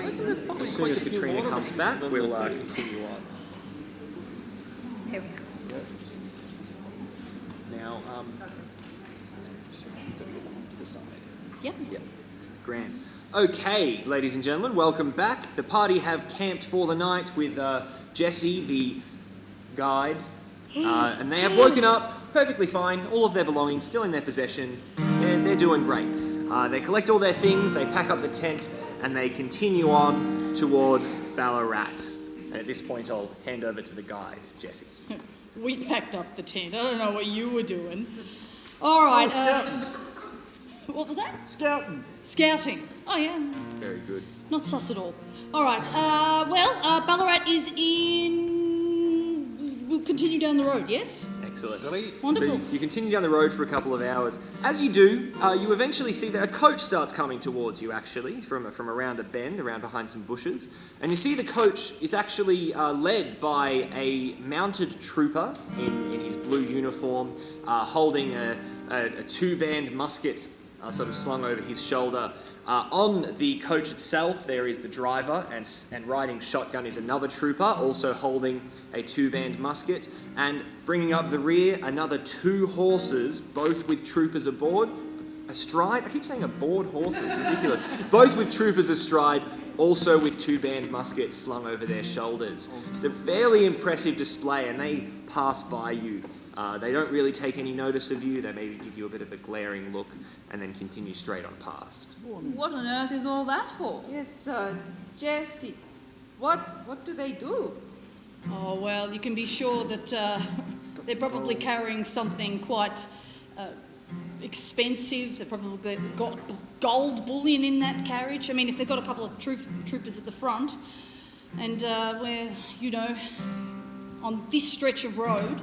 B: As soon as Katrina comes back, we'll continue on.
H: There we go.
B: Now, just to the side.
H: Yep.
B: Yep. Grand. Okay, ladies and gentlemen, welcome back. The party have camped for the night with Jesse, the guide, and they have woken up perfectly fine. All of their belongings still in their possession. They're doing great. They collect all their things, they pack up the tent, and they continue on towards Ballarat. And at this point, I'll hand over to the guide, Jesse.
H: We packed up the tent. I don't know what you were doing. All right. What was that?
E: Scouting.
H: Scouting. Oh, yeah.
B: Very good.
H: Not sus at all. All right. Ballarat is in... We'll continue down the road, yes?
B: Excellent.
H: Wonderful.
B: So you continue down the road for a couple of hours. As you do, you eventually see that a coach starts coming towards you, actually, from around a bend, around behind some bushes. And you see the coach is actually led by a mounted trooper in his blue uniform, holding a two-band musket sort of slung over his shoulder. On the coach itself, there is the driver, and riding shotgun is another trooper, also holding a two-band musket. And bringing up the rear, another 2 horses, both with troopers aboard, astride. I keep saying aboard horses, ridiculous. Both with troopers astride, also with 2-band muskets slung over their shoulders. It's a fairly impressive display, and they pass by you. They don't really take any notice of you. They maybe give you a bit of a glaring look and then continue straight on past.
C: What on earth is all that for?
F: Yes, Jessie. What do they do?
H: Oh, well, you can be sure that they're probably carrying something quite expensive. They've probably got gold bullion in that carriage. I mean, if they've got a couple of troopers at the front, and we're, you know, on this stretch of road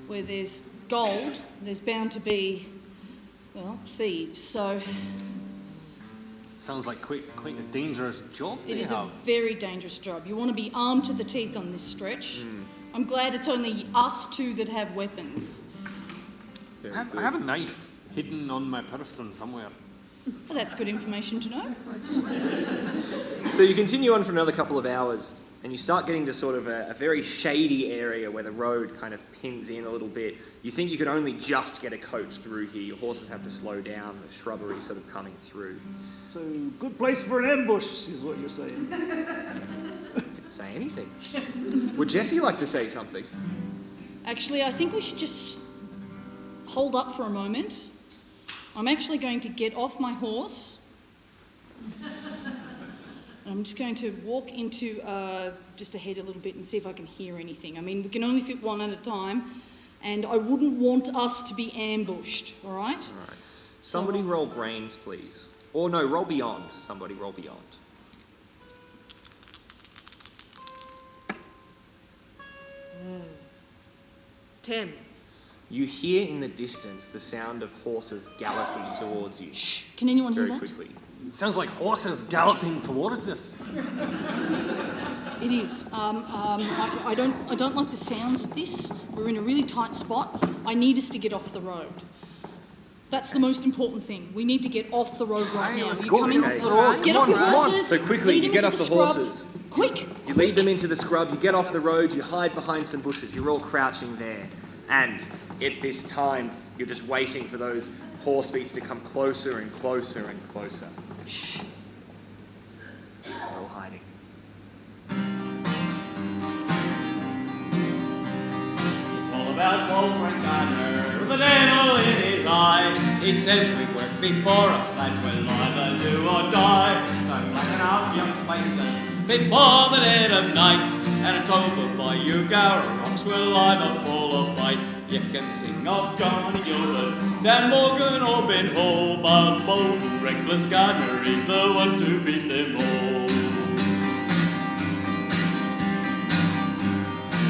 H: where there's gold, there's bound to be, well, thieves. So
D: Sounds like quite a dangerous job
H: it
D: they
H: is
D: have.
H: a very dangerous job. You want to be armed to the teeth on this stretch. I'm glad it's only us 2 that have weapons.
D: I have a knife hidden on my person somewhere.
H: Well, that's good information to know.
B: So you continue on for another couple of hours, and you start getting to sort of a very shady area where the road kind of pins in a little bit. You think you could only just get a coach through here. Your horses have to slow down, the shrubbery sort of coming through.
E: So, good place for an ambush, is what you're saying.
B: Didn't say anything. Would Jessie like to say something?
H: Actually, I think we should just hold up for a moment. I'm actually going to get off my horse. I'm just going to walk into just ahead a little bit and see if I can hear anything. I mean, we can only fit one at a time, and I wouldn't want us to be ambushed, all right?
B: All right. Somebody roll brains, please. Or no, roll beyond. Somebody roll beyond.
F: 10.
B: You hear in the distance the sound of horses galloping towards you.
H: Can anyone hear
B: Very
H: that?
B: quickly.
D: Sounds like horses galloping towards us.
H: It is. I don't like the sounds of this. We're in a really tight spot. I need us to get off the road. That's the most important thing. We need to get off the road right now.
D: Let's
H: You
D: go,
H: coming?
D: get off the road.
H: Get
D: Come
H: off your
D: on, come on.
H: horses.
B: So quickly,
H: lead
B: you
H: them
B: get
H: into
B: off the
H: scrub.
B: horses.
H: Quick!
B: You lead them into the scrub, you get off the road, you hide behind some bushes, you're all crouching there. And at this time, you're just waiting for those horse beats to come closer and closer and closer.
H: Shh.
B: They're all hiding.
G: All about old Frank Gardner with a devil in his eye. He says we work before us, lads, we'll either do or die. So blacken out your faces before the dead of night, and it's over by you, Gower rocks will either fall or fight. You can sing of Johnny Gilbert, Dan Morgan or Ben Hall, but bold and reckless Gardner is the one to beat them all.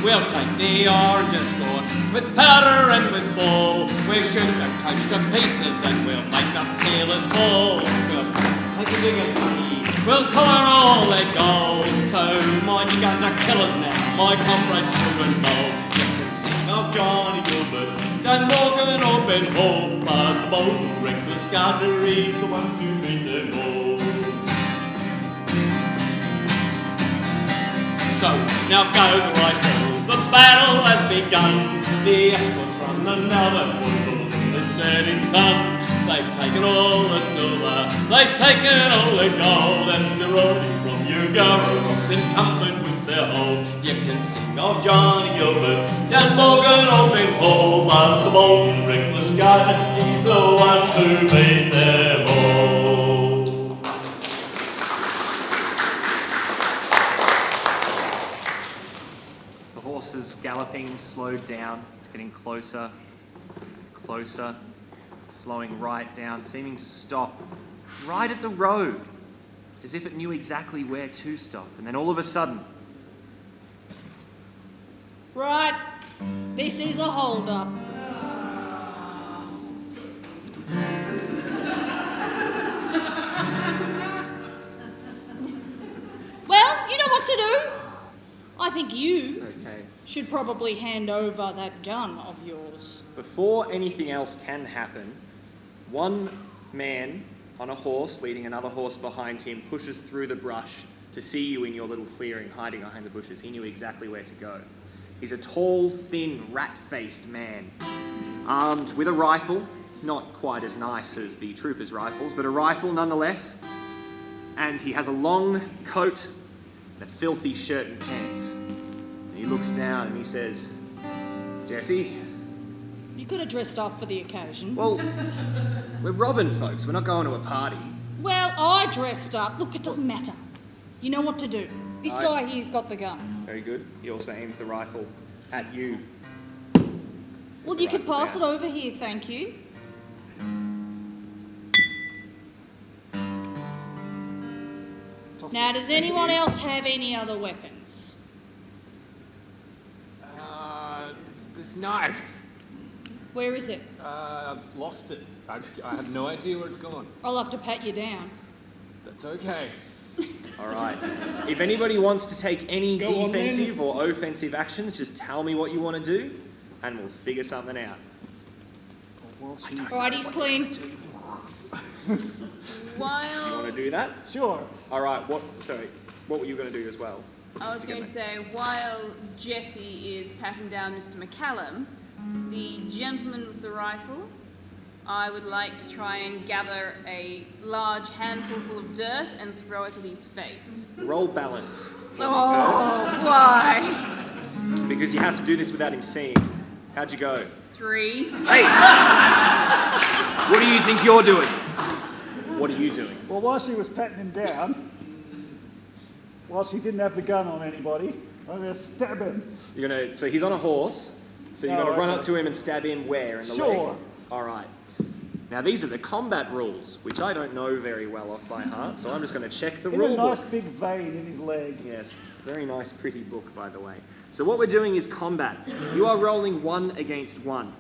G: We'll take the orange escort with powder and with ball. We'll shoot the coach to pieces and we'll make the peelers fall. We'll take the diggers' money, we'll collar all their gold. So mind you guns are killers now, my comrades children know. You can sing of Johnny Gilbert, Dan Morgan or Ben Hall, but the bold reckless Gardner is the one to beat them all. So, now go the right hills, the battle has begun. The escorts run and now they're foiled in the setting sun. They've taken all the silver, they've taken all the gold, and they're rolling from Ugara rocks encumbered with their hold. You can sing of Johnny Gilbert, Dan Morgan, or Ben Hall, but the bold and reckless gun, he's the one who beat them all.
B: The horse is galloping, slowed down. It's getting closer, closer, slowing right down, seeming to stop right at the road, as if it knew exactly where to stop. And then all of a sudden,
H: Right, this is a hold-up. Well, you know what to do. I think you
B: okay,
H: should probably hand over that gun of yours.
B: before anything else can happen, one man on a horse, leading another horse behind him, pushes through the brush to see you in your little clearing hiding behind the bushes. He knew exactly where to go. He's a tall, thin, rat-faced man, armed with a rifle, not quite as nice as the troopers' rifles, but a rifle nonetheless. And he has a long coat and a filthy shirt and pants. And he looks down and he says, "Jesse,
H: You could have dressed up for the occasion.
B: well, we're robbing folks. We're not going to a party."
H: Well, I dressed up. Look, it doesn't matter. You know what to do. This
B: I-
H: guy here's got the gun.
B: Very good. He also aims the rifle at you.
H: Well, you could
B: Rifle
H: pass
B: down.
H: it over here, thank you. Now, does anyone else have any other weapons?
I: This knife.
H: Where is it?
I: I've lost it. I have no idea where it's gone.
H: I'll have to pat you down.
I: That's okay.
B: All right. If anybody wants to take any
D: Go on, then.
B: defensive or offensive actions, just tell me what you want to do, and we'll figure something out.
H: Right, he's clean.
B: Do you want
C: While
B: to do that?
E: Sure.
B: All right. What were you going to do as well?
C: I was
B: Just to
C: going
B: get
C: to say, while Jesse is patting down Mr. McCallum, the gentleman with the rifle, I would like to try and gather a large handful full of dirt and throw it at his face.
B: Roll balance
C: Oh, why?
B: first, because you have to do this without him seeing. How'd you go?
C: 3.
B: Hey! What do you think you're doing? What are you doing?
E: Well, while she was patting him down, while she didn't have the gun on anybody, I'm going to stab him.
B: So he's on a horse, so you're
E: Oh,
B: going to run
E: okay.
B: up to him and stab him where? In the
E: Sure.
B: leg? All right. Now these are the combat rules, which I don't know very well off by heart, so I'm just going to check the
E: In
B: rule
E: a nice
B: book.
E: big vein in his leg.
B: Yes, very nice, pretty book, by the way. So what we're doing is combat. You are rolling 1 against 1.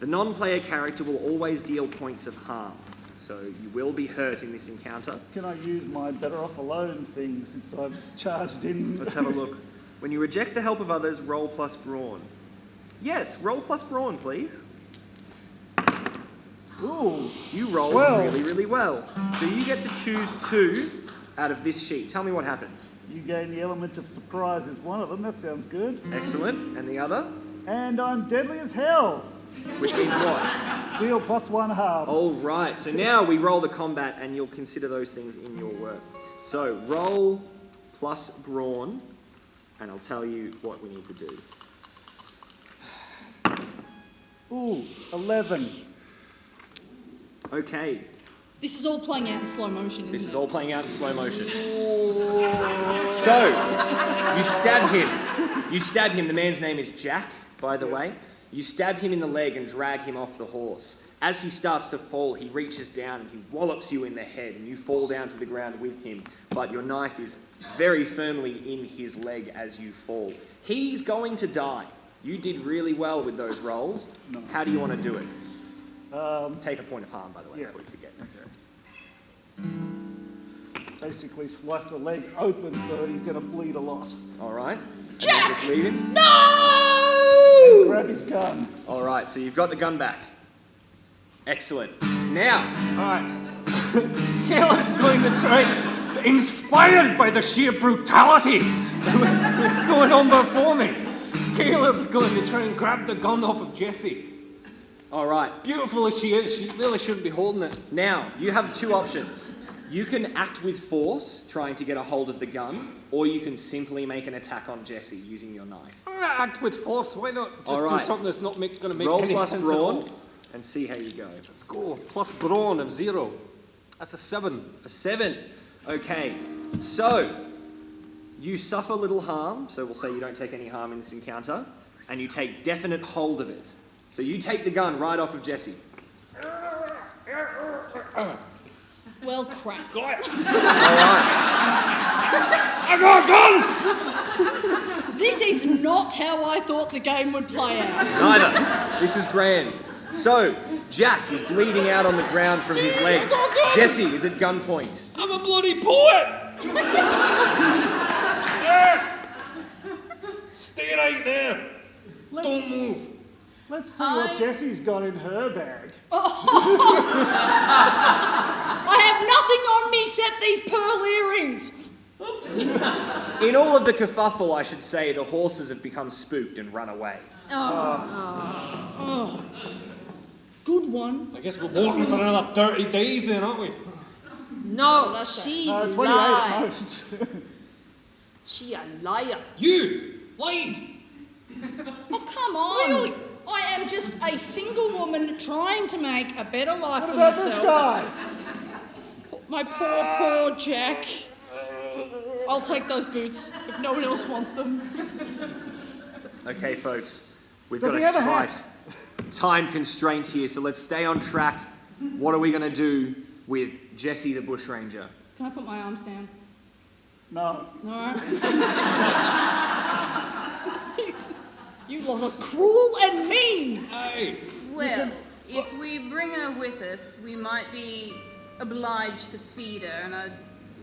B: The non-player character will always deal points of harm, so you will be hurt in this encounter.
E: Can I use my better off alone thing since I've charged in?
B: Let's have a look. When you reject the help of others, roll plus brawn. Yes, roll plus brawn, please.
E: Ooh,
B: You roll
E: 12.
B: really, really well. So you get to choose 2 out of this sheet. Tell me what happens.
E: you gain the element of surprise as one of them. That sounds good.
B: Excellent. And the other?
E: And I'm deadly as hell.
B: Which means what?
E: Deal +1 harm.
B: All right. So now we roll the combat and you'll consider those things in your work. So roll plus brawn and I'll tell you what we need to do.
E: Ooh, 11.
B: Okay.
H: This is all playing out in slow motion,
B: This
H: isn't
B: is
H: it?
B: all playing out in slow motion. So, you stab him. You stab him. The man's name is Jack, by the way. You stab him in the leg and drag him off the horse. As he starts to fall, he reaches down and he wallops you in the head and you fall down to the ground with him. But your knife is very firmly in his leg as you fall. He's going to die. You did really well with those rolls.
E: Nice.
B: How do you want to do it?
E: Take
B: Take a point of harm, by the way,
E: Yeah.
B: before you forget.
E: Basically slice the leg open so that he's going to bleed a lot.
B: All right. Jack! Just leave him.
H: No!
E: Grab his gun.
B: All right, so you've got the gun back. Excellent. Now,
I: All right. Caleb's going to try
D: inspired by the sheer brutality going on before me, Caleb's going to try and grab the gun off of Jessie.
B: All right.
D: Beautiful as she is, she really shouldn't be holding it.
B: Now, you have two options. You can act with force, trying to get a hold of the gun, or you can simply make an attack on Jessie using your knife.
D: I'm gonna act with force. Why not just
B: All
D: do
B: right.
D: something that's not going to make
B: Roll
D: any
B: plus
D: sense at all?
B: brawn and see how you go.
D: Let's go. Plus brawn of 0. That's a 7.
B: A 7. Okay. So, you suffer little harm, so we'll say you don't take any harm in this encounter, and you take definite hold of it. So you take the gun right off of Jessie.
H: Well, crap.
B: All right.
D: I got a gun!
H: This is not how I thought the game would play out.
B: Neither. This is grand. So, Jack is bleeding out on the ground from his leg. Jessie is at gunpoint.
D: I'm a bloody poet! Stay right there. Don't move.
E: Let's see what Jessie's got in her bag.
H: I have nothing on me except these pearl earrings.
B: In all of the kerfuffle, I should say, the horses have become spooked and run away.
H: Oh. Good one.
D: I guess we're walking for another 30 days then, aren't we?
F: No, she
E: 28 at
F: lied.
E: most.
F: She a liar.
D: You lied.
H: Oh, come on.
D: Really?
H: I am just a single woman trying to make a better life
E: What
H: for
E: about
H: myself.
E: this guy?
H: My poor Jack. I'll take those boots if no one else wants them.
B: Okay, folks, we've
E: Does
B: got
E: he
B: a
E: have a
B: slight
E: hat?
B: time constraint here, so let's stay on track. What are we going to do with Jessie the bushranger?
H: Can I put my arms down?
E: No.
H: Alright. You lot are cruel and mean.
D: Hey.
C: Well, if we bring her with us, we might be obliged to feed her, and I'd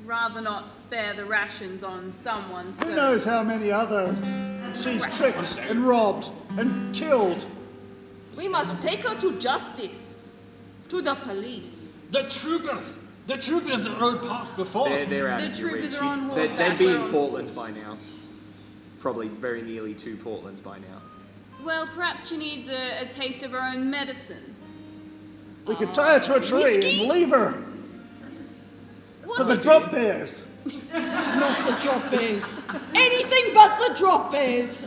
C: rather not spare the rations on someone so...
E: Who knows how many others she's tricked and robbed and killed?
F: We must take her to justice. To the police.
D: The troopers that rode past before.
B: They're out
C: The
B: of your
C: troopers
B: reach.
C: are on
B: They'd
C: horseback,
B: be
C: we're
B: in
C: on
B: Portland
C: foot.
B: by now. Probably very nearly to Portland by now.
C: Well, perhaps she needs a taste of her own medicine.
E: We could tie her to a tree
H: whiskey?
E: and leave her
C: What
E: for the
C: would
E: drop bears.
H: Not the drop bears. Anything but the drop bears.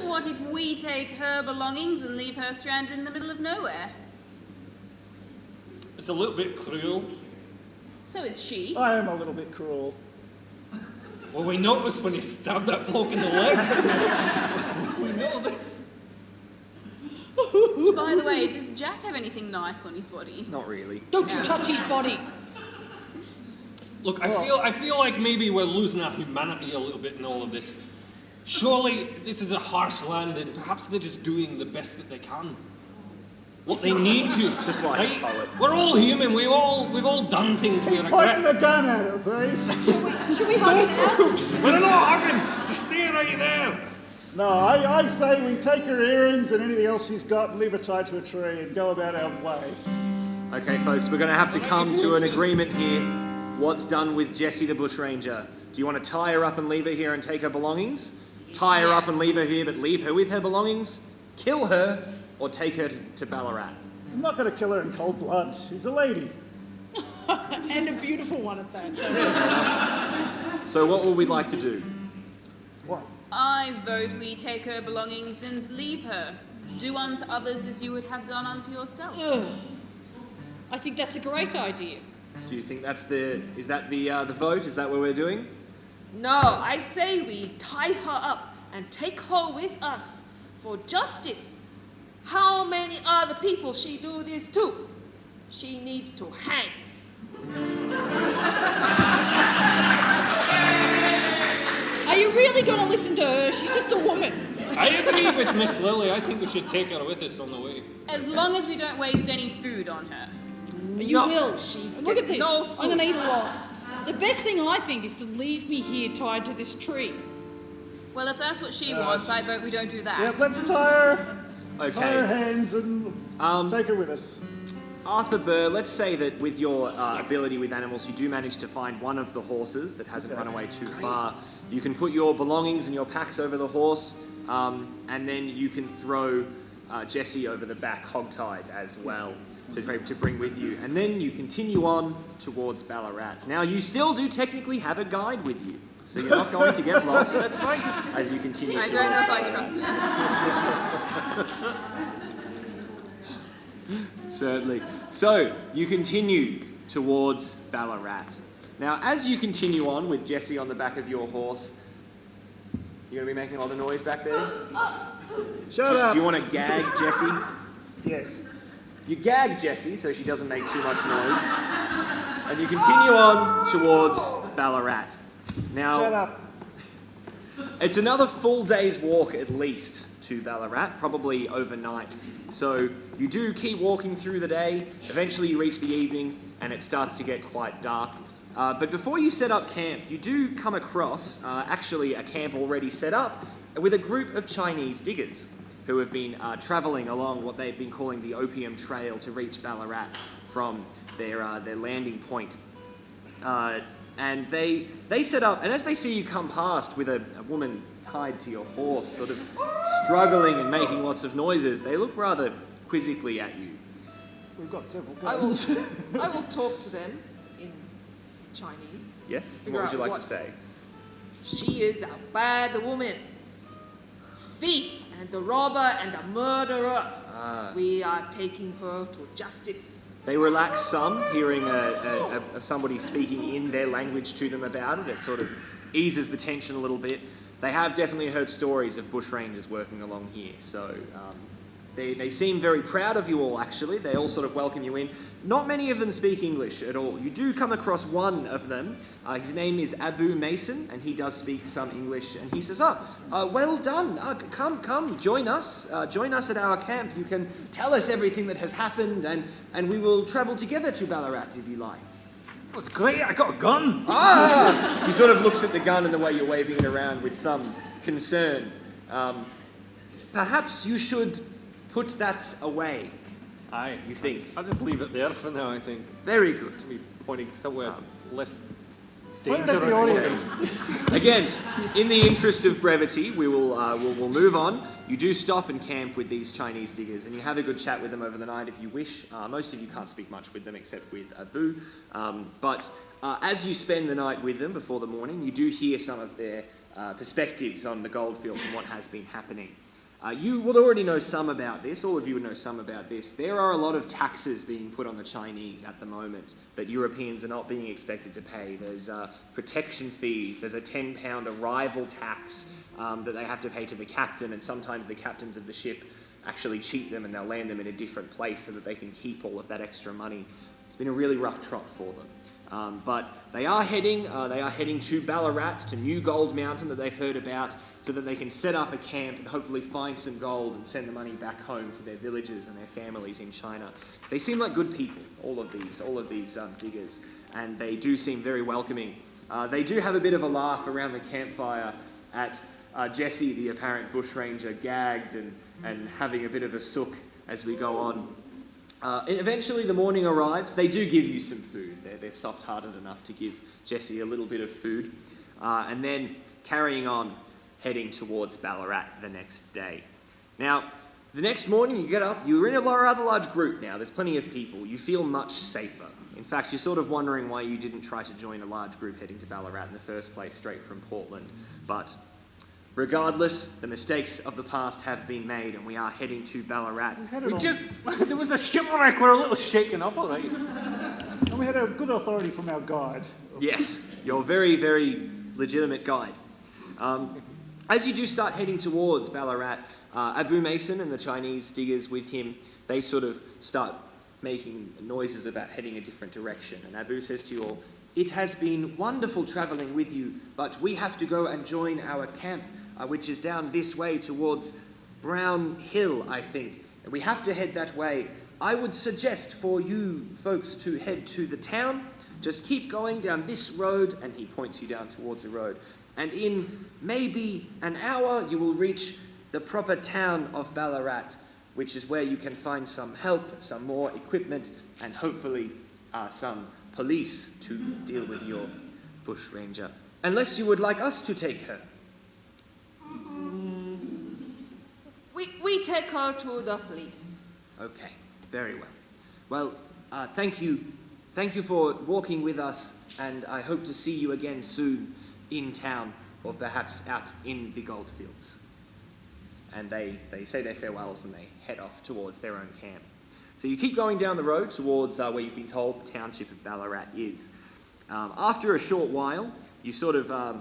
C: What if we take her belongings and leave her stranded in the middle of nowhere?
D: It's a little bit cruel.
C: So is she.
E: I am a little bit cruel.
D: Well, we noticed when you stabbed that bloke in the leg. We know this.
C: By the way, does Jack have anything nice on his body?
B: Not really.
H: Don't you touch his body.
D: Look, I feel like maybe we're losing our humanity a little bit in all of this. Surely this is a harsh land, and perhaps they're just doing the best that they can. What they need to,
B: Just like a
D: right?
B: poet.
D: We're all human. We've all done things we
E: Keep pointing
D: regret.
E: the gun at her, please.
H: Should we hug it out?
D: We're not hugging. Just stay right there.
E: No, I say we take her earrings and anything else she's got and leave her tied to a tree and go about our way.
B: Okay, folks, we're going to have to come to an agreement here. What's done with Jessie the bushranger? Do you want to tie her up and leave her here and take her belongings? Tie her up and leave her here, but leave her with her belongings? Kill her, or take her to Ballarat?
E: I'm not going to kill her in cold blood. She's a lady.
H: And a beautiful one at that.
B: So what would we like to do?
E: What?
C: I vote we take her belongings and leave her. Do unto others as you would have done unto yourself.
H: Ugh. I think that's a great idea.
B: Do you think that's is that the vote? Is that what we're doing?
F: No, I say we tie her up and take her with us for justice. How many other people she do this to? She needs to hang.
H: Are you really going to listen to her? She's just a woman.
D: I agree with Miss Lily. I think we should take her with us on the way.
C: As long as we don't waste any food on her.
H: You
F: No,
H: will.
F: she
H: Look at
F: get
H: this.
F: no
H: I'm going to eat a lot. The best thing I think is to leave me here tied to this tree.
C: Well, if that's what she wants, I vote we don't do that.
E: Yep, let's tie her
B: Okay.
E: hands and take her with us.
B: Arthur Burr, let's say that with your ability with animals, you do manage to find one of the horses that hasn't run away too far. You can put your belongings and your packs over the horse, and then you can throw Jesse over the back hogtied as well to bring with you. And then you continue on towards Ballarat. Now, you still do technically have a guide with you, so you're not going to get lost. That's right. As you continue.
C: I don't know if I trust him.
B: Certainly. So, you continue towards Ballarat. Now, as you continue on with Jesse on the back of your horse, you're going to be making a lot of noise back there?
E: Shut up!
B: Do you want to gag Jessie?
E: Yes.
B: You gag Jessie so she doesn't make too much noise. And you continue on towards Ballarat. Now,
E: Shut up.
B: It's another full day's walk at least to Ballarat, probably overnight. So you do keep walking through the day. Eventually you reach the evening and it starts to get quite dark. But before you set up camp, you do come across actually a camp already set up with a group of Chinese diggers who have been travelling along what they've been calling the Opium Trail to reach Ballarat from their landing point. And they set up, and as they see you come past with a woman tied to your horse, sort of struggling and making lots of noises, they look rather quizzically at you.
E: We've got several
F: I
E: guns.
F: will talk to them in Chinese.
B: Yes?
F: Figure
B: What would you
F: out
B: like
F: what-
B: to say?
F: She is a bad woman, thief and the robber and the murderer. We are taking her to justice.
B: They relax some, hearing somebody speaking in their language to them about it. It sort of eases the tension a little bit. They have definitely heard stories of bushrangers working along here, so they seem very proud of you all, actually. They all sort of welcome you in. Not many of them speak English at all. You do come across one of them. His name is Abu Mason, and he does speak some English. And he says, well done. Come, join us. Join us at our camp. You can tell us everything that has happened, and we will travel together to Ballarat if you like.
D: Oh, it's great, I got a gun.
B: He sort of looks at the gun and the way you're waving it around with some concern. Perhaps you should put that away,
I: Aye.
B: you think.
I: I'll just leave it there for now, I think.
B: Very good.
I: To be pointing somewhere less
E: Point it at the
I: dangerous.
E: audience.
B: Again, in the interest of brevity, we'll move on. You do stop and camp with these Chinese diggers, and you have a good chat with them over the night if you wish. Most of you can't speak much with them except with Abu. But as you spend the night with them before the morning, you do hear some of their perspectives on the goldfields and what has been happening. You will already know some about this, all of you would know some about this. There are a lot of taxes being put on the Chinese at the moment that Europeans are not being expected to pay. There's protection fees, there's a £10 arrival tax that they have to pay to the captain, and sometimes the captains of the ship actually cheat them and they'll land them in a different place so that they can keep all of that extra money. It's been a really rough trot for them. But they are heading to Ballarat, to New Gold Mountain that they've heard about, so that they can set up a camp and hopefully find some gold and send the money back home to their villages and their families in China. They seem like good people, all of these diggers, and they do seem very welcoming. They do have a bit of a laugh around the campfire at Jesse, the apparent bushranger, gagged and having a bit of a sook as we go on. Eventually the morning arrives. They do give you some food. They're soft-hearted enough to give Jesse a little bit of food. And then carrying on, heading towards Ballarat the next day. Now, the next morning you get up, you're in a rather large group now. There's plenty of people. You feel much safer. In fact, you're sort of wondering why you didn't try to join a large group heading to Ballarat in the first place, straight from Portland. But regardless, the mistakes of the past have been made, and we are heading to Ballarat.
D: There was a shipwreck, we're a little shaken up, all right.
E: And we had a good authority from our guide.
B: Yes, your very, very legitimate guide. As you do start heading towards Ballarat, Abu Mason and the Chinese diggers with him, they sort of start making noises about heading a different direction. And Abu says to you all, "It has been wonderful travelling with you, but we have to go and join our camp, which is down this way towards Brown Hill, I think. We have to head that way. I would suggest for you folks to head to the town. Just keep going down this road," and he points you down towards the road. "And in maybe an hour, you will reach the proper town of Ballarat. which is where you can find some help, some more equipment, and hopefully some police to deal with your bushranger. Unless you would like us to take her.
F: We take her to the police.
B: Okay, very well. Well, thank you. Thank you for walking with us, and I hope to see you again soon in town, or perhaps out in the goldfields. And they say their farewells and they head off towards their own camp. So you keep going down the road towards where you've been told the township of Ballarat is. After a short while, you sort of are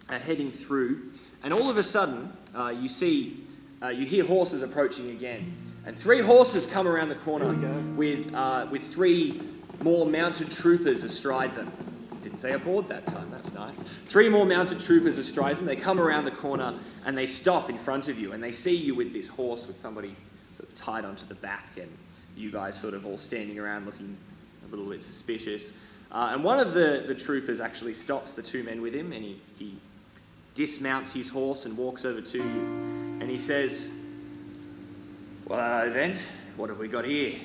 B: heading through, and all of a sudden you hear horses approaching again. And 3 horses come around the corner with 3 more mounted troopers astride them. Didn't say aboard that time, that's nice. 3 more mounted troopers astride them. They come around the corner and they stop in front of you, and they see you with this horse with somebody sort of tied onto the back, and you guys sort of all standing around looking a little bit suspicious. And one of the troopers actually stops the 2 men with him, and he dismounts his horse and walks over to you, and he says, "Well, then, what have we got here?"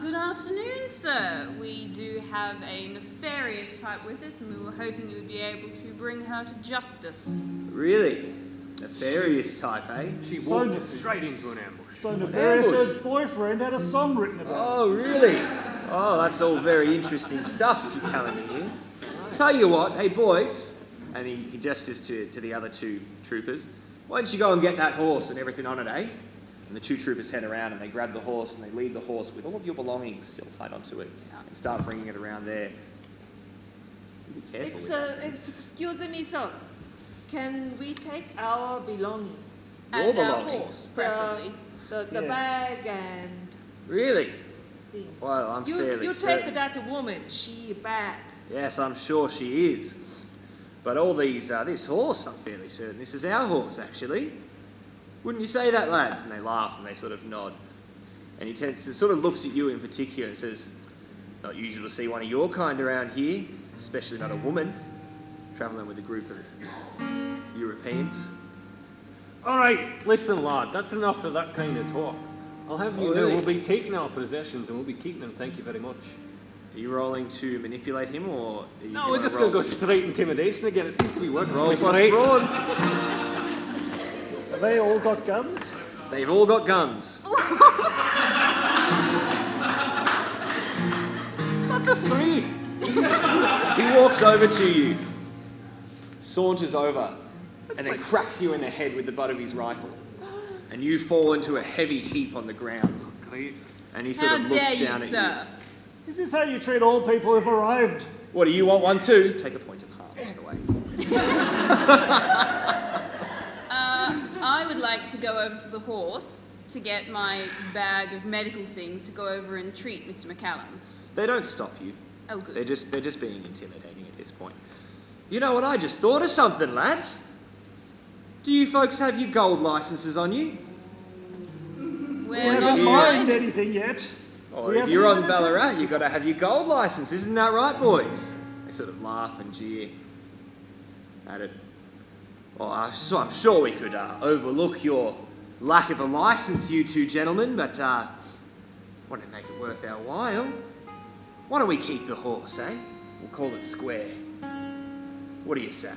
C: Good afternoon, sir. We do have a nefarious type with us, and we were hoping you would be able to bring her to justice.
B: Really? Nefarious type, eh?
I: She
E: So
I: walked
E: nefarious.
I: straight into an ambush.
E: So nefarious,
B: Ambush.
E: her boyfriend had a song written about it.
B: Oh, really? Oh, that's all very interesting stuff you're telling me here. Tell you what, hey boys, and he gestures to the other 2 troopers, why don't you go and get that horse and everything on it, eh? And the 2 troopers head around and they grab the horse and they lead the horse with all of your belongings still tied onto it and start bringing it around there. Be careful with that.
F: Excuse me, sir. Can we take our belongings?
B: Your
C: And our
B: belongings?
C: horse, preferably.
F: The
E: Yes.
F: bag and
B: Really?
F: things.
B: Well, I'm fairly
F: You
B: certain.
F: take that woman. She bad.
B: Yes, I'm sure she is. But all these, this horse, I'm fairly certain this is our horse, actually. Wouldn't you say that, lads? And they laugh and they sort of nod. And he sort of looks at you in particular and says, "Not usual to see one of your kind around here, especially not a woman, travelling with a group of Europeans."
I: All right, listen, lad, that's enough of that kind of talk. I'll have you
B: Oh,
I: know
B: really?
I: we'll be taking our possessions and we'll be keeping them, thank you very much.
B: Are you rolling to manipulate him, or are you
I: No,
B: doing
I: we're
B: a
I: just going to
B: roll-
I: go straight intimidation again. It seems to be working for
B: roll
I: me
B: plus
I: great.
B: brawn?
E: Have they all got guns?
B: They've all got guns.
I: That's a 3.
B: He walks over to you, saunters over, and then cracks you in the head with the butt of his rifle. And you fall into a heavy heap on the ground.
I: Great.
B: And he sort
C: How
B: of looks
C: dare you,
B: down at
C: sir?
E: Is this how you treat all people who've arrived?
B: you. What, do you want one too? Take a point of harm, by the way.
C: I would like to go over to the horse to get my bag of medical things to go over and treat Mr. McCallum.
B: They don't stop you.
C: Oh, good.
B: They're just being intimidating at this point. You know what, I just thought of something, lads. Do you folks have your gold licenses on you?
E: We
C: We're
E: haven't
C: not
E: mined
C: mined.
E: anything yet.
B: Or
E: We
B: if
E: haven't
B: you're on
E: even
B: Ballarat,
E: attempted
B: you've got to have your gold license. Isn't that right, boys? They sort of laugh and jeer at it. Well, I'm sure we could overlook your lack of a license, you 2 gentlemen, but want to make it worth our while. Why don't we keep the horse, eh? We'll call it square. What do you say?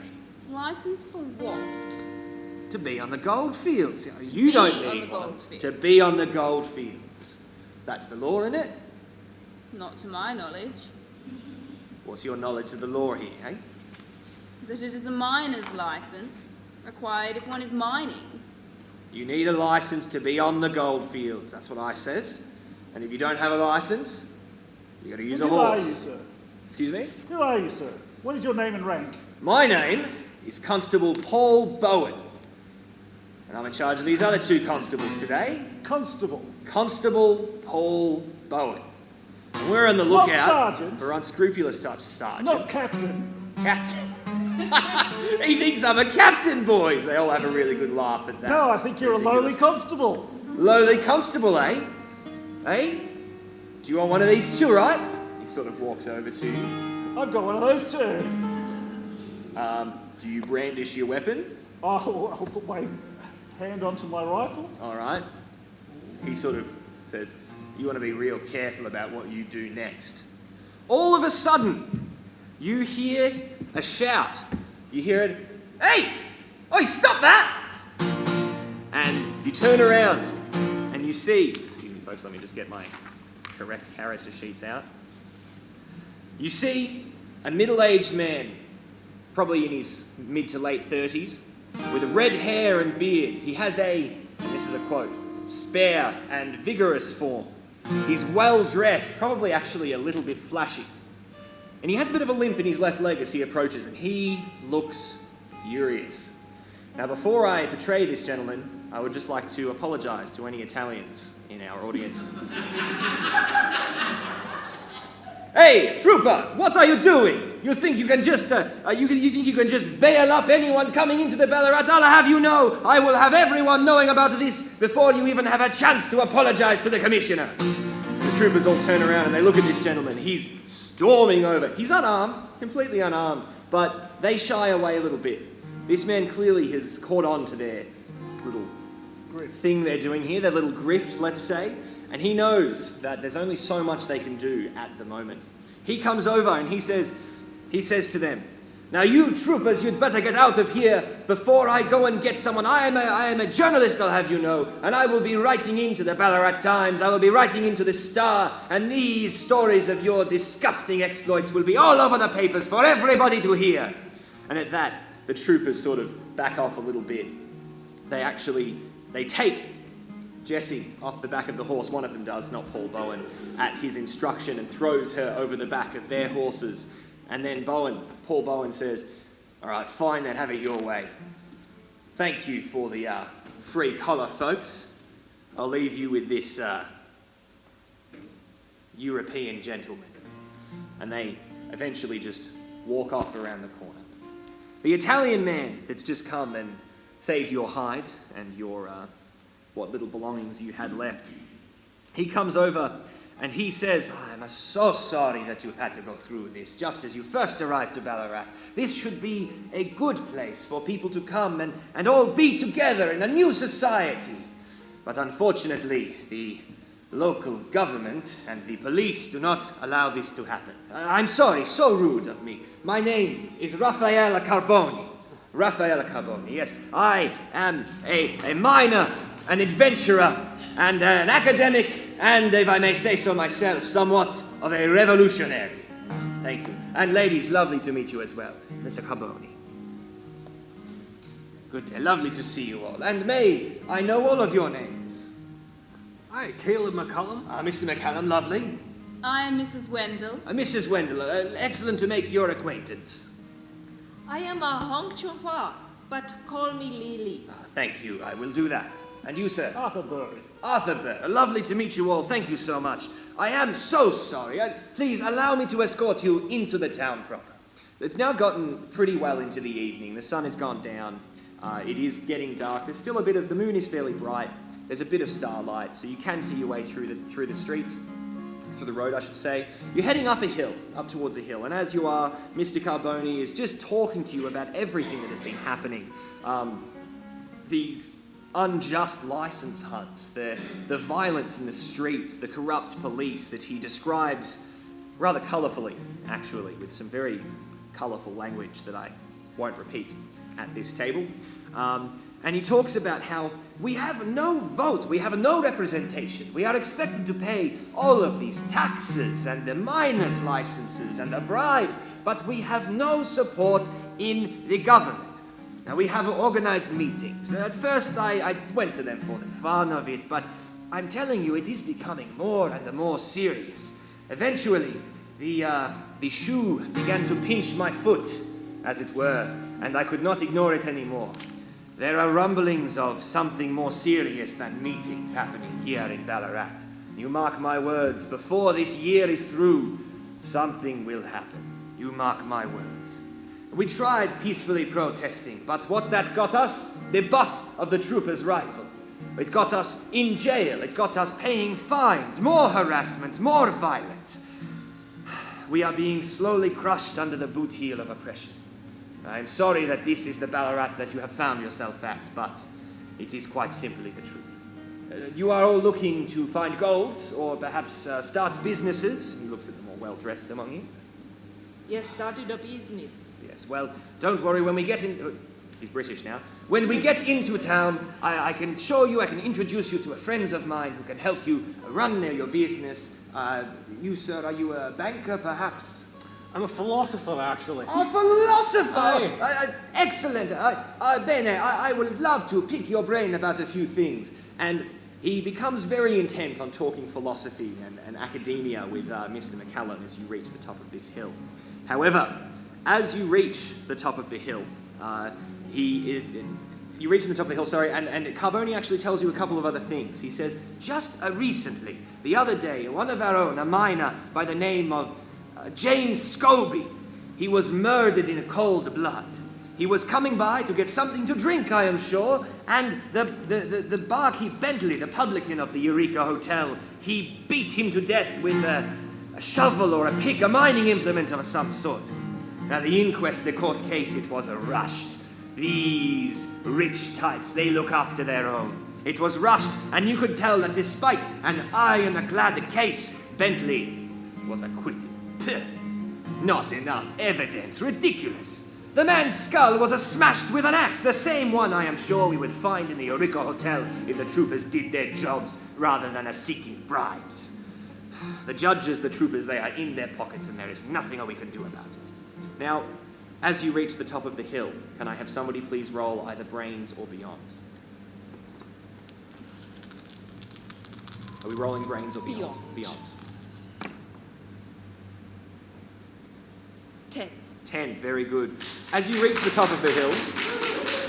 C: License for what?
B: To be on the goldfields. You don't
C: be on
B: need
C: the
B: one.
C: goldfields.
B: To be on the goldfields. That's the law, isn't it?
C: Not to my knowledge.
B: What's your knowledge of the law here, eh?
C: That it is a miner's license, required if one is mining.
B: You need a license to be on the goldfields. That's what I says. And if you don't have a license, you got to use a
E: Who are
B: horse.
E: you, sir?
B: Excuse me?
E: Who are you, sir? What is your name and rank?
B: My name is Constable Paul Bowen. And I'm in charge of these other 2 constables today.
E: Constable.
B: Constable Paul Bowen. And we're on the
E: Not
B: lookout
E: sergeant.
B: for unscrupulous types. Sergeant.
E: Not captain.
B: Captain. He thinks I'm a captain, boys. They all have a really good laugh at that.
E: No, I think you're a lowly
B: Ridiculous.
E: constable.
B: Lowly constable, eh? Eh? Do you want one of these too, right? He sort of walks over to you.
E: I've got one of those too.
B: Do you brandish your weapon?
E: I'll put my hand onto my rifle.
B: All right. He sort of says, you want to be real careful about what you do next. All of a sudden, you hear a shout. You hear it, hey! Oi, stop that! And you turn around and you see, excuse me folks, let me just get my correct character sheets out. You see a middle-aged man, probably in his mid to late 30s, with red hair and beard. He has and this is a quote, spare and vigorous form. He's well dressed, probably actually a little bit flashy. And he has a bit of a limp in his left leg as he approaches, and he looks furious. Now, before I portray this gentleman, I would just like to apologise to any Italians in our audience. Hey, trooper, what are you doing? You think you can just bail up anyone coming into the Ballarat? I'll have you know, I will have everyone knowing about this before you even have a chance to apologise to the commissioner. The troopers all turn around and they look at this gentleman. He's storming over. He's unarmed, completely unarmed, but they shy away a little bit. This man clearly has caught on to their little thing they're doing here, their little grift, let's say, and he knows that there's only so much they can do at the moment. He comes over and he says to them, now you troopers, you'd better get out of here before I go and get someone. I am a journalist, I'll have you know, and I will be writing into the Ballarat Times, I will be writing into the Star, and these stories of your disgusting exploits will be all over the papers for everybody to hear. And at that, the troopers sort of back off a little bit. They take Jessie off the back of the horse, one of them does, not Paul Bowen, at his instruction, and throws her over the back of their horses. And then Paul Bowen says, all right, fine then, have it your way. Thank you for the free collar, folks. I'll leave you with this European gentleman. And they eventually just walk off around the corner. The Italian man that's just come and saved your hide and your what little belongings you had left, he comes over and he says, I'm so sorry that you had to go through this just as you first arrived to Ballarat. This should be a good place for people to come and all be together in a new society. But unfortunately, the local government and the police do not allow this to happen. I'm sorry, so rude of me. My name is Raffaele Carboni. Raffaele Carboni, yes. I am a miner, an adventurer, and an academic, and, if I may say so myself, somewhat of a revolutionary. Thank you. And ladies, lovely to meet you as well, Mr. Carboni. Good day, lovely to see you all. And may I know all of your names?
I: Hi, Caleb McCullum.
B: Mr. McCallum, lovely.
C: I am Mrs. Wendell.
B: Mrs. Wendell, excellent to make your acquaintance.
F: I am a Hong Chun-Hua, but call me Lily.
B: Thank you, I will do that. And you, sir?
E: Arthur Burr.
B: Arthur Burr, lovely to meet you all. Thank you so much. I am so sorry. Please allow me to escort you into the town proper. It's now gotten pretty well into the evening. The sun has gone down. It is getting dark. There's still a bit of, the moon is fairly bright. There's a bit of starlight, so you can see your way through the streets, for the road, I should say. You're heading up a hill, up towards a hill, and as you are, Mr. Carboni is just talking to you about everything that has been happening. These unjust license hunts, the violence in the streets, the corrupt police that he describes rather colourfully, actually, with some very colourful language that I won't repeat at this table. And he talks about how we have no vote, we have no representation. We are expected to pay all of these taxes and the miners' licenses and the bribes, but we have no support in the government. Now, we have organised meetings. At first, I went to them for the fun of it, but I'm telling you, it is becoming more and more serious. Eventually, the shoe began to pinch my foot, as it were, and I could not ignore it anymore. There are rumblings of something more serious than meetings happening here in Ballarat. You mark my words, before this year is through, something will happen. You mark my words. We tried peacefully protesting, but what that got us? The butt of the trooper's rifle. It got us in jail. It got us paying fines, more harassment, more violence. We are being slowly crushed under the boot heel of oppression. I'm sorry that this is the Ballarat that you have found yourself at, but It is quite simply the truth. You are all looking to find gold, or perhaps start businesses. He looks at the more well-dressed among you.
F: Yes, started a business.
B: Yes, well, don't worry, when we get in... he's British now. When we get into a town, I can show you, I can introduce you to friends of mine who can help you run your business. You, sir, are you a banker, perhaps?
I: I'm a philosopher, actually.
B: A philosopher!
I: Aye.
B: Excellent. Bene, I would love to pick your brain about a few things. And he becomes very intent on talking philosophy and academia with Mr. McCallum as you reach the top of this hill. However, as you reach the top of the hill, you reach the top of the hill, sorry, and Carboni actually tells you a couple of other things. He says, just recently, the other day, one of our own, a miner by the name of James Scobie, he was murdered in cold blood. He was coming by to get something to drink, I am sure, and the barkeep Bentley, the publican of the Eureka Hotel, he beat him to death with a shovel or a pick, a mining implement of some sort. Now, the inquest, the court case, it was rushed. These rich types, they look after their own. It was rushed, and you could tell that despite an ironclad case, Bentley was acquitted. Not enough evidence. Ridiculous. The man's skull was smashed with an axe, the same one I am sure we would find in the Eureka Hotel if the troopers did their jobs rather than seeking bribes. The judges, the troopers, they are in their pockets and there is nothing we can do about it. Now, as you reach the top of the hill, can I have somebody please roll either brains or beyond? Are we rolling brains or beyond? Beyond.
F: 10.
B: 10, very good. As you reach the top of the hill,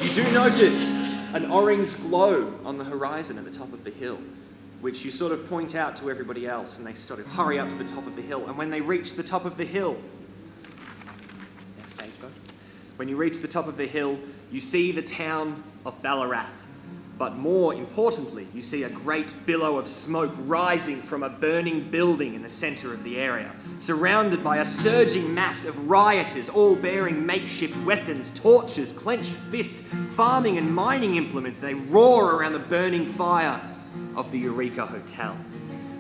B: you do notice an orange glow on the horizon at the top of the hill, which you sort of point out to everybody else, and they sort of hurry up to the top of the hill. And when they reach the top of the hill, next page, folks. When you reach the top of the hill, you see the town of Ballarat. But more importantly, you see a great billow of smoke rising from a burning building in the centre of the area, surrounded by a surging mass of rioters, all bearing makeshift weapons, torches, clenched fists, farming and mining implements. They roar around the burning fire of the Eureka Hotel.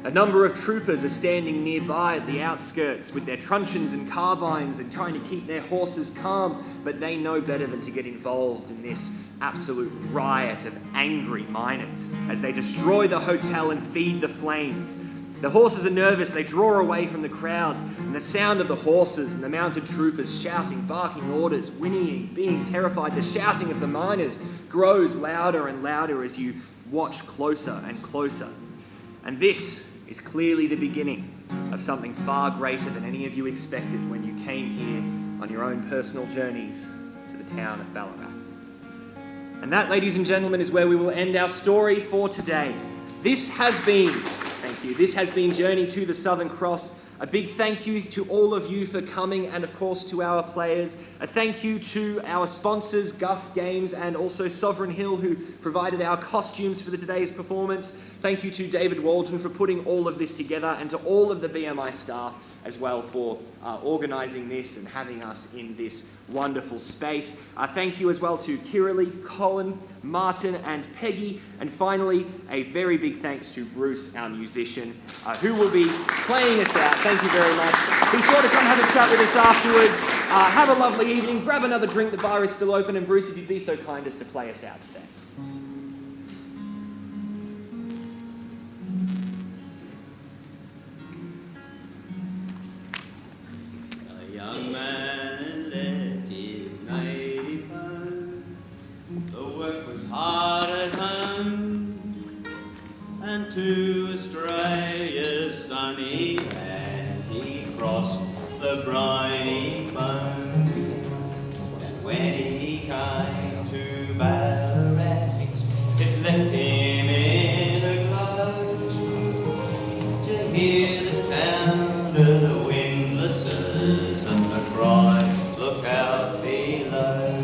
B: A number of troopers are standing nearby at the outskirts with their truncheons and carbines and trying to keep their horses calm, but they know better than to get involved in this absolute riot of angry miners as they destroy the hotel and feed the flames. The horses are nervous, they draw away from the crowds, and the sound of the horses and the mounted troopers shouting, barking orders, whinnying, being terrified, the shouting of the miners grows louder and louder as you watch closer and closer. And this is clearly the beginning of something far greater than any of you expected when you came here on your own personal journeys to the town of Ballarat. And that, ladies and gentlemen, is where we will end our story for today. This has been Journey to the Southern Cross. A big thank you to all of you for coming, and of course to our players. A thank you to our sponsors, Guf Games and also Sovereign Hill, who provided our costumes for today's performance. Thank you to David Waldron for putting all of this together, and to all of the BMI staff as well for organising this and having us in this wonderful space. Thank you as well to Kiralee, Colin, Martin and Peggy. And finally, a very big thanks to Bruce, our musician, who will be playing us out. Thank you very much. Be sure to come have a chat with us afterwards. Have a lovely evening. Grab another drink. The bar is still open. And Bruce, if you'd be so kind as to play us out today.
G: Young man let his native home. The work was hard at home, and to Australia's sunny land he crossed the briny foam. And when he came to Ballarat, it left him in a glow to hear the sound of the windlasses and the cry, look out below.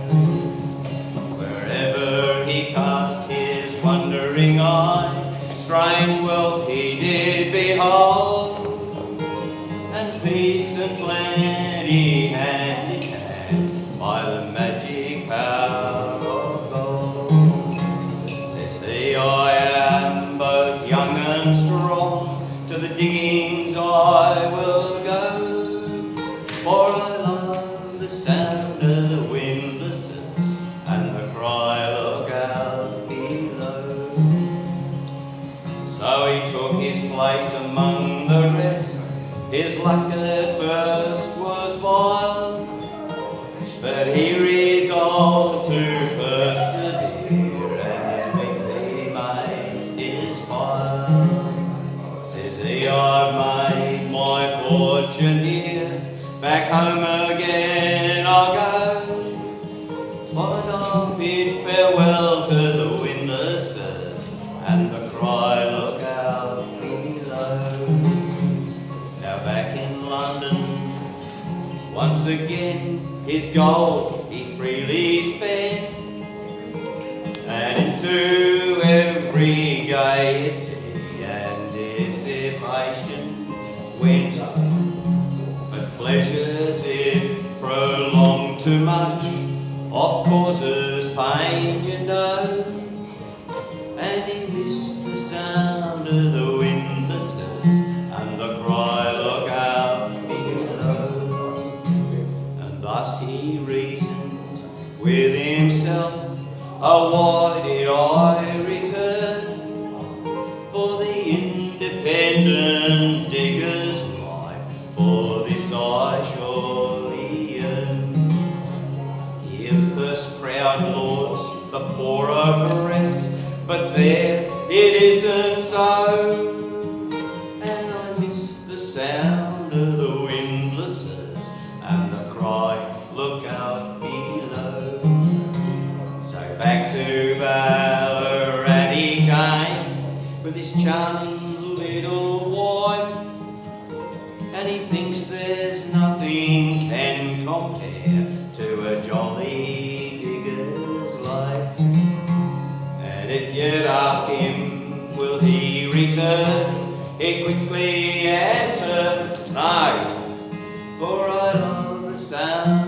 G: Wherever he cast his wondering eye, strange wealth he did behold, and peace and plenty hand in hand by the magic power of gold. place among the rest. His luck at first was vile, but he resolved to persevere and quickly made his pile. Says he, I've made my fortune here, back home again I'll go, but I'll bid farewell to the windlasses and the cry, look out below. Now back in London, once again his gold he freely spent, and into every gaiety and dissipation went. But pleasures, if prolonged too much, oft causes pain, you know, and he missed the sound of the windlasses and the cry, look out below. And thus he reasoned with himself, oh, why did I return? For the independent digger's life, for this I surely yearn. Here purse-proud lords the poor oppress, but there it isn't so, and I miss the sound of the windlasses and the cry, look out below. So back to Ballarat he came with his charming little wife, and he thinks there's nothing can compare to a jolly digger's life. And if you'd ask him, will he return, he'd quickly answer, no, for I love the sound